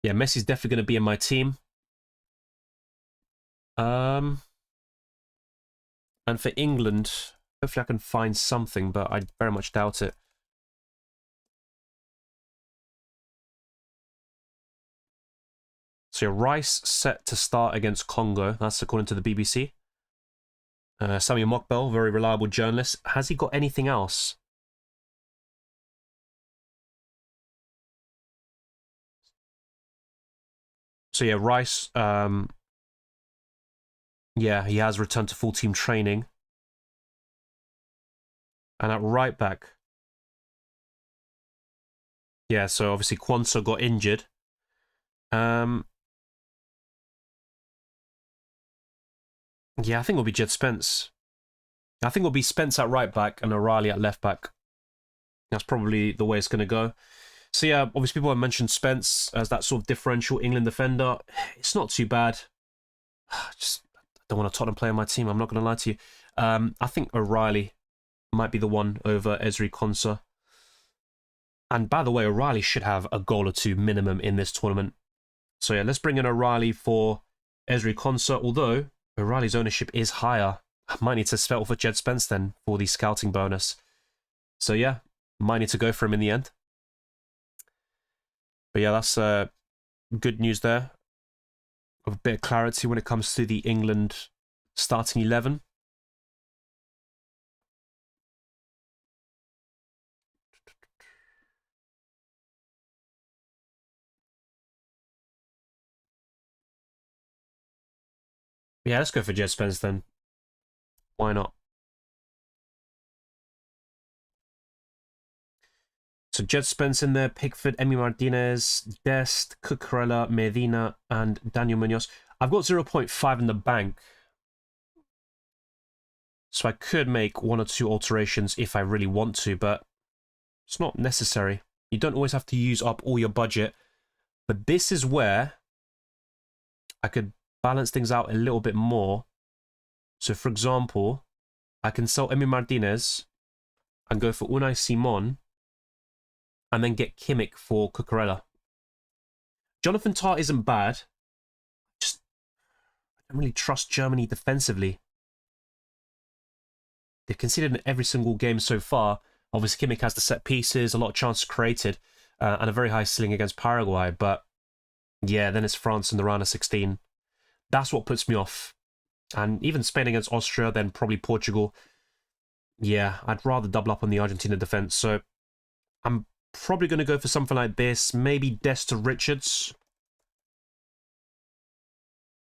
Yeah, Messi's definitely going to be in my team. And for England, Hopefully I can find something, but I very much doubt it. So your Rice set to start against Congo. That's according to the BBC. Sami Mokbel, very reliable journalist. Has he got anything else? So yeah, Rice, yeah, he has returned to full team training. And at right back, yeah, so obviously Quansah got injured. Yeah, I think it'll be Jed Spence. I think it'll be Spence at right back and O'Reilly at left back. That's probably the way it's going to go. So yeah, obviously people have mentioned Spence as that sort of differential England defender. It's not too bad. Just I don't want a Tottenham player on my team. I'm not going to lie to you. I think O'Reilly might be the one over Ezri Konsa. And by the way, O'Reilly should have a goal or two minimum in this tournament. So yeah, let's bring in O'Reilly for Ezri Konsa. Although O'Reilly's ownership is higher. I might need to settle for Jed Spence then for the scouting bonus. So yeah, might need to go for him in the end. But yeah, that's good news there. Of a bit of clarity when it comes to the England starting 11. Yeah, let's go for Jed Spence then. Why not? So Jed Spence in there, Pickford, Emi Martinez, Dest, Cucurella, Medina, and Daniel Munoz. I've got 0.5 in the bank. So I could make one or two alterations if I really want to, but it's not necessary. You don't always have to use up all your budget. But this is where I could balance things out a little bit more. So for example, I can sell Emi Martinez and go for Unai Simon and then get Kimmich for Cucurella. Jonathan Tah isn't bad. Just I don't really trust Germany defensively. They've conceded in every single game so far. Obviously, Kimmich has the set pieces, a lot of chances created, and a very high ceiling against Paraguay. But yeah, then it's France in the round of 16. That's what puts me off. And even Spain against Austria, then probably Portugal. Yeah, I'd rather double up on the Argentina defense. So I'm probably going to go for something like this. Maybe Dest to Richards.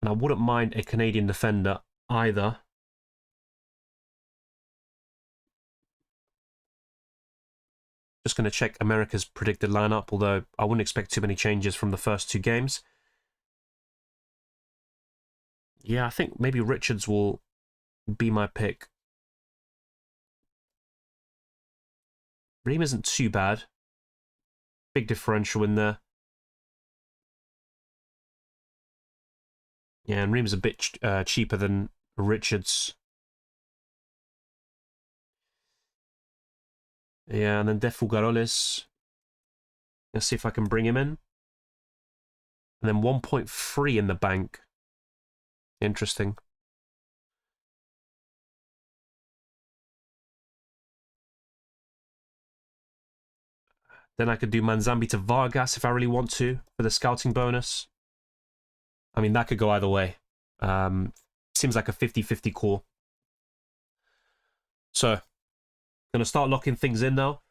And I wouldn't mind a Canadian defender either. Just going to check America's predicted lineup, although I wouldn't expect too many changes from the first two games. Yeah, I think maybe Richards will be my pick. Ream isn't too bad. Big differential in there. Yeah, and Ream's a bit cheaper than Richards. Yeah, and then De Fugaroles. Let's see if I can bring him in. And then 1.3 in the bank. Interesting. Then I could do Manzambi to Vargas if I really want to for the scouting bonus. I mean, that could go either way. Seems like a 50-50 call. So, going to start locking things in now.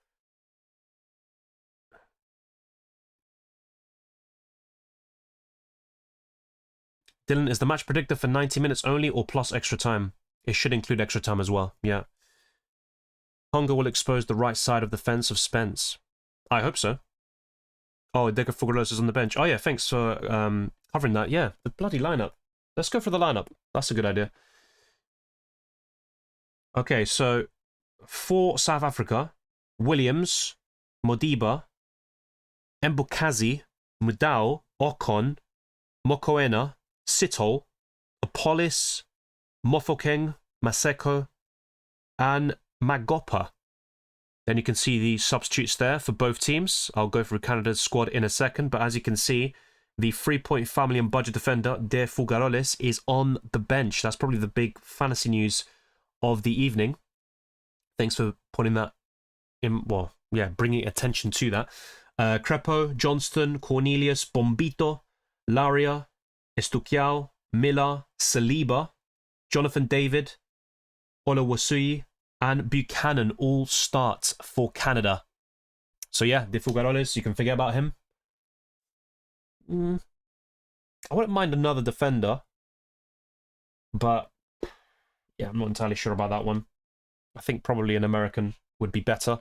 Dylan, is the match predictor for 90 minutes only or plus extra time? It should include extra time as well, yeah. Congo will expose the right side of the fence of Spence. I hope so. Oh, Deca Fugalos is on the bench. Oh yeah, thanks for covering that. Yeah, the bloody lineup. Let's go for the lineup. That's a good idea. Okay, so for South Africa, Williams, Modiba, Mbukazi, Mudau, Ocon, Mokoena, Sito, Apollis, Mofokeng, Maseko, and Magopa. Then you can see the substitutes there for both teams. I'll go through Canada's squad in a second, but as you can see, the 3.5 million budget defender, De Fugaroles, is on the bench. That's probably the big fantasy news of the evening. Thanks for putting that in, well, yeah, bringing attention to that. Crepo, Johnston, Cornelius, Bombito, Laria, Estuquiao, Miller, Saliba, Jonathan David, Olawasui, and Buchanan all start for Canada. So yeah, De Fugaroles, you can forget about him. I wouldn't mind another defender, but yeah, I'm not entirely sure about that one. I think probably an American would be better.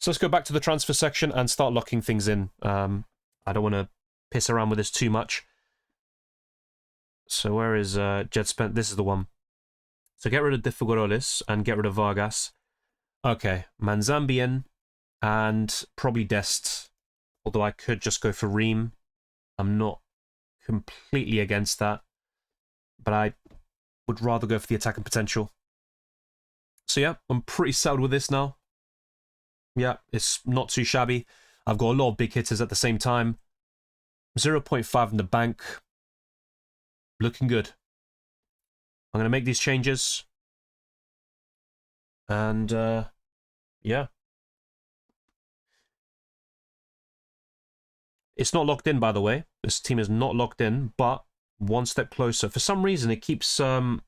So let's go back to the transfer section and start locking things in. I don't want to piss around with this too much. So where is Jed Spence? This is the one. So get rid of De Fugaroles and get rid of Vargas. Okay, Manzambien and probably Dest. Although I could just go for Ream. I'm not completely against that. But I would rather go for the attacking potential. So yeah, I'm pretty settled with this now. Yeah, it's not too shabby. I've got a lot of big hitters at the same time. 0.5 in the bank. Looking good. I'm going to make these changes. And, yeah. It's not locked in, by the way. This team is not locked in, but one step closer. For some reason, it keeps, doesn't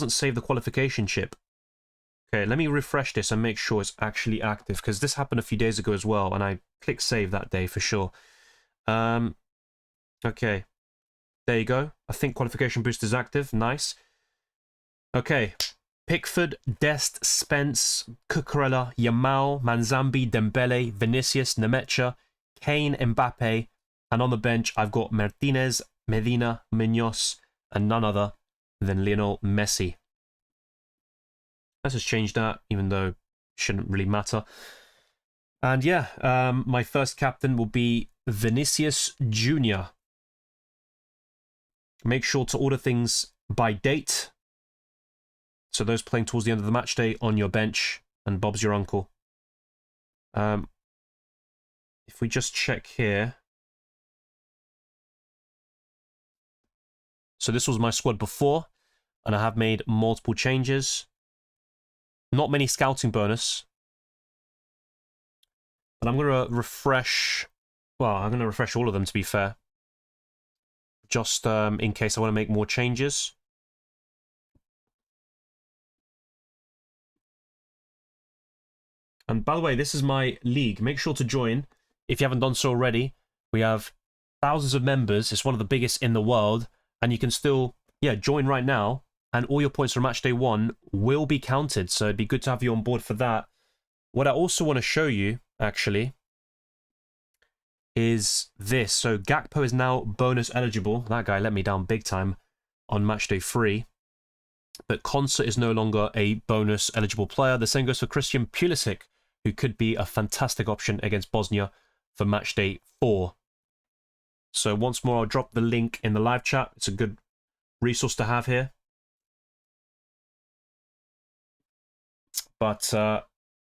save the qualification chip. Okay, let me refresh this and make sure it's actually active, because this happened a few days ago as well, and I clicked save that day for sure. Okay, there you go. I think qualification boost is active. Nice. Okay, Pickford, Dest, Spence, Cucurella, Yamal, Manzambi, Dembele, Vinicius, Nemecha, Kane, Mbappe, and on the bench I've got Martinez, Medina, Munoz, and none other than Lionel Messi. Let's just change that, even though it shouldn't really matter. And yeah, my first captain will be Vinicius Jr. Make sure to order things by date. So those playing towards the end of the match day on your bench, and Bob's your uncle. If we just check here. So this was my squad before, and I have made multiple changes. Not many scouting bonus. But I'm going to refresh... Well, I'm going to refresh all of them, to be fair. Just in case I want to make more changes. And by the way, this is my league. Make sure to join if you haven't done so already. We have thousands of members. It's one of the biggest in the world. And you can still, yeah, join right now. And all your points from match day 1 will be counted. So it'd be good to have you on board for that. What I also want to show you, actually, is this. So Gakpo is now bonus eligible. That guy let me down big time on match day 3. But Konsa is no longer a bonus eligible player. The same goes for Christian Pulisic, who could be a fantastic option against Bosnia for match day 4. So once more, I'll drop the link in the live chat. It's a good resource to have here. But I'm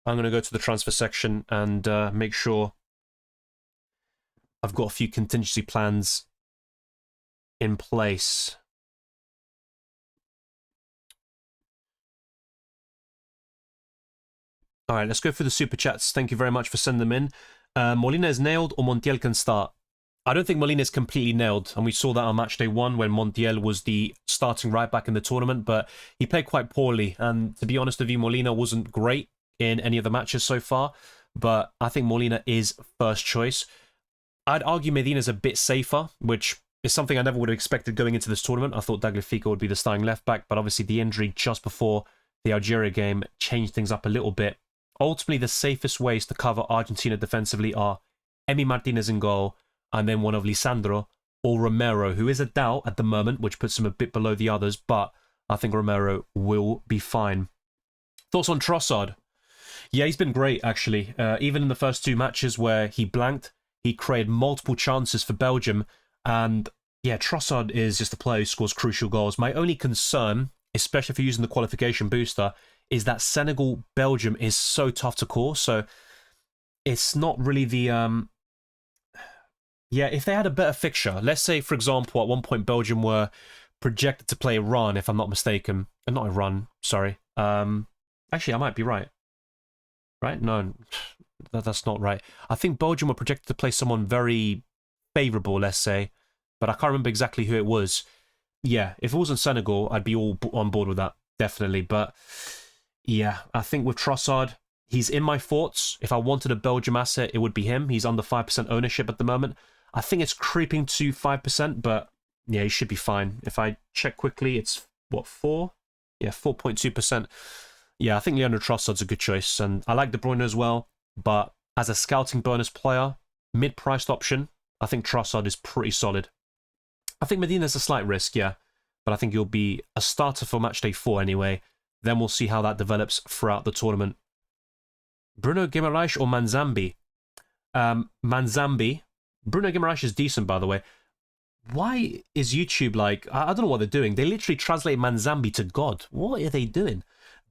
going to go to the transfer section and make sure I've got a few contingency plans in place. All right, let's go through the super chats. Thank you very much for sending them in. Molina is nailed or Montiel can start? I don't think Molina is completely nailed, and we saw that on match day 1 when Montiel was the starting right back in the tournament, but he played quite poorly, and to be honest with you, Molina wasn't great in any of the matches so far, but I think Molina is first choice. I'd argue Medina's a bit safer, which is something I never would have expected going into this tournament. I thought Tagliafico would be the starting left back, but obviously the injury just before the Algeria game changed things up a little bit. Ultimately, the safest ways to cover Argentina defensively are Emi Martinez in goal, and then one of Lisandro or Romero, who is a doubt at the moment, which puts him a bit below the others, but I think Romero will be fine. Thoughts on Trossard? Yeah, he's been great, actually. Even in the first 2 matches where he blanked, he created multiple chances for Belgium, and yeah, Trossard is just a player who scores crucial goals. My only concern, especially if you're using the qualification booster, is that Senegal-Belgium is so tough to call, so it's not really the... Yeah, if they had a better fixture, let's say, for example, at one point Belgium were projected to play Iran, if I'm not mistaken, Not a run, sorry. Actually, I might be right. Right? No, that's not right. I think Belgium were projected to play someone very favourable, let's say, but I can't remember exactly who it was. Yeah, if it wasn't Senegal, I'd be all on board with that, definitely. But yeah, I think with Trossard, he's in my thoughts. If I wanted a Belgium asset, it would be him. He's under 5% ownership at the moment. I think it's creeping to 5%, but yeah, he should be fine. If I check quickly, it's what, 4? Yeah, 4.2%. Yeah, I think Leandro Trossard's a good choice, and I like De Bruyne as well, but as a scouting bonus player, mid-priced option, I think Trossard is pretty solid. I think Medina's a slight risk, yeah, but I think he'll be a starter for Matchday 4 anyway. Then we'll see how that develops throughout the tournament. Bruno Guimaraes or Manzambi? Manzambi. Bruno Guimaraes is decent, by the way. Why is YouTube like... I don't know what they're doing. They literally translate Manzambi to God. What are they doing?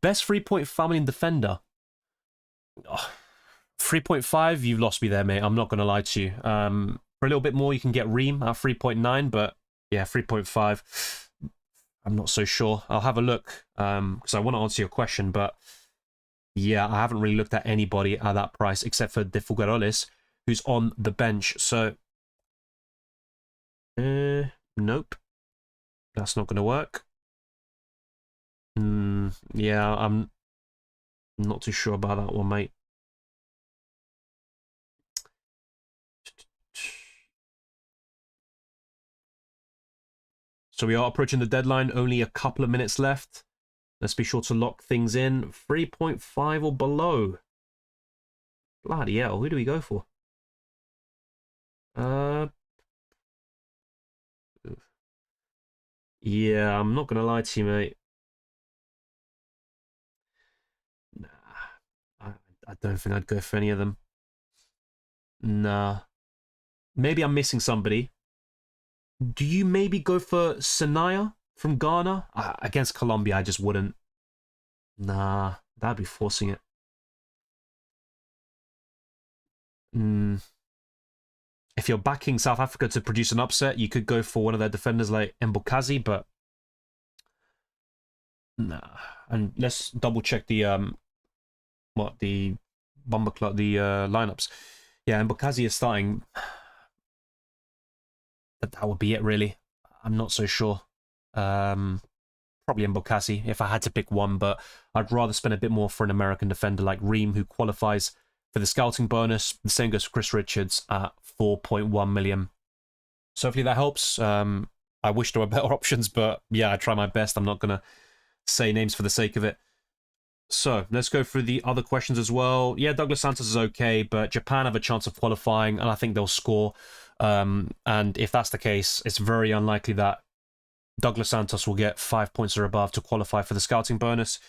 Best 3-point family and defender. Oh, 3.5, you've lost me there, mate. I'm not going to lie to you. For a little bit more, you can get Ream at 3.9, but yeah, 3.5. I'm not so sure. I'll have a look because I want to answer your question, but yeah, I haven't really looked at anybody at that price except for De Figueroles, who's on the bench. So, nope, that's not going to work. Yeah, I'm not too sure about that one, mate. So we are approaching the deadline, only a couple of minutes left. Let's be sure to lock things in. 3.5 or below. Bloody hell, who do we go for? Yeah, I'm not going to lie to you, mate. Nah, I don't think I'd go for any of them. Nah. Maybe I'm missing somebody. Do you maybe go for Sanaya from Ghana? Against Colombia, I just wouldn't. Nah, that'd be forcing it. If you're backing South Africa to produce an upset, you could go for one of their defenders like Mbokazi, but nah. And let's double check the the Bomber Club, the lineups. Yeah, Mbokazi is starting. That would be it, really. I'm not so sure. Probably Mbokazi if I had to pick one, but I'd rather spend a bit more for an American defender like Ream, who qualifies for the scouting bonus. The same goes for Chris Richards at 4.1 million. So hopefully that helps. I wish there were better options, but yeah, I try my best. I'm not going to say names for the sake of it. So let's go through the other questions as well. Yeah, Douglas Santos is okay, but Japan have a chance of qualifying, and I think they'll score. And if that's the case, it's very unlikely that Douglas Santos will get 5 points or above to qualify for the scouting bonus.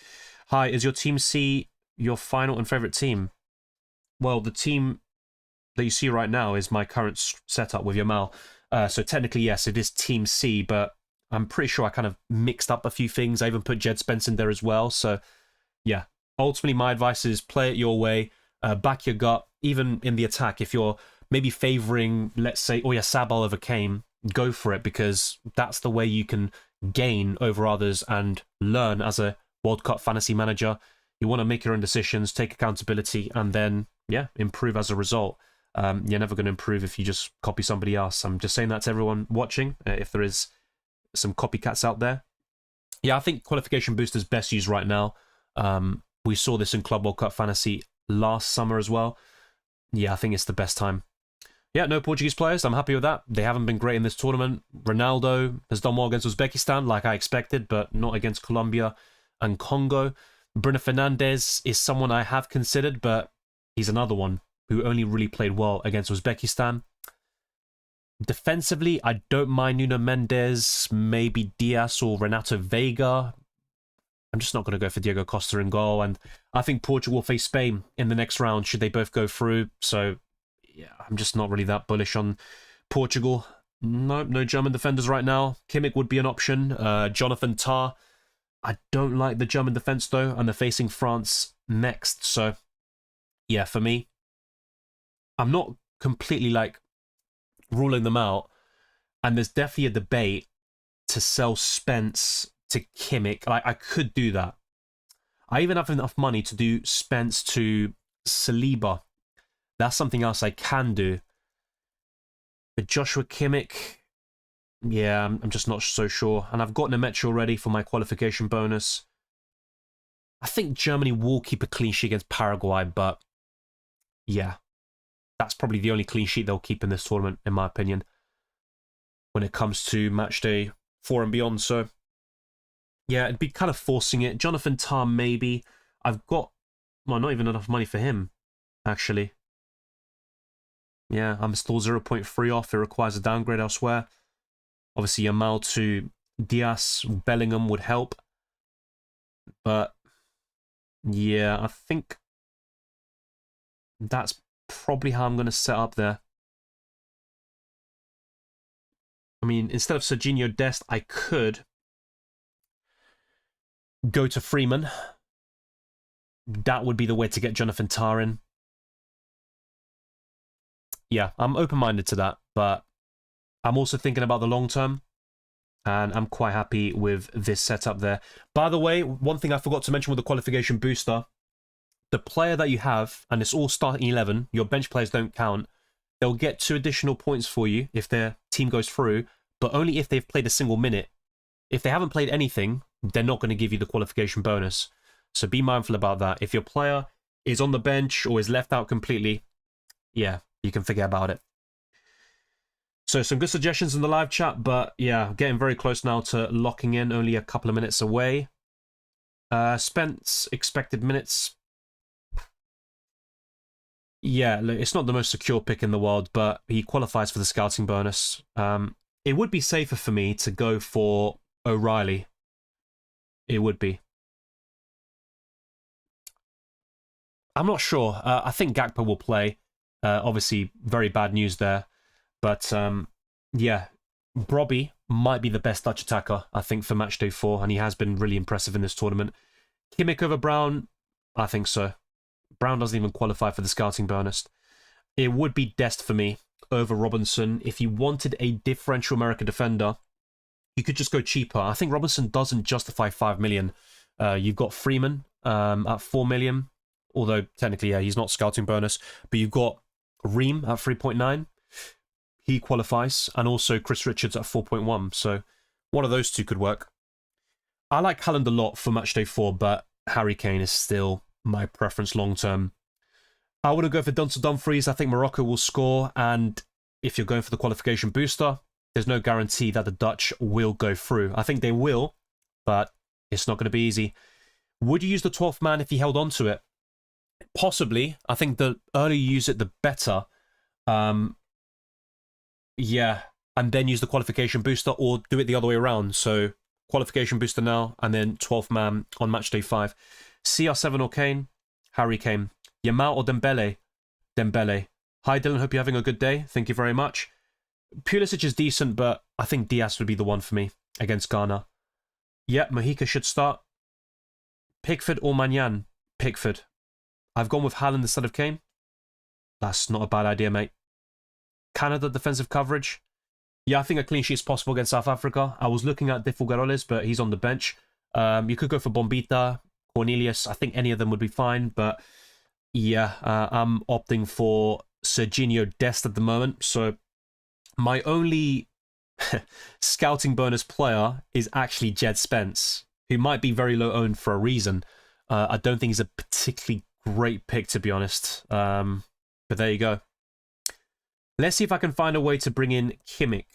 Hi, is your Team C your final and favourite team? Well, the team that you see right now is my current setup with Yamal. So technically, yes, it is Team C, but I'm pretty sure I kind of mixed up a few things. I even put Jed Spence in there as well. So yeah, ultimately my advice is play it your way, back your gut, even in the attack. If you're maybe favouring, let's say, Oyarzabal over Kane, go for it, because that's the way you can gain over others and learn as a World Cup fantasy manager. You want to make your own decisions, take accountability, and then, yeah, improve as a result. You're never going to improve if you just copy somebody else. I'm just saying that to everyone watching, if there is some copycats out there. Yeah, I think qualification boost is best used right now. We saw this in Club World Cup Fantasy last summer as well. Yeah, I think it's the best time. Yeah, no Portuguese players. I'm happy with that. They haven't been great in this tournament. Ronaldo has done well against Uzbekistan, like I expected, but not against Colombia and Congo. Bruno Fernandes is someone I have considered, but he's another one who only really played well against Uzbekistan. Defensively, I don't mind Nuno Mendes, maybe Diaz or Renato Vega. I'm just not going to go for Diego Costa in goal, and I think Portugal will face Spain in the next round should they both go through. So yeah, I'm just not really that bullish on Portugal. No German defenders right now. Kimmich would be an option. Jonathan Tah. I don't like the German defense though, and they're facing France next. So yeah, for me, I'm not completely like ruling them out. And there's definitely a debate to sell Spence to Kimmich. Like, I could do that. I even have enough money to do Spence to Saliba. That's something else I can do. But Joshua Kimmich, yeah, I'm just not so sure. And I've got Nemetri already for my qualification bonus. I think Germany will keep a clean sheet against Paraguay, but yeah, that's probably the only clean sheet they'll keep in this tournament, in my opinion, when it comes to Matchday 4 and beyond. So yeah, it'd be kind of forcing it. Jonathan Tah, maybe. I've got, well, not even enough money for him, actually. Yeah, I'm still 0.3 off. It requires a downgrade elsewhere. Obviously, Yamal to Diaz, Bellingham would help. But yeah, I think that's probably how I'm going to set up there. I mean, instead of Serginho Dest, I could go to Freeman. That would be the way to get Jonathan Tah in. Yeah, I'm open-minded to that, but I'm also thinking about the long term, and I'm quite happy with this setup there. By the way, one thing I forgot to mention with the qualification booster, the player that you have, and it's all starting 11, your bench players don't count, they'll get 2 additional points for you if their team goes through, but only if they've played a single minute. If they haven't played anything, they're not going to give you the qualification bonus. So be mindful about that. If your player is on the bench or is left out completely, yeah, you can forget about it. So some good suggestions in the live chat, but yeah, getting very close now to locking in, only a couple of minutes away. Spence, expected minutes. Yeah, look, it's not the most secure pick in the world, but he qualifies for the scouting bonus. It would be safer for me to go for O'Reilly. It would be. I'm not sure. I think Gakpo will play. Obviously, very bad news there. But yeah, Brobby might be the best Dutch attacker, I think, for Matchday 4, and he has been really impressive in this tournament. Kimmich over Brown, I think so. Brown doesn't even qualify for the scouting bonus. It would be Dest for me over Robinson. If you wanted a differential American defender, you could just go cheaper. I think Robinson doesn't justify 5 million. You've got Freeman at 4 million, although technically, yeah, he's not scouting bonus. But you've got Ream at 3.9. He qualifies, and also Chris Richards at 4.1. So one of those two could work. I like Haaland a lot for Matchday 4, but Harry Kane is still my preference long term. I wouldn't go for Dunce Dumfries. I think Morocco will score, and if you're going for the qualification booster, there's no guarantee that the Dutch will go through. I think they will, but it's not going to be easy. Would you use the 12th man if he held on to it? Possibly. I think the earlier you use it, the better. Yeah, and then use the qualification booster, or do it the other way around. So qualification booster now, and then 12th man on Matchday 5. CR7 or Kane? Harry Kane. Yamal or Dembele? Dembele. Hi Dylan, hope you're having a good day. Thank you very much. Pulisic is decent, but I think Diaz would be the one for me against Ghana. Yeah, Mojica should start. Pickford or Manyan? Pickford. I've gone with Haaland instead of Kane. That's not a bad idea, mate. Canada defensive coverage. Yeah, I think a clean sheet is possible against South Africa. I was looking at Difugaroles, but he's on the bench. You could go for Bombita, Cornelius. I think any of them would be fine, but yeah, I'm opting for Serginho Dest at the moment. So my only scouting bonus player is actually Jed Spence, who might be very low owned for a reason. I don't think he's a particularly great pick, to be honest. But there you go. Let's see if I can find a way to bring in Kimmich.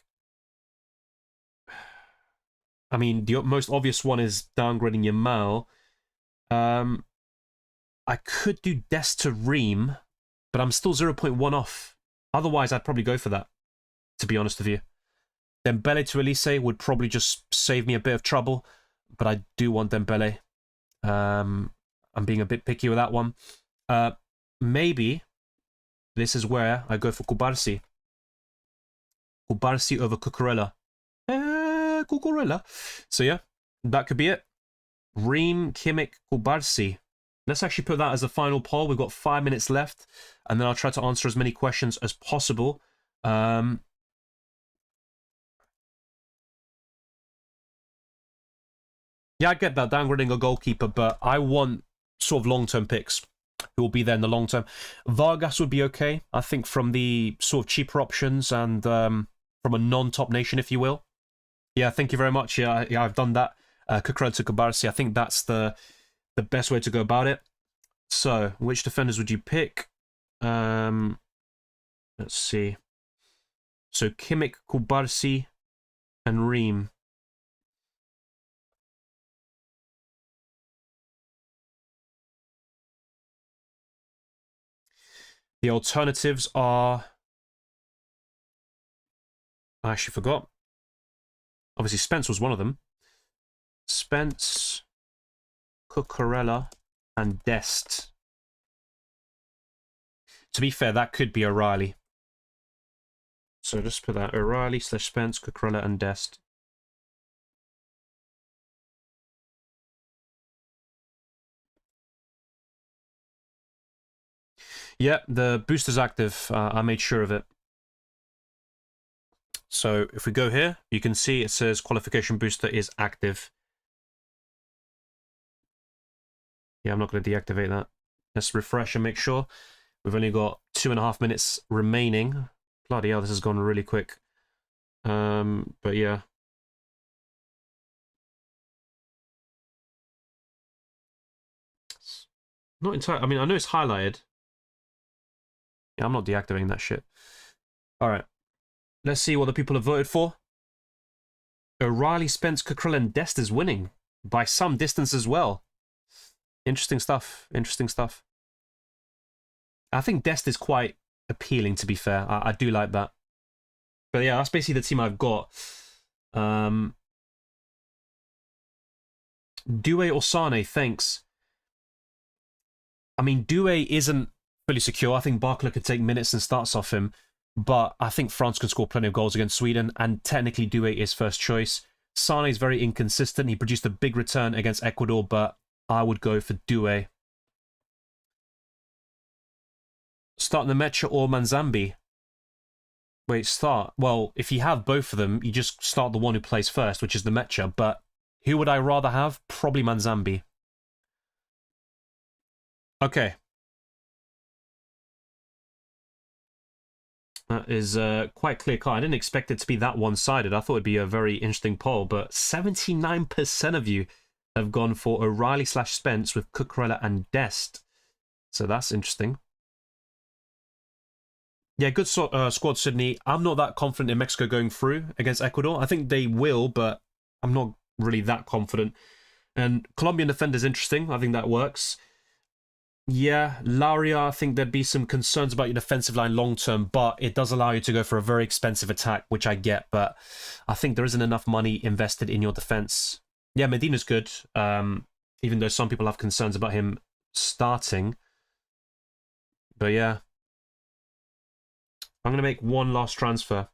I mean, the most obvious one is downgrading Yamal. I could do Dest to Ream, but I'm still 0.1 off. Otherwise, I'd probably go for that, to be honest with you. Dembele to Elise would probably just save me a bit of trouble, but I do want Dembele. I'm being a bit picky with that one. Maybe this is where I go for Kubarsi. Kubarsi over Cucurella. Cucurella. So yeah, that could be it. Ream, Kimmich, Kubarsi. Let's actually put that as a final poll. We've got 5 minutes left, and then I'll try to answer as many questions as possible. Yeah, I get that, downgrading a goalkeeper, but I want sort of long-term picks who will be there in the long term. Vargas would be okay, I think, from the sort of cheaper options and from a non-top nation, if you will. Yeah, thank you very much. Yeah, I've done that. Cucurella to Kubarsi. I think that's the best way to go about it. So, which defenders would you pick? Let's see. So, Kimmich, Kubarsi, and Ream. The alternatives are... I actually forgot. Obviously, Spence was one of them. Spence, Cucurella, and Dest. To be fair, that could be O'Reilly. So just put that O'Reilly / Spence, Cucurella, and Dest. Yeah, the booster's active. I made sure of it. So if we go here, you can see it says qualification booster is active. Yeah, I'm not going to deactivate that. Let's refresh and make sure. We've only got 2.5 minutes remaining. Bloody hell, this has gone really quick. But yeah. Not entirely. I mean, I know it's highlighted. Yeah, I'm not deactivating that shit. All right. Let's see what the people have voted for. O'Reilly, Spence, Cucurella, and Dest is winning by some distance as well. Interesting stuff. Interesting stuff. I think Dest is quite appealing, to be fair. I do like that. But yeah, that's basically the team I've got. Doué or Sane, thanks. I mean, Doué isn't fully secure. I think Barkler could take minutes and starts off him. But I think France can score plenty of goals against Sweden. And technically, Doué is first choice. Sane is very inconsistent. He produced a big return against Ecuador, but I would go for Doué. Start Nemecha or Manzambi? Wait, start. Well, if you have both of them, you just start the one who plays first, which is Nemecha. But who would I rather have? Probably Manzambi. Okay. That is quite clear-cut. I didn't expect it to be that one-sided. I thought it'd be a very interesting poll, but 79% of you have gone for O'Reilly / Spence with Cucurella and Dest. So that's interesting. Yeah, good squad, Sydney. I'm not that confident in Mexico going through against Ecuador. I think they will, but I'm not really that confident. And Colombian defender's interesting. I think that works. Yeah, Laria, I think there'd be some concerns about your defensive line long-term, but it does allow you to go for a very expensive attack, which I get, but I think there isn't enough money invested in your defense. Yeah, Medina's good, even though some people have concerns about him starting. But yeah. I'm going to make one last transfer,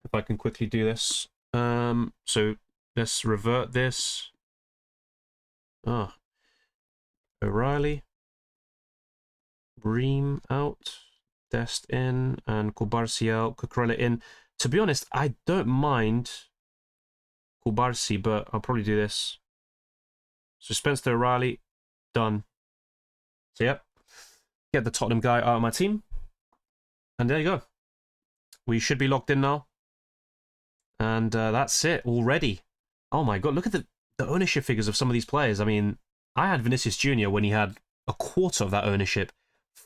if I can quickly do this. So let's revert this. Ah, O'Reilly, Bream out, Dest in, and Kubarsi out, Cucurella in. To be honest, I don't mind Kubarsi, but I'll probably do this. So Spence to O'Reilly, done. So yep, get the Tottenham guy out of my team. And there you go. We should be locked in now. And that's it already. Oh my god, look at the ownership figures of some of these players. I mean, I had Vinicius Jr. when he had a quarter of that ownership.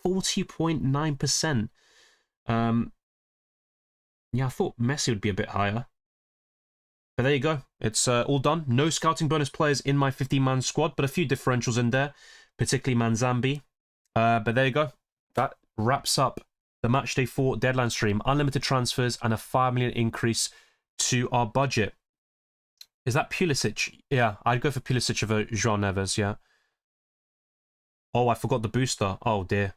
40.9%. Yeah, I thought Messi would be a bit higher. But there you go. It's all done. No scouting bonus players in my 15-man squad, but a few differentials in there, particularly Manzambi. But there you go. That wraps up the Matchday 4 deadline stream. Unlimited transfers and a 5 million increase to our budget. Is that Pulisic? Yeah, I'd go for Pulisic over João Neves, yeah. Oh, I forgot the booster. Oh, dear.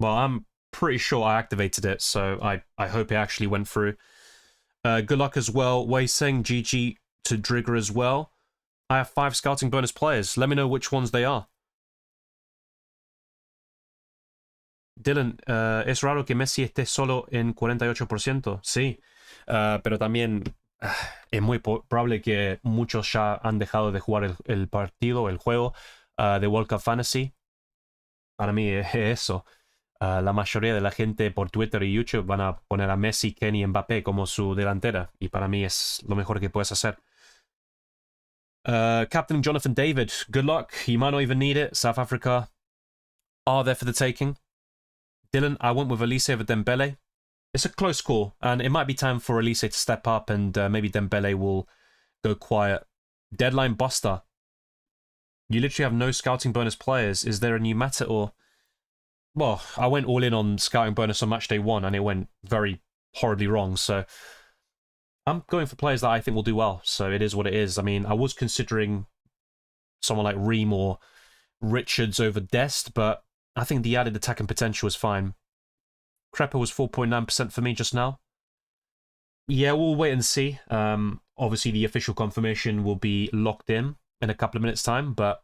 Well, I'm pretty sure I activated it, so I hope it actually went through. Good luck as well. Wei Seng, GG to Drigger as well. I have 5 scouting bonus players. Let me know which ones they are. Dylan, es raro que Messi esté solo en 48%. Sí, pero también es muy probable que muchos ya han dejado de jugar el partido, el juego de World Cup Fantasy. Para mí es eso. La mayoría de la gente por Twitter y YouTube van a poner a Messi, Kenny y Mbappé como su delantera. Y para mí es lo mejor que puedes hacer. Captain Jonathan David, good luck. You might not even need it. South Africa are there for the taking. Dylan, I went with Elise over Dembele. It's a close call, and it might be time for Elise to step up, and maybe Dembele will go quiet. Deadline buster. You literally have no scouting bonus players. Is there a new meta or... Well, I went all in on scouting bonus on match day 1, and it went very horribly wrong, so... I'm going for players that I think will do well, so it is what it is. I mean, I was considering someone like Ream or Richards over Dest, but I think the added attacking potential is fine. Crepper was 4.9% for me just now. Yeah, we'll wait and see. Obviously, the official confirmation will be locked in a couple of minutes' time, but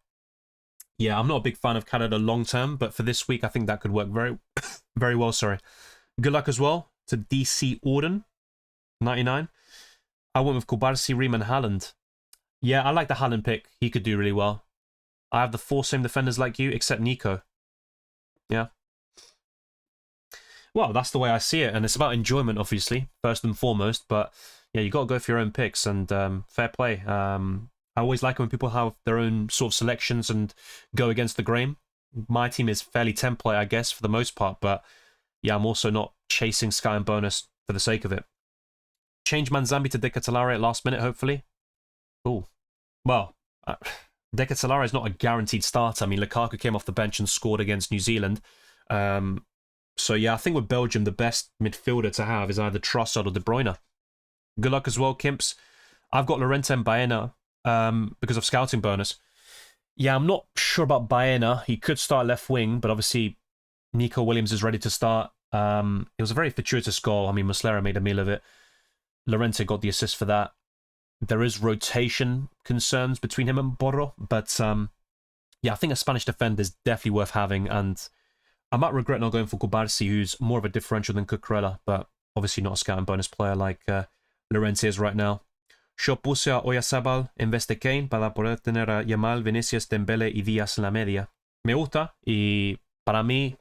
yeah, I'm not a big fan of Canada long-term, but for this week, I think that could work very, very well, sorry. Good luck as well to DC Auden, 99. I went with Kubarsi, Ream, and Haaland. Yeah, I like the Haaland pick. He could do really well. I have the 4 same defenders like you, except Nico. Yeah. Well, that's the way I see it, and it's about enjoyment, obviously, first and foremost, but yeah, you got to go for your own picks, and fair play. I always like it when people have their own sort of selections and go against the grain. My team is fairly template, I guess, for the most part, but yeah, I'm also not chasing Sky and bonus for the sake of it. Change Manzambi to Decathlare at last minute, hopefully. Ooh. Well, Decathlare is not a guaranteed starter. I mean, Lukaku came off the bench and scored against New Zealand. So yeah, I think with Belgium, the best midfielder to have is either Trossard or De Bruyne. Good luck as well, Kimps. I've got Llorente and Baena because of scouting bonus. Yeah, I'm not sure about Baena. He could start left wing, but obviously Nico Williams is ready to start. It was a very fortuitous goal. I mean, Muslera made a meal of it. Llorente got the assist for that. There is rotation concerns between him and Borro, but yeah, I think a Spanish defender is definitely worth having, and I might regret not going for Kubarsi, who's more of a differential than Cucurella, but obviously not a scouting bonus player like Llorente is right now. Yo puse a Oyarzabal en vez de Kane para poder tener a Yamal, Vinicius, Dembele y Díaz en la media. Me gusta, y para mí,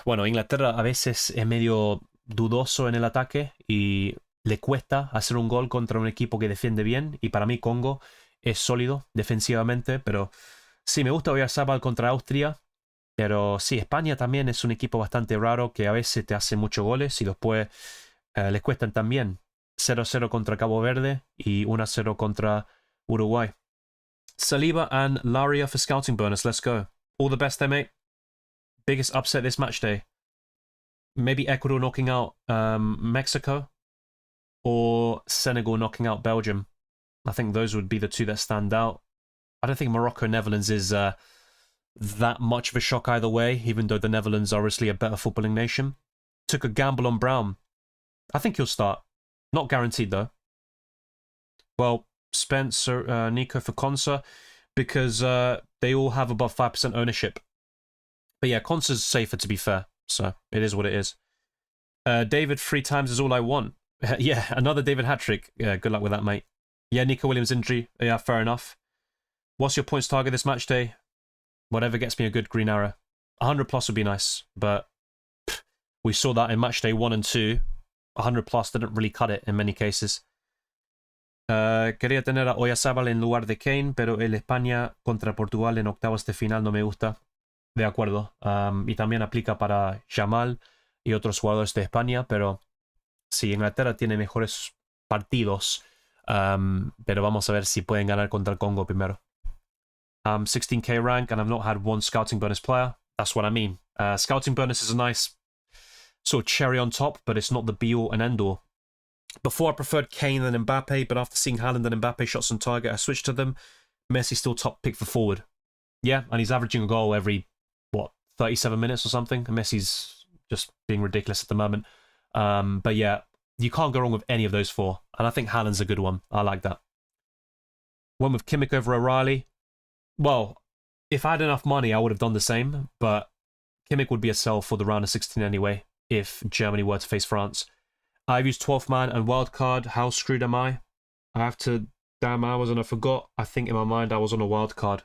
bueno, Inglaterra a veces es medio dudoso en el ataque y le cuesta hacer un gol contra un equipo que defiende bien, y para mí Congo es sólido defensivamente, pero sí, me gusta Oyarzabal contra Austria, pero sí, España también es un equipo bastante raro que a veces te hace muchos goles y después les cuestan también. 0-0 contra Cabo Verde y 1-0 contra Uruguay. Saliba and Laria for scouting bonus, let's go. All the best there, mate. Biggest upset this match day. Maybe Ecuador knocking out Mexico, or Senegal knocking out Belgium. I think those would be the two that stand out. I don't think Morocco-Netherlands is that much of a shock either way, even though the Netherlands are obviously a better footballing nation. Took a gamble on Brown. I think he'll start. Not guaranteed, though. Well, Spencer, Nico for Consa, because they all have above 5% ownership. But yeah, Consa's safer, to be fair, so it is what it is. David, 3 times is all I want. Yeah, another David hat-trick. Yeah, good luck with that, mate. Yeah, Nico Williams injury. Yeah, fair enough. What's your points target this match day? Whatever gets me a good green arrow. 100 plus would be nice, but we saw that in match day 1 and 2. 100 plus didn't really cut it in many cases. Quería tener a Oyarzabal en lugar de Kane, pero el España contra Portugal en octavos de final no me gusta. De acuerdo. Y también aplica para Yamal y otros jugadores de España, pero sí, Inglaterra tiene mejores partidos, pero vamos a ver si pueden ganar contra el Congo primero. 16k rank, and I've not had one scouting bonus player. That's what I mean. Scouting bonus is a nice sort of cherry on top, but it's not the be-all and end-all. Before I preferred Kane and Mbappe, but after seeing Haaland and Mbappe shots on target, I switched to them. Messi's still top pick for forward. Yeah, and he's averaging a goal every, 37 minutes or something? And Messi's just being ridiculous at the moment. But yeah, you can't go wrong with any of those 4. And I think Haaland's a good one. I like that. Went with Kimmich over O'Reilly. Well, if I had enough money, I would have done the same, but Kimmich would be a sell for the round of 16 anyway, if Germany were to face France. I've used 12th man and wildcard. How screwed am I? I have to damn hours and I forgot. I think in my mind I was on a wildcard.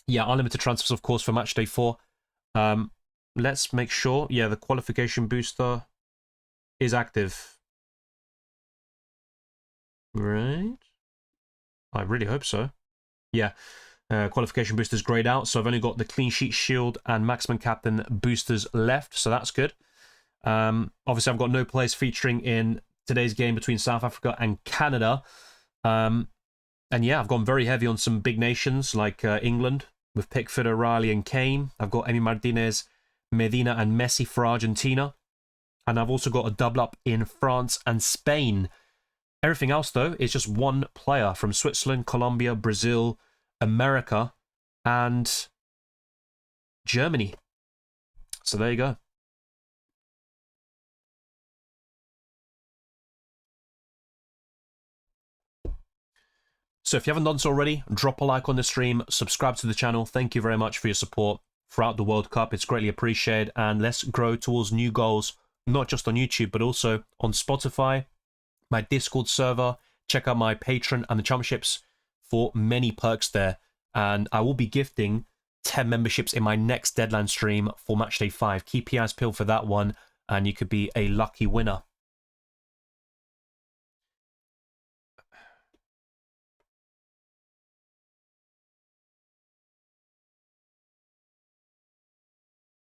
Yeah, unlimited transfers, of course, for Matchday 4. Let's make sure. Yeah, the qualification booster is active. Right? I really hope so. Yeah. Qualification boosters grayed out, so I've only got the clean sheet shield and maximum captain boosters left, so that's good. Obviously, I've got no players featuring in today's game between South Africa and Canada. And yeah, I've gone very heavy on some big nations like England with Pickford, O'Reilly, and Kane. I've got Emi Martinez, Medina, and Messi for Argentina. And I've also got a double up in France and Spain. Everything else, though, is just one player from Switzerland, Colombia, Brazil, America, and Germany. So there you go. So if you haven't done so already, drop a like on the stream, subscribe to the channel. Thank you very much for your support throughout the World Cup. It's greatly appreciated. And let's grow towards new goals, not just on YouTube, but also on Spotify, my Discord server. Check out my Patreon and the Championships for many perks there. And I will be gifting 10 memberships in my next deadline stream for Matchday 5. Keep your eyes peeled for that one, and you could be a lucky winner.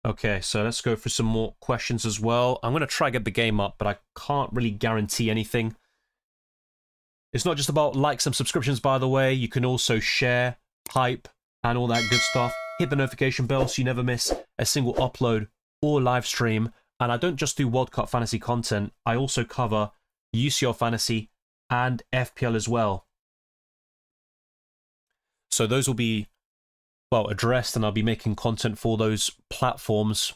Okay, so let's go for some more questions as well. I'm going to try to get the game up, but I can't really guarantee anything. It's not just about likes and subscriptions, by the way. You can also share, hype, and all that good stuff. Hit the notification bell so you never miss a single upload or live stream. And I don't just do World Cup fantasy content. I also cover UCL fantasy and FPL as well. So those will be, well, addressed, and I'll be making content for those platforms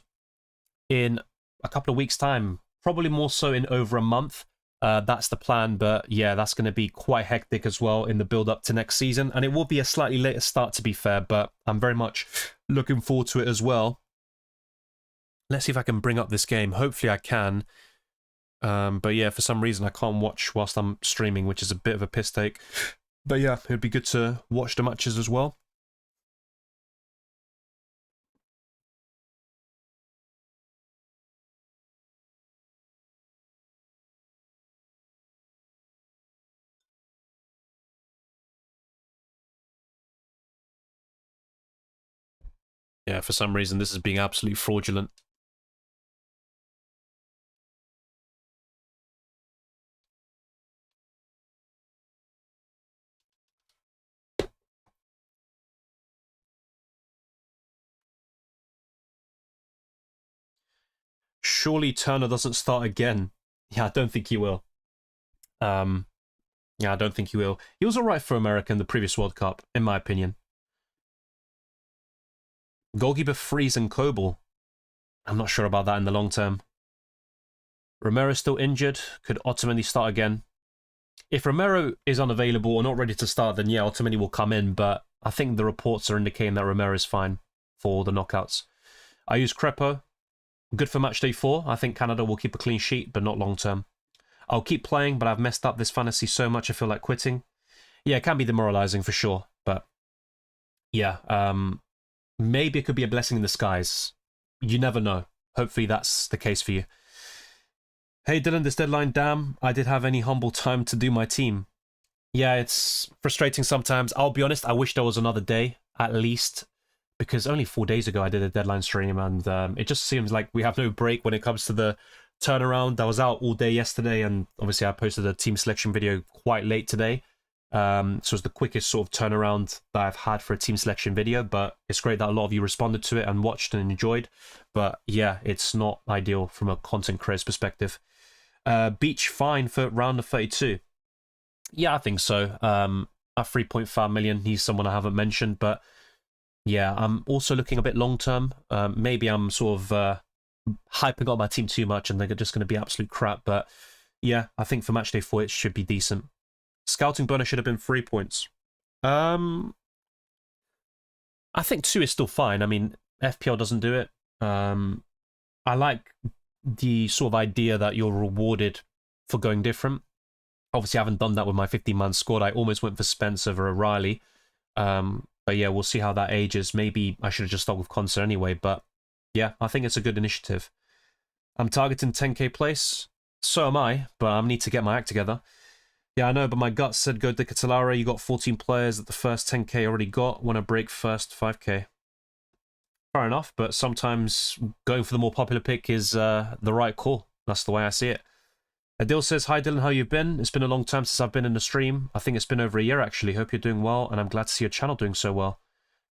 in a couple of weeks' time. Probably more so in over a month. That's the plan, but yeah, that's going to be quite hectic as well in the build-up to next season. And it will be a slightly later start, to be fair, but I'm very much looking forward to it as well. Let's see if I can bring up this game. Hopefully I can. But yeah, for some reason I can't watch whilst I'm streaming, which is a bit of a piss take. But yeah, it'd be good to watch the matches as well. Yeah, for some reason this is being absolutely fraudulent. Surely Turner doesn't start again. Yeah, I don't think he will. Yeah, I don't think he will. He was alright for America in the previous World Cup, in my opinion. Goalkeeper Freeze and Coble. I'm not sure about that in the long term. Romero still injured. Could Ottomani start again? If Romero is unavailable or not ready to start, then yeah, Ottomani will come in, but I think the reports are indicating that Romero is fine for the knockouts. I use Crepo. Good for Matchday 4. I think Canada will keep a clean sheet, but not long term. I'll keep playing, but I've messed up this fantasy so much I feel like quitting. Yeah, it can be demoralizing for sure, but yeah, maybe it could be a blessing in disguise. You never know. Hopefully that's the case for you. Hey Dylan, this deadline, damn, I did have any humble time to do my team. Yeah, it's frustrating sometimes. I'll be honest, I wish there was another day, at least, because only 4 days ago I did a deadline stream, and it just seems like we have no break when it comes to the turnaround. I was out all day yesterday, and obviously I posted a team selection video quite late today. So it's the quickest sort of turnaround that I've had for a team selection video, but it's great that a lot of you responded to it and watched and enjoyed. But yeah, it's not ideal from a content creator's perspective. Beach fine for round of 32. Yeah, I think so. At 3.5 million, he's someone I haven't mentioned, but yeah, I'm also looking a bit long term. Maybe I'm sort of hyping up my team too much and they're just going to be absolute crap, but yeah, I think for Matchday 4 it should be decent. Scouting bonus should have been 3 points. I think 2 is still fine. I mean, FPL doesn't do it. I like the sort of idea that you're rewarded for going different. Obviously, I haven't done that with my 15-man squad. I almost went for Spence over O'Reilly. But yeah, we'll see how that ages. Maybe I should have just stuck with Concert anyway. But yeah, I think it's a good initiative. I'm targeting 10k place. So am I, but I need to get my act together. Yeah, I know, but my gut said go De Catalara. You got 14 players that the first 10k already got. Want to break first 5k. Fair enough, but sometimes going for the more popular pick is the right call. That's the way I see it. Adil says, hi Dylan, how you been? It's been a long time since I've been in the stream. I think it's been over a year actually. Hope you're doing well, and I'm glad to see your channel doing so well.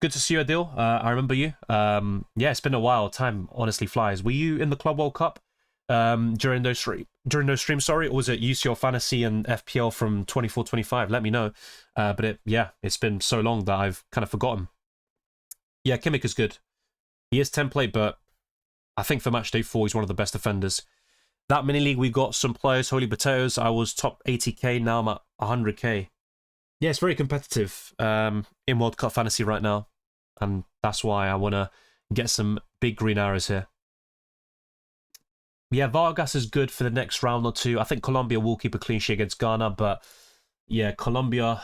Good to see you, Adil. I remember you. Yeah, it's been a while. Time honestly flies. Were you in the Club World Cup during those streams? Sorry, or was it UCL Fantasy and FPL from 24-25? Let me know. But it's been so long that I've kind of forgotten. Yeah, Kimmich is good. He is template, but I think for Matchday 4, he's one of the best defenders. That mini league, we got some players, Holy Potatoes. I was top 80k, now I'm at 100k. Yeah, it's very competitive in World Cup Fantasy right now. And that's why I want to get some big green arrows here. Yeah, Vargas is good for the next round or two. I think Colombia will keep a clean sheet against Ghana, but yeah, Colombia,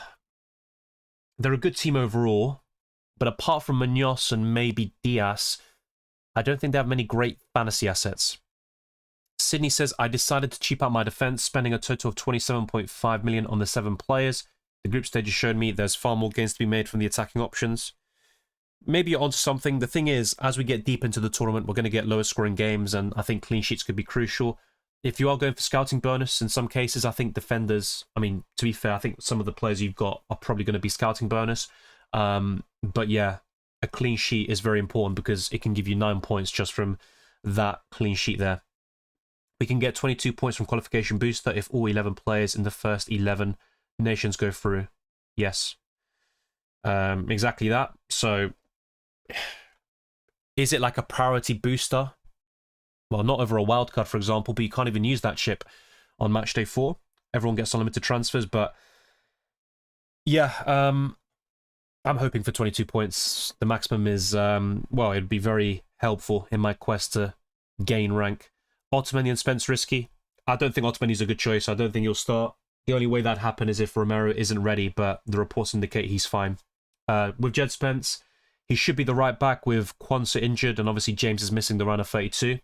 they're a good team overall. But apart from Munoz and maybe Diaz, I don't think they have many great fantasy assets. Sydney says, I decided to cheap out my defense, spending a total of 27.5 million on the 7 players. The group stage has shown me there's far more gains to be made from the attacking options. Maybe you're onto something. The thing is, as we get deep into the tournament, we're going to get lower scoring games, and I think clean sheets could be crucial. If you are going for scouting bonus, in some cases, I think defenders, I mean, to be fair, I think some of the players you've got are probably going to be scouting bonus. But yeah, a clean sheet is very important because it can give you 9 points just from that clean sheet there. We can get 22 points from qualification booster if all 11 players in the first 11 nations go through. Yes. Exactly that. So, is it like a priority booster? Well, not over a wildcard, for example, but you can't even use that chip on Matchday 4. Everyone gets unlimited transfers, but yeah, I'm hoping for 22 points. The maximum is, well, it'd be very helpful in my quest to gain rank. Ottomani and Spence risky. I don't think Ottomani's a good choice. I don't think he'll start. The only way that'd happen is if Romero isn't ready, but the reports indicate he's fine. With Jed Spence, he should be the right back with Quansah injured, and obviously James is missing the round of 32.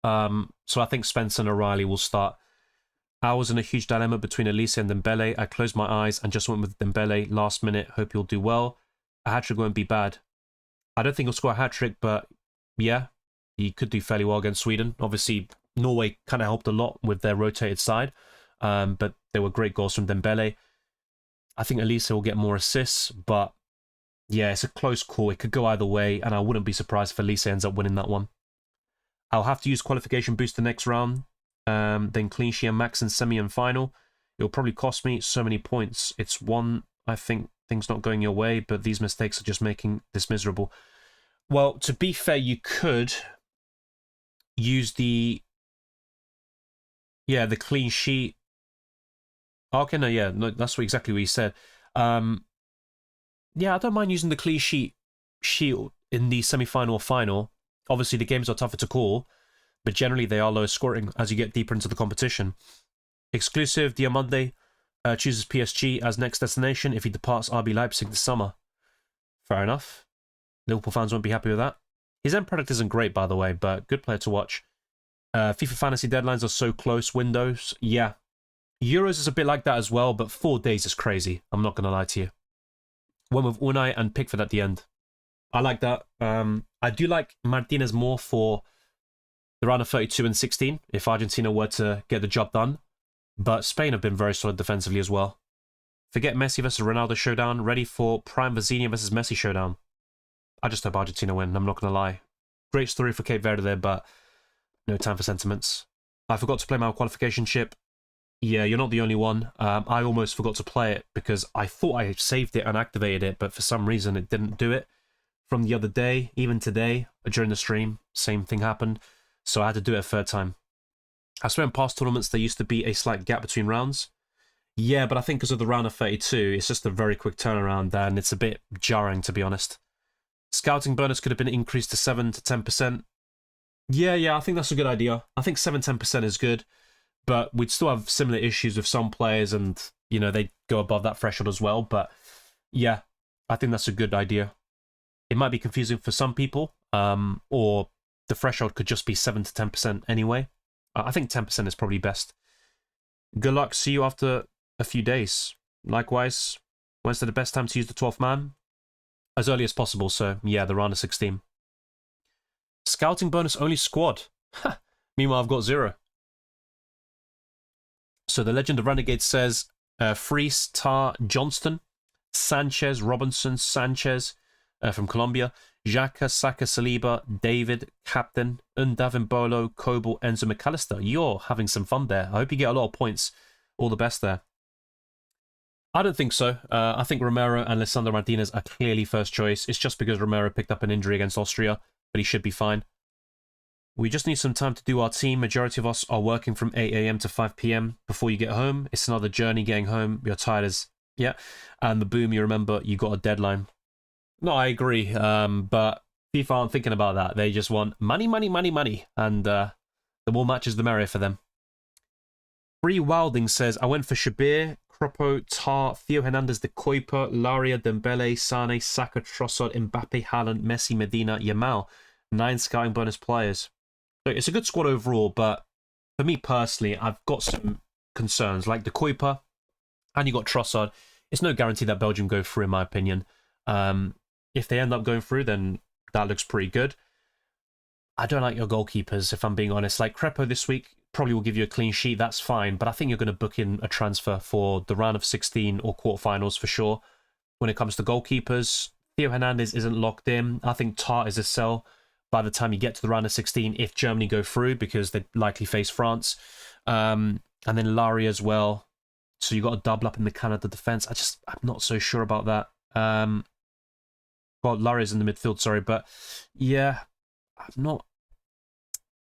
So I think Spence and O'Reilly will start. I was in a huge dilemma between Elise and Dembele. I closed my eyes and just went with Dembele last minute. Hope he'll do well. A hat-trick won't be bad. I don't think he'll score a hat-trick, but yeah, he could do fairly well against Sweden. Obviously, Norway kind of helped a lot with their rotated side, but there were great goals from Dembele. I think Elise will get more assists, but yeah, it's a close call. It could go either way, and I wouldn't be surprised if Elise ends up winning that one. I'll have to use qualification boost the next round, then clean sheet and max and semi and final. It'll probably cost me so many points. It's one, I think, things not going your way, but these mistakes are just making this miserable. Well, to be fair, you could use the clean sheet. Okay, no, that's exactly what you said. Yeah, I don't mind using the clean sheet shield in the semi-final or final. Obviously, the games are tougher to call, but generally they are lower scoring as you get deeper into the competition. Exclusive, Diamande chooses PSG as next destination if he departs RB Leipzig this summer. Fair enough. Liverpool fans won't be happy with that. His end product isn't great, by the way, but good player to watch. FIFA Fantasy deadlines are so close. Windows, yeah. Euros is a bit like that as well, but 4 days is crazy. I'm not going to lie to you. Went with Unai and Pickford at the end. I like that. I do like Martinez more for the round of 32 and 16, if Argentina were to get the job done. But Spain have been very solid defensively as well. Forget Messi versus Ronaldo showdown. Ready for prime Vizinha versus Messi showdown. I just hope Argentina win, I'm not going to lie. Great story for Cape Verde there, but no time for sentiments. I forgot to play my qualification chip. Yeah, you're not the only one. I almost forgot to play it because I thought I saved it and activated it, but for some reason it didn't do it. From the other day, even today, during the stream, same thing happened. So I had to do it a third time. I swear in past tournaments there used to be a slight gap between rounds. Yeah, but I think because of the round of 32, it's just a very quick turnaround and it's a bit jarring, to be honest. Scouting bonus could have been increased to 7 to 10%. Yeah, I think that's a good idea. I think 7-10% is good, but we'd still have similar issues with some players, and they go above that threshold as well. But yeah, I think that's a good idea. It might be confusing for some people, or the threshold could just be 7-10% anyway. I think 10% is probably best. Good luck. See you after a few days. Likewise, when's the best time to use the 12th man? As early as possible, so yeah, the round of 16. Scouting bonus only squad. Meanwhile, I've got 0. So the Legend of Renegade says Freese, Tar, Johnston, Sanchez, Robinson, Sanchez from Colombia, Xhaka, Saka, Saliba, David, Captain, Undavin Bolo, Coble, Enzo McAllister. You're having some fun there. I hope you get a lot of points. All the best there. I don't think so. I think Romero and Lisandro Martinez are clearly first choice. It's just because Romero picked up an injury against Austria, but he should be fine. We just need some time to do our team. Majority of us are working from 8 a.m. to 5 p.m. before you get home. It's another journey getting home. You're tired as... Yeah. And the boom, you remember, you got a deadline. No, I agree. But FIFA aren't thinking about that. They just want money, money, money, money. And the more matches, the merrier for them. Free Wilding says, I went for Shabir, Kropo, Tar, Theo Hernandez, De Kuiper, Laria, Dembele, Sane, Saka, Trossard, Mbappe, Haaland, Messi, Medina, Yamal. 9 scouting bonus players. So it's a good squad overall, but for me personally, I've got some concerns. Like De Kuiper, and you got Trossard. It's no guarantee that Belgium go through, in my opinion. If they end up going through, then that looks pretty good. I don't like your goalkeepers, if I'm being honest. Like Crepo this week probably will give you a clean sheet. That's fine. But I think you're going to book in a transfer for the round of 16 or quarterfinals for sure. When it comes to goalkeepers, Theo Hernandez isn't locked in. I think Tar is a sell by the time you get to the round of 16 if Germany go through, because they likely face France. And then Larry as well. So you got a double up in the Canada defense. I'm not so sure about that. Well, Larry's in the midfield, sorry. But yeah, I'm not...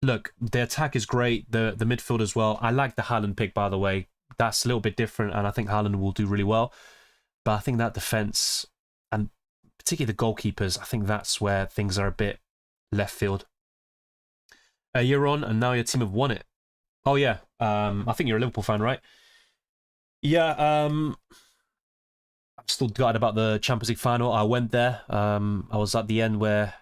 Look, the attack is great. The midfield as well. I like the Haaland pick, by the way. That's a little bit different, and I think Haaland will do really well. But I think that defense, and particularly the goalkeepers, I think that's where things are a bit left field. You're on, and now your team have won it. Oh, yeah. I think you're a Liverpool fan, right? Yeah, I'm still gutted about the Champions League final. I went there. I was at the end where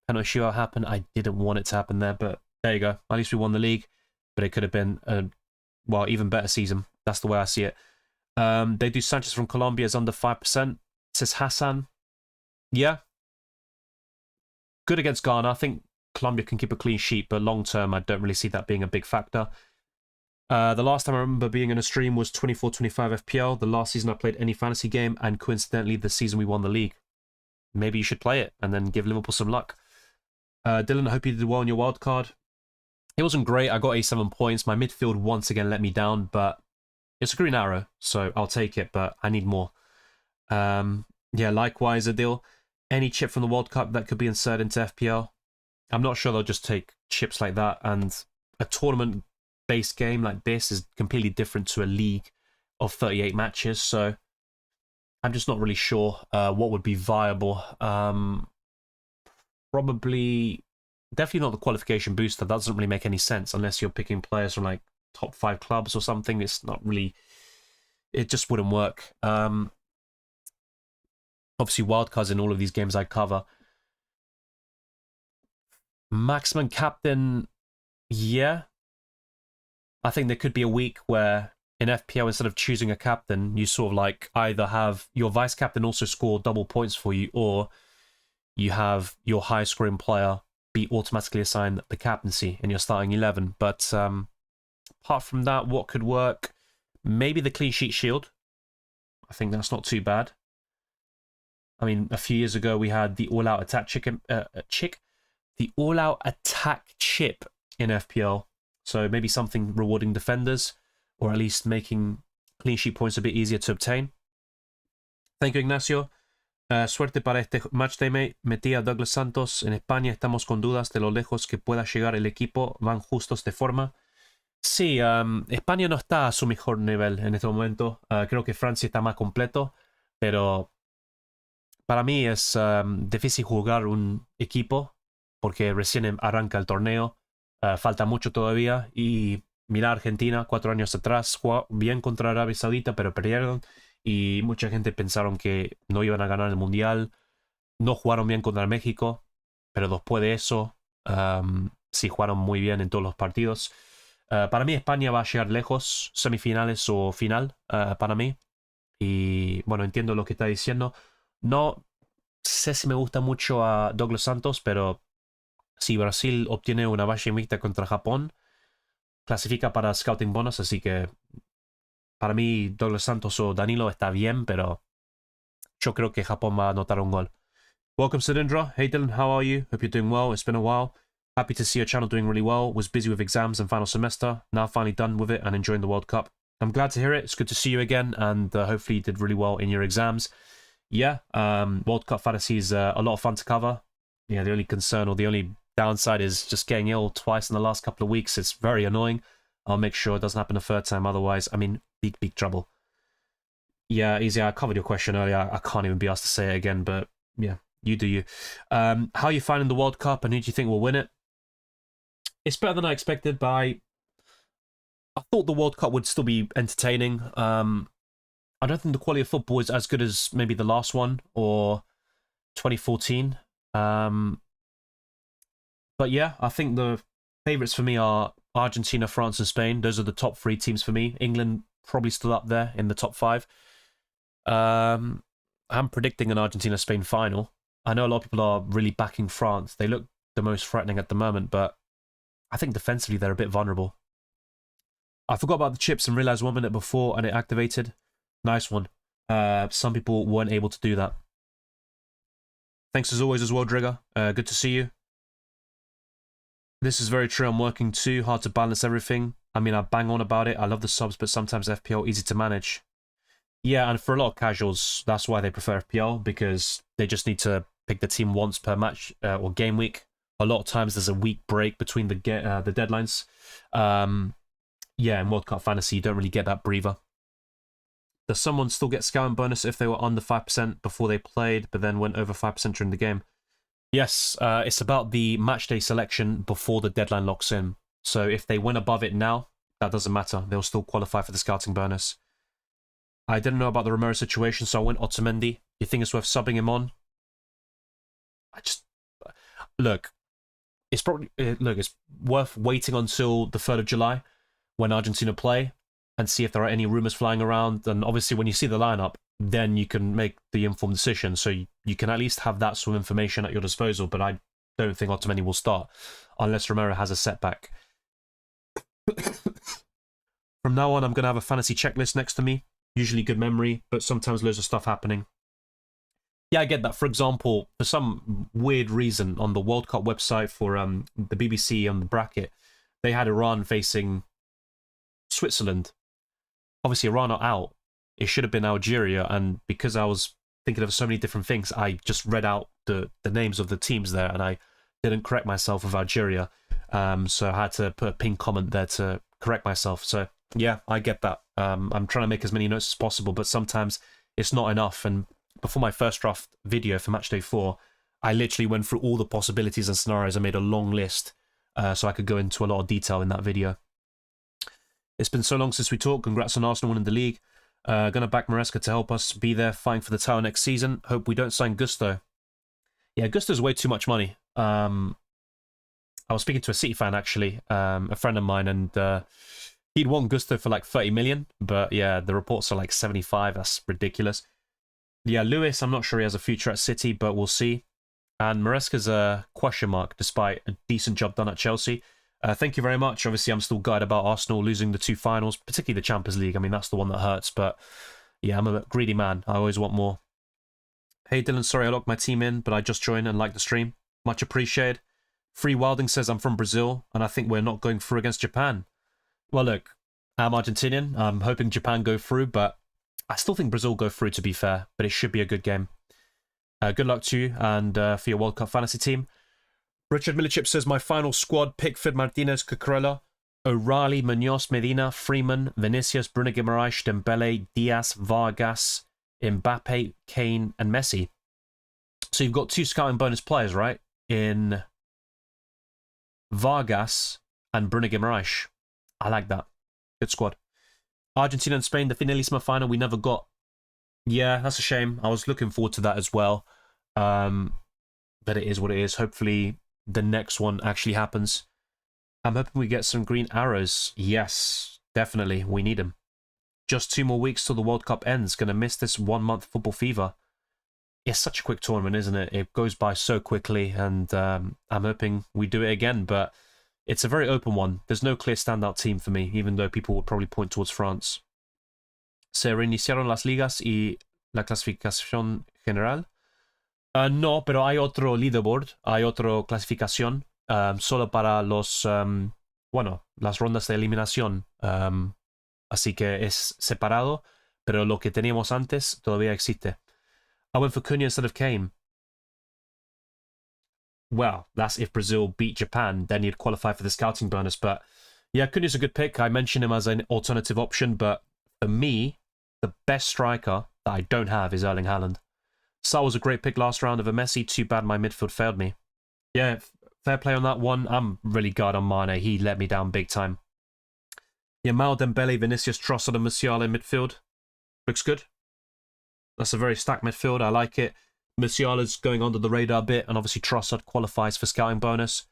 penalty shootout happened. I didn't want it to happen there, but there you go. At least we won the league, but it could have been a, well, even better season. That's the way I see it. They do Sanchez from Colombia is under 5%. Says Hassan. Yeah. Good against Ghana. I think Colombia can keep a clean sheet, but long term, I don't really see that being a big factor. The last time I remember being in a stream was 24-25 FPL. The last season I played any fantasy game, and coincidentally, the season we won the league. Maybe you should play it and then give Liverpool some luck. Dylan, I hope you did well on your wild card. It wasn't great. I got 87 points. My midfield once again let me down, but it's a green arrow, so I'll take it, but I need more. Yeah, likewise, Adil. Any chip from the World Cup that could be inserted into FPL? I'm not sure they'll just take chips like that, and a tournament-based game like this is completely different to a league of 38 matches, so I'm just not really sure what would be viable. Probably, definitely not the qualification booster. That doesn't really make any sense unless you're picking players from like top 5 clubs or something. It's not really, it just wouldn't work. Obviously, wildcards in all of these games I cover. Maximum captain, yeah. I think there could be a week where in FPL, instead of choosing a captain, you sort of like either have your vice captain also score double points for you, or you have your high scoring player be automatically assigned the captaincy in your starting 11. But apart from that, what could work? Maybe the clean sheet shield. I think that's not too bad. I mean, a few years ago we had the all-out attack the all-out attack chip in FPL. So maybe something rewarding defenders, or at least making clean sheet points a bit easier to obtain. Thank you, Ignacio. Suerte para este matchday, mate. Metí a Douglas Santos. En España estamos con dudas de lo lejos que pueda llegar el equipo. Van justos de forma. Sí, España no está a su mejor nivel en este momento. Creo que Francia está más completo, pero para mí es difícil jugar un equipo porque recién arranca el torneo Falta mucho todavía. Y mira, Argentina, 4 años atrás, jugó bien contra Arabia Saudita, pero perdieron. Y mucha gente pensaron que no iban a ganar el Mundial. No jugaron bien contra México, pero después de eso, sí jugaron muy bien en todos los partidos. Para mí, España va a llegar lejos, semifinales o final, para mí. Y bueno, entiendo lo que está diciendo. No sé si me gusta mucho a Douglas Santos, pero si Brasil obtiene una valla invicta contra Japón, clasifica para Scouting Bonus, así que para mí Douglas Santos o Danilo está bien, pero yo creo que Japón va a anotar un gol. Welcome, Sidindra. Hey Dylan, how are you? Hope you're doing well. It's been a while. Happy to see your channel doing really well. Was busy with exams and final semester. Now finally done with it and enjoying the World Cup. I'm glad to hear it. It's good to see you again, and hopefully you did really well in your exams. Yeah, World Cup fantasy is a lot of fun to cover. Yeah, the only concern or the only downside is just getting ill twice in the last couple of weeks. It's very annoying. I'll make sure it doesn't happen a third time. Otherwise, I'm in big trouble. Yeah, easy. I covered your question earlier. I can't even be asked to say it again, but yeah, you do you. How are you finding the World Cup, and who do you think will win it? It's better than I expected, but I thought the World Cup would still be entertaining. I don't think the quality of football is as good as maybe the last one or 2014. But yeah, I think the favourites for me are Argentina, France, and Spain. Those are the top 3 teams for me. England probably still up there in the top 5. I'm predicting an Argentina-Spain final. I know a lot of people are really backing France. They look the most threatening at the moment, but I think defensively they're a bit vulnerable. I forgot about the chips and realised 1 minute before and it activated. Nice one. Some people weren't able to do that. Thanks as always as well, Drigger. Good to see you. This is very true. I'm working too hard to balance everything. I mean, I bang on about it. I love the subs, but sometimes FPL easy to manage. Yeah, and for a lot of casuals, that's why they prefer FPL, because they just need to pick the team once per match or game week. A lot of times there's a week break between the deadlines. Yeah, in World Cup Fantasy, you don't really get that breather. Does someone still get scouting bonus if they were under 5% before they played, but then went over 5% during the game? Yes, it's about the matchday selection before the deadline locks in. So if they went above it now, that doesn't matter. They'll still qualify for the scouting bonus. I didn't know about the Romero situation, so I went Otamendi. You think it's worth subbing him on? Look, it's probably it's worth waiting until the 3rd of July when Argentina play and see if there are any rumors flying around. And obviously, when you see the lineup, then you can make the informed decision. So you can at least have that sort of information at your disposal. But I don't think Otamendi will start unless Romero has a setback. From now on, I'm going to have a fantasy checklist next to me. Usually good memory, but sometimes loads of stuff happening. Yeah, I get that. For example, for some weird reason, on the World Cup website for the BBC on the bracket, they had Iran facing Switzerland. Obviously, Iran are out. It should have been Algeria, and because I was thinking of so many different things, I just read out the names of the teams there, and I didn't correct myself with Algeria. So I had to put a pinned comment there to correct myself. So yeah, I get that. I'm trying to make as many notes as possible, but sometimes it's not enough. And before my first draft video for Matchday 4, I literally went through all the possibilities and scenarios. I made a long list so I could go into a lot of detail in that video. It's been so long since we talked. Congrats on Arsenal winning the league. Gonna back Maresca to help us be there fighting for the title next season. Hope we don't sign Gusto. Yeah, Gusto's way too much money. I was speaking to a City fan, actually, a friend of mine, and he'd want Gusto for like 30 million, but yeah, the reports are like 75. That's ridiculous. Yeah, Lewis, I'm not sure he has a future at City, but we'll see. And Maresca's a question mark, despite a decent job done at Chelsea. Thank you very much. Obviously, I'm still gutted about Arsenal losing the 2 finals, particularly the Champions League. I mean, that's the one that hurts, but yeah, I'm a greedy man. I always want more. Hey, Dylan, sorry I locked my team in, but I just joined and liked the stream. Much appreciated. Free Wilding says I'm from Brazil, and I think we're not going through against Japan. Well, look, I'm Argentinian. I'm hoping Japan go through, but I still think Brazil go through, to be fair, but it should be a good game. Good luck to you and for your World Cup fantasy team. Richard Milichip says, my final squad, Pickford, Martinez, Cucurella, O'Reilly, Munoz, Medina, Freeman, Vinicius, Bruno Guimaraes, Dembele, Diaz, Vargas, Mbappe, Kane, and Messi. So you've got 2 scouting bonus players, right? In Vargas and Bruno Guimaraes. I like that. Good squad. Argentina and Spain, the finalissima final we never got. Yeah, that's a shame. I was looking forward to that as well. But it is what it is. Hopefully the next one actually happens. I'm hoping we get some green arrows. Yes, definitely. We need them. Just 2 more weeks till the World Cup ends. Gonna miss this 1 month football fever. It's such a quick tournament, isn't it? It goes by so quickly, and I'm hoping we do it again, but it's a very open one. There's no clear standout team for me, even though people would probably point towards France. Se reiniciaron las ligas y la clasificación general. No, pero hay otro leaderboard, hay otra clasificación, solo para los, bueno, las rondas de eliminación. Así que es separado, pero lo que teníamos antes todavía existe. I went for Cunha instead of Kane. Well, that's if Brazil beat Japan, then you'd qualify for the scouting bonus. But yeah, Cunha's a good pick. I mentioned him as an alternative option, but for me, the best striker that I don't have is Erling Haaland. Saul was a great pick last round of a Messi. Too bad my midfield failed me. Yeah, fair play on that one. I'm really good on Mane. He let me down big time. Yamal, Dembele, Vinicius, Trossard and Musiala in midfield. Looks good. That's a very stacked midfield. I like it. Musiala's going under the radar a bit, and obviously Trossard qualifies for scouting bonus.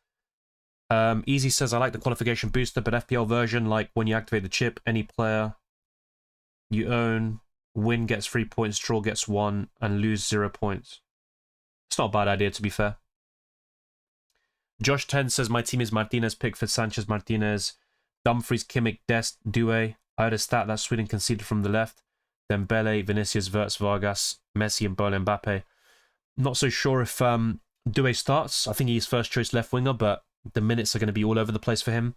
Easy says, I like the qualification booster, but FPL version, like when you activate the chip, any player you own, win gets 3 points, draw gets 1, and lose 0 points. It's not a bad idea, to be fair. Josh 10 says, my team is Martinez, Pickford, Sanchez, Martinez, Dumfries, Kimmich, Dest, Doué. I heard a stat that Sweden conceded from the left. Dembele, Vinicius, Wirtz, Vargas, Messi, and Mbappe. Mbappe. Not so sure if Doué starts. I think he's first choice left winger, but the minutes are going to be all over the place for him.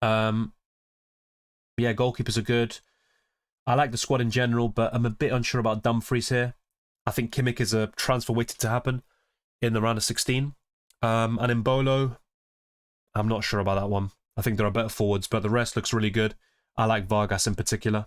Yeah, goalkeepers are good. I like the squad in general, but I'm a bit unsure about Dumfries here. I think Kimmich is a transfer waiting to happen in the round of 16. And Mbolo, I'm not sure about that one. I think there are better forwards, but the rest looks really good. I like Vargas in particular.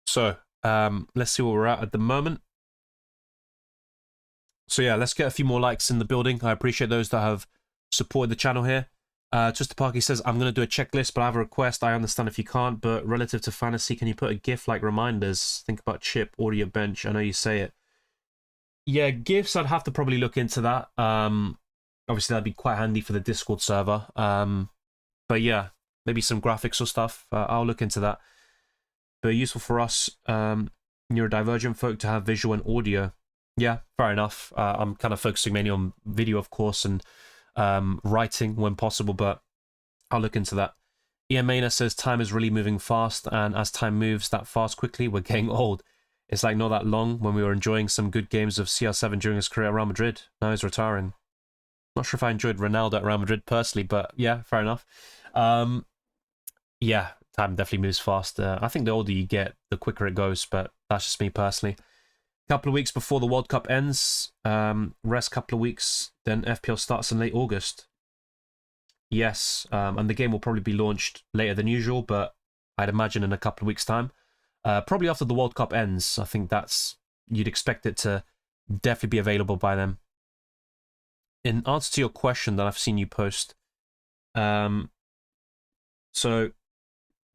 So, let's see where we're at the moment. So yeah, let's get a few more likes in the building. I appreciate those that have supported the channel here. Twister Parky says, I'm going to do a checklist, but I have a request. I understand if you can't, but relative to fantasy, can you put a GIF like reminders? Think about chip, order your bench. I know you say it. Yeah, GIFs, I'd have to probably look into that. Obviously, that'd be quite handy for the Discord server. But yeah, maybe some graphics or stuff. I'll look into that. But useful for us neurodivergent folk to have visual and audio. Yeah, fair enough. I'm kind of focusing mainly on video, of course, and writing when possible, but I'll look into that. Ian Maynard says, time is really moving fast, and as time moves that fast quickly, we're getting old. It's like not that long when we were enjoying some good games of CR7 during his career at Real Madrid. Now he's retiring. Not sure if I enjoyed Ronaldo at Real Madrid personally, but yeah, fair enough. Yeah, time definitely moves fast. I think the older you get, the quicker it goes, but that's just me personally. A couple of weeks before the World Cup ends, rest couple of weeks, then FPL starts in late August. Yes, and the game will probably be launched later than usual, but I'd imagine in a couple of weeks' time. Probably after the World Cup ends. I think you'd expect it to definitely be available by then. In answer to your question that I've seen you post, so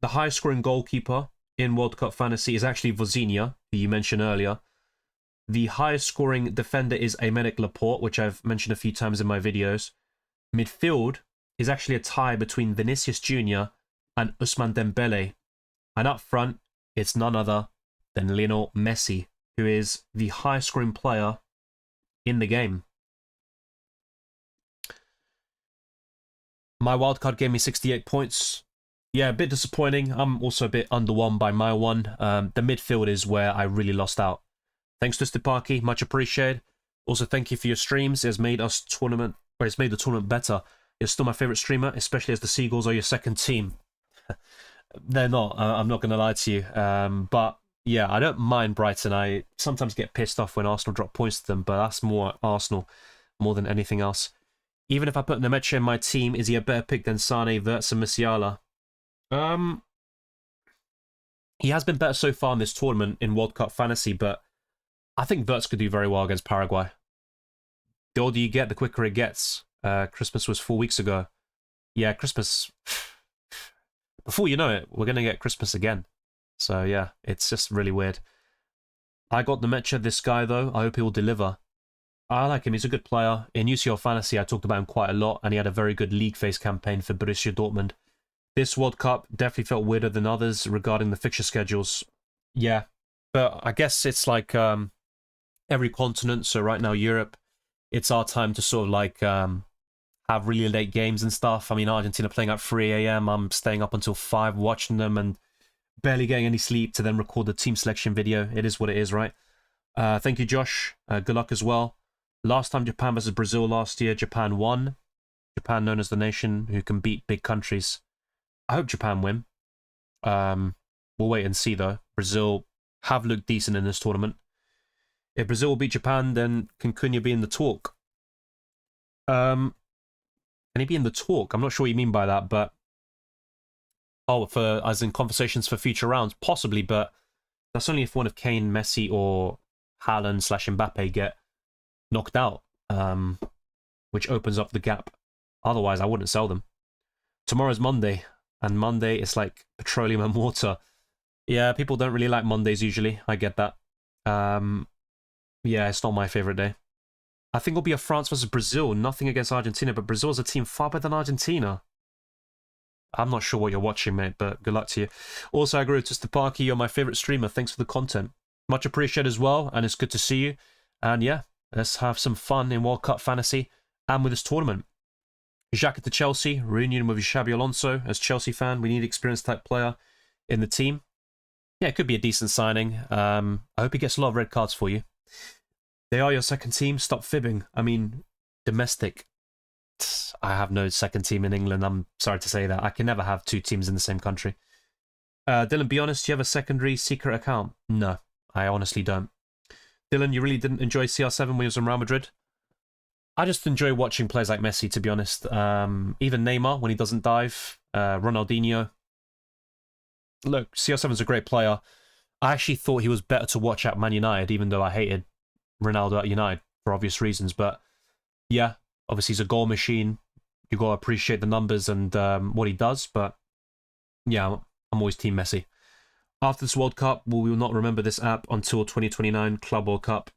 the highest scoring goalkeeper in World Cup Fantasy is actually Vozinha, who you mentioned earlier. The highest scoring defender is Aymeric Laporte, which I've mentioned a few times in my videos. Midfield is actually a tie between Vinicius Jr. and Ousmane Dembele. And up front, it's none other than Lionel Messi, who is the highest scoring player in the game. My wildcard gave me 68 points. Yeah, a bit disappointing. I'm also a bit underwhelmed by my one. The midfield is where I really lost out. Thanks to Stipaki, much appreciated. Also, thank you for your streams. It has made the tournament better. You're still my favorite streamer, especially as the Seagulls are your second team. They're not. I'm not going to lie to you. But yeah, I don't mind Brighton. I sometimes get pissed off when Arsenal drop points to them, but that's more Arsenal more than anything else. Even if I put Nemecha in my team, is he a better pick than Sane, Wirtz and Musiala? He has been better so far in this tournament in World Cup Fantasy, but I think Wirtz could do very well against Paraguay. The older you get, the quicker it gets. Christmas was 4 weeks ago. Yeah, Christmas. Before you know it, we're going to get Christmas again. So yeah, it's just really weird. I got the Mecha, this guy though. I hope he will deliver. I like him. He's a good player. In UCL Fantasy, I talked about him quite a lot, and he had a very good league phase campaign for Borussia Dortmund. This World Cup definitely felt weirder than others regarding the fixture schedules. Yeah, but I guess it's like every continent. So right now, Europe, it's our time to sort of like have really late games and stuff. I mean, Argentina playing at 3 a.m. I'm staying up until 5 watching them and barely getting any sleep to then record the team selection video. It is what it is, right? Thank you, Josh. Good luck as well. Last time Japan versus Brazil last year, Japan won. Japan known as the nation who can beat big countries. I hope Japan win. We'll wait and see though. Brazil have looked decent in this tournament. If Brazil will beat Japan, then can Cunha be in the talk? Can he be in the talk? I'm not sure what you mean by that, but for as in conversations for future rounds, possibly, but that's only if one of Kane, Messi, or Haaland / Mbappe get knocked out, which opens up the gap. Otherwise, I wouldn't sell them. Tomorrow's Monday, and Monday is like petroleum and water. Yeah, people don't really like Mondays usually. I get that. Yeah, it's not my favorite day. I think it'll be a France versus Brazil. Nothing against Argentina, but Brazil is a team far better than Argentina. I'm not sure what you're watching, mate, but good luck to you. Also, I agree with Stepaki. You're my favorite streamer. Thanks for the content. Much appreciated as well, and it's good to see you. And yeah, let's have some fun in World Cup Fantasy and with this tournament. Xhaka to Chelsea, reunion with Xabi Alonso. As Chelsea fan, we need experienced type player in the team. Yeah, it could be a decent signing. I hope he gets a lot of red cards for you. They are your second team. Stop fibbing. I mean, domestic. I have no second team in England. I'm sorry to say that. I can never have 2 teams in the same country. Dylan, be honest, do you have a secondary secret account? No, I honestly don't. Dylan, you really didn't enjoy CR7 when you was in Real Madrid? I just enjoy watching players like Messi, to be honest. Even Neymar, when he doesn't dive. Ronaldinho. Look, CR7's a great player. I actually thought he was better to watch at Man United, even though I hated Ronaldo at United for obvious reasons. But yeah, obviously he's a goal machine. You got to appreciate the numbers and what he does. But yeah, I'm always Team Messi. After this World Cup, we will not remember this app until 2029 Club World Cup.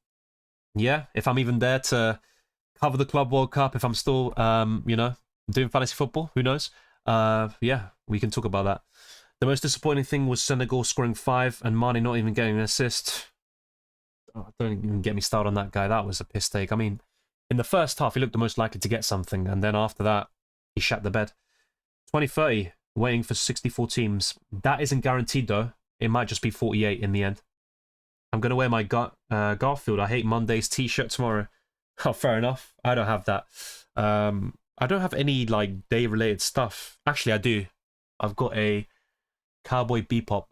Yeah, if I'm even there to cover the Club World Cup, if I'm still, you know, doing fantasy football, who knows? Yeah, we can talk about that. The most disappointing thing was Senegal scoring 5 and Mane not even getting an assist. Oh, don't even get me started on that guy. That was a piss take. I mean, in the first half, he looked the most likely to get something, and then after that, he shat the bed. 2030, waiting for 64 teams. That isn't guaranteed, though. It might just be 48 in the end. I'm going to wear my Garfield I Hate Mondays t-shirt tomorrow. Oh, fair enough. I don't have that. I don't have any, like, day-related stuff. Actually, I do. I've got a Cowboy Bebop.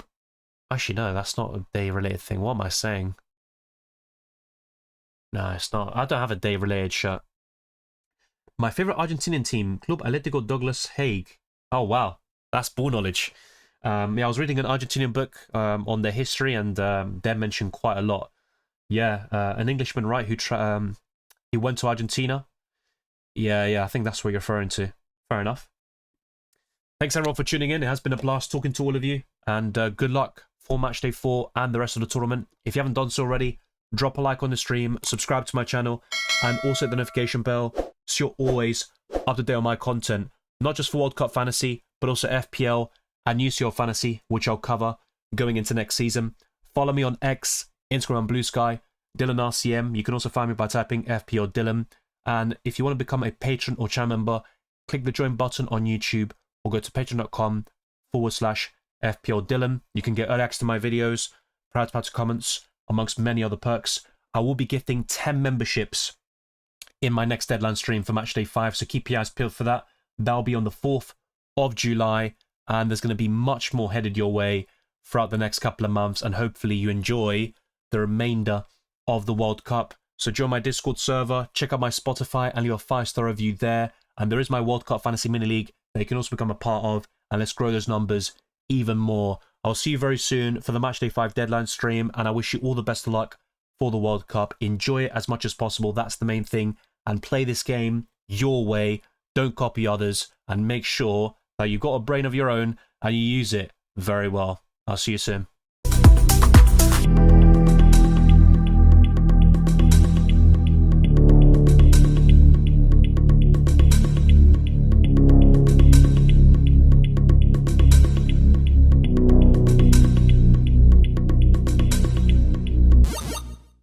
Actually, no, that's not a day-related thing. What am I saying? No, it's not. I don't have a day-related shirt. My favorite Argentinian team, Club Atlético Douglas Haig. Oh, wow. That's ball knowledge. Yeah, I was reading an Argentinian book on their history, and they're mentioned quite a lot. Yeah, an Englishman, right, who he went to Argentina. Yeah, I think that's what you're referring to. Fair enough. Thanks, everyone, for tuning in. It has been a blast talking to all of you, and good luck for Matchday 4 and the rest of the tournament. If you haven't done so already, drop a like on the stream, subscribe to my channel, and also hit the notification bell so you're always up to date on my content, not just for World Cup Fantasy, but also FPL and UCL Fantasy, which I'll cover going into next season. Follow me on X, Instagram, and Blue Sky, Dylan RCM. You can also find me by typing FPL Dylan. And if you want to become a patron or channel member, click the join button on YouTube or go to patreon.com/FPL Dylan. You can get early access to my videos, private comments, amongst many other perks. I will be gifting 10 memberships in my next deadline stream for Matchday 5, so keep your eyes peeled for that. That'll be on the 4th of July, and there's going to be much more headed your way throughout the next couple of months, and hopefully you enjoy the remainder of the World Cup. So join my Discord server, check out my Spotify, and leave a 5-star review there. And there is my World Cup Fantasy Mini League that you can also become a part of, and let's grow those numbers even more. I'll see you very soon for the Matchday 5 deadline stream, and I wish you all the best of luck for the World Cup. Enjoy it as much as possible. That's the main thing. And play this game your way. Don't copy others, and make sure that you've got a brain of your own and you use it very well. I'll see you soon.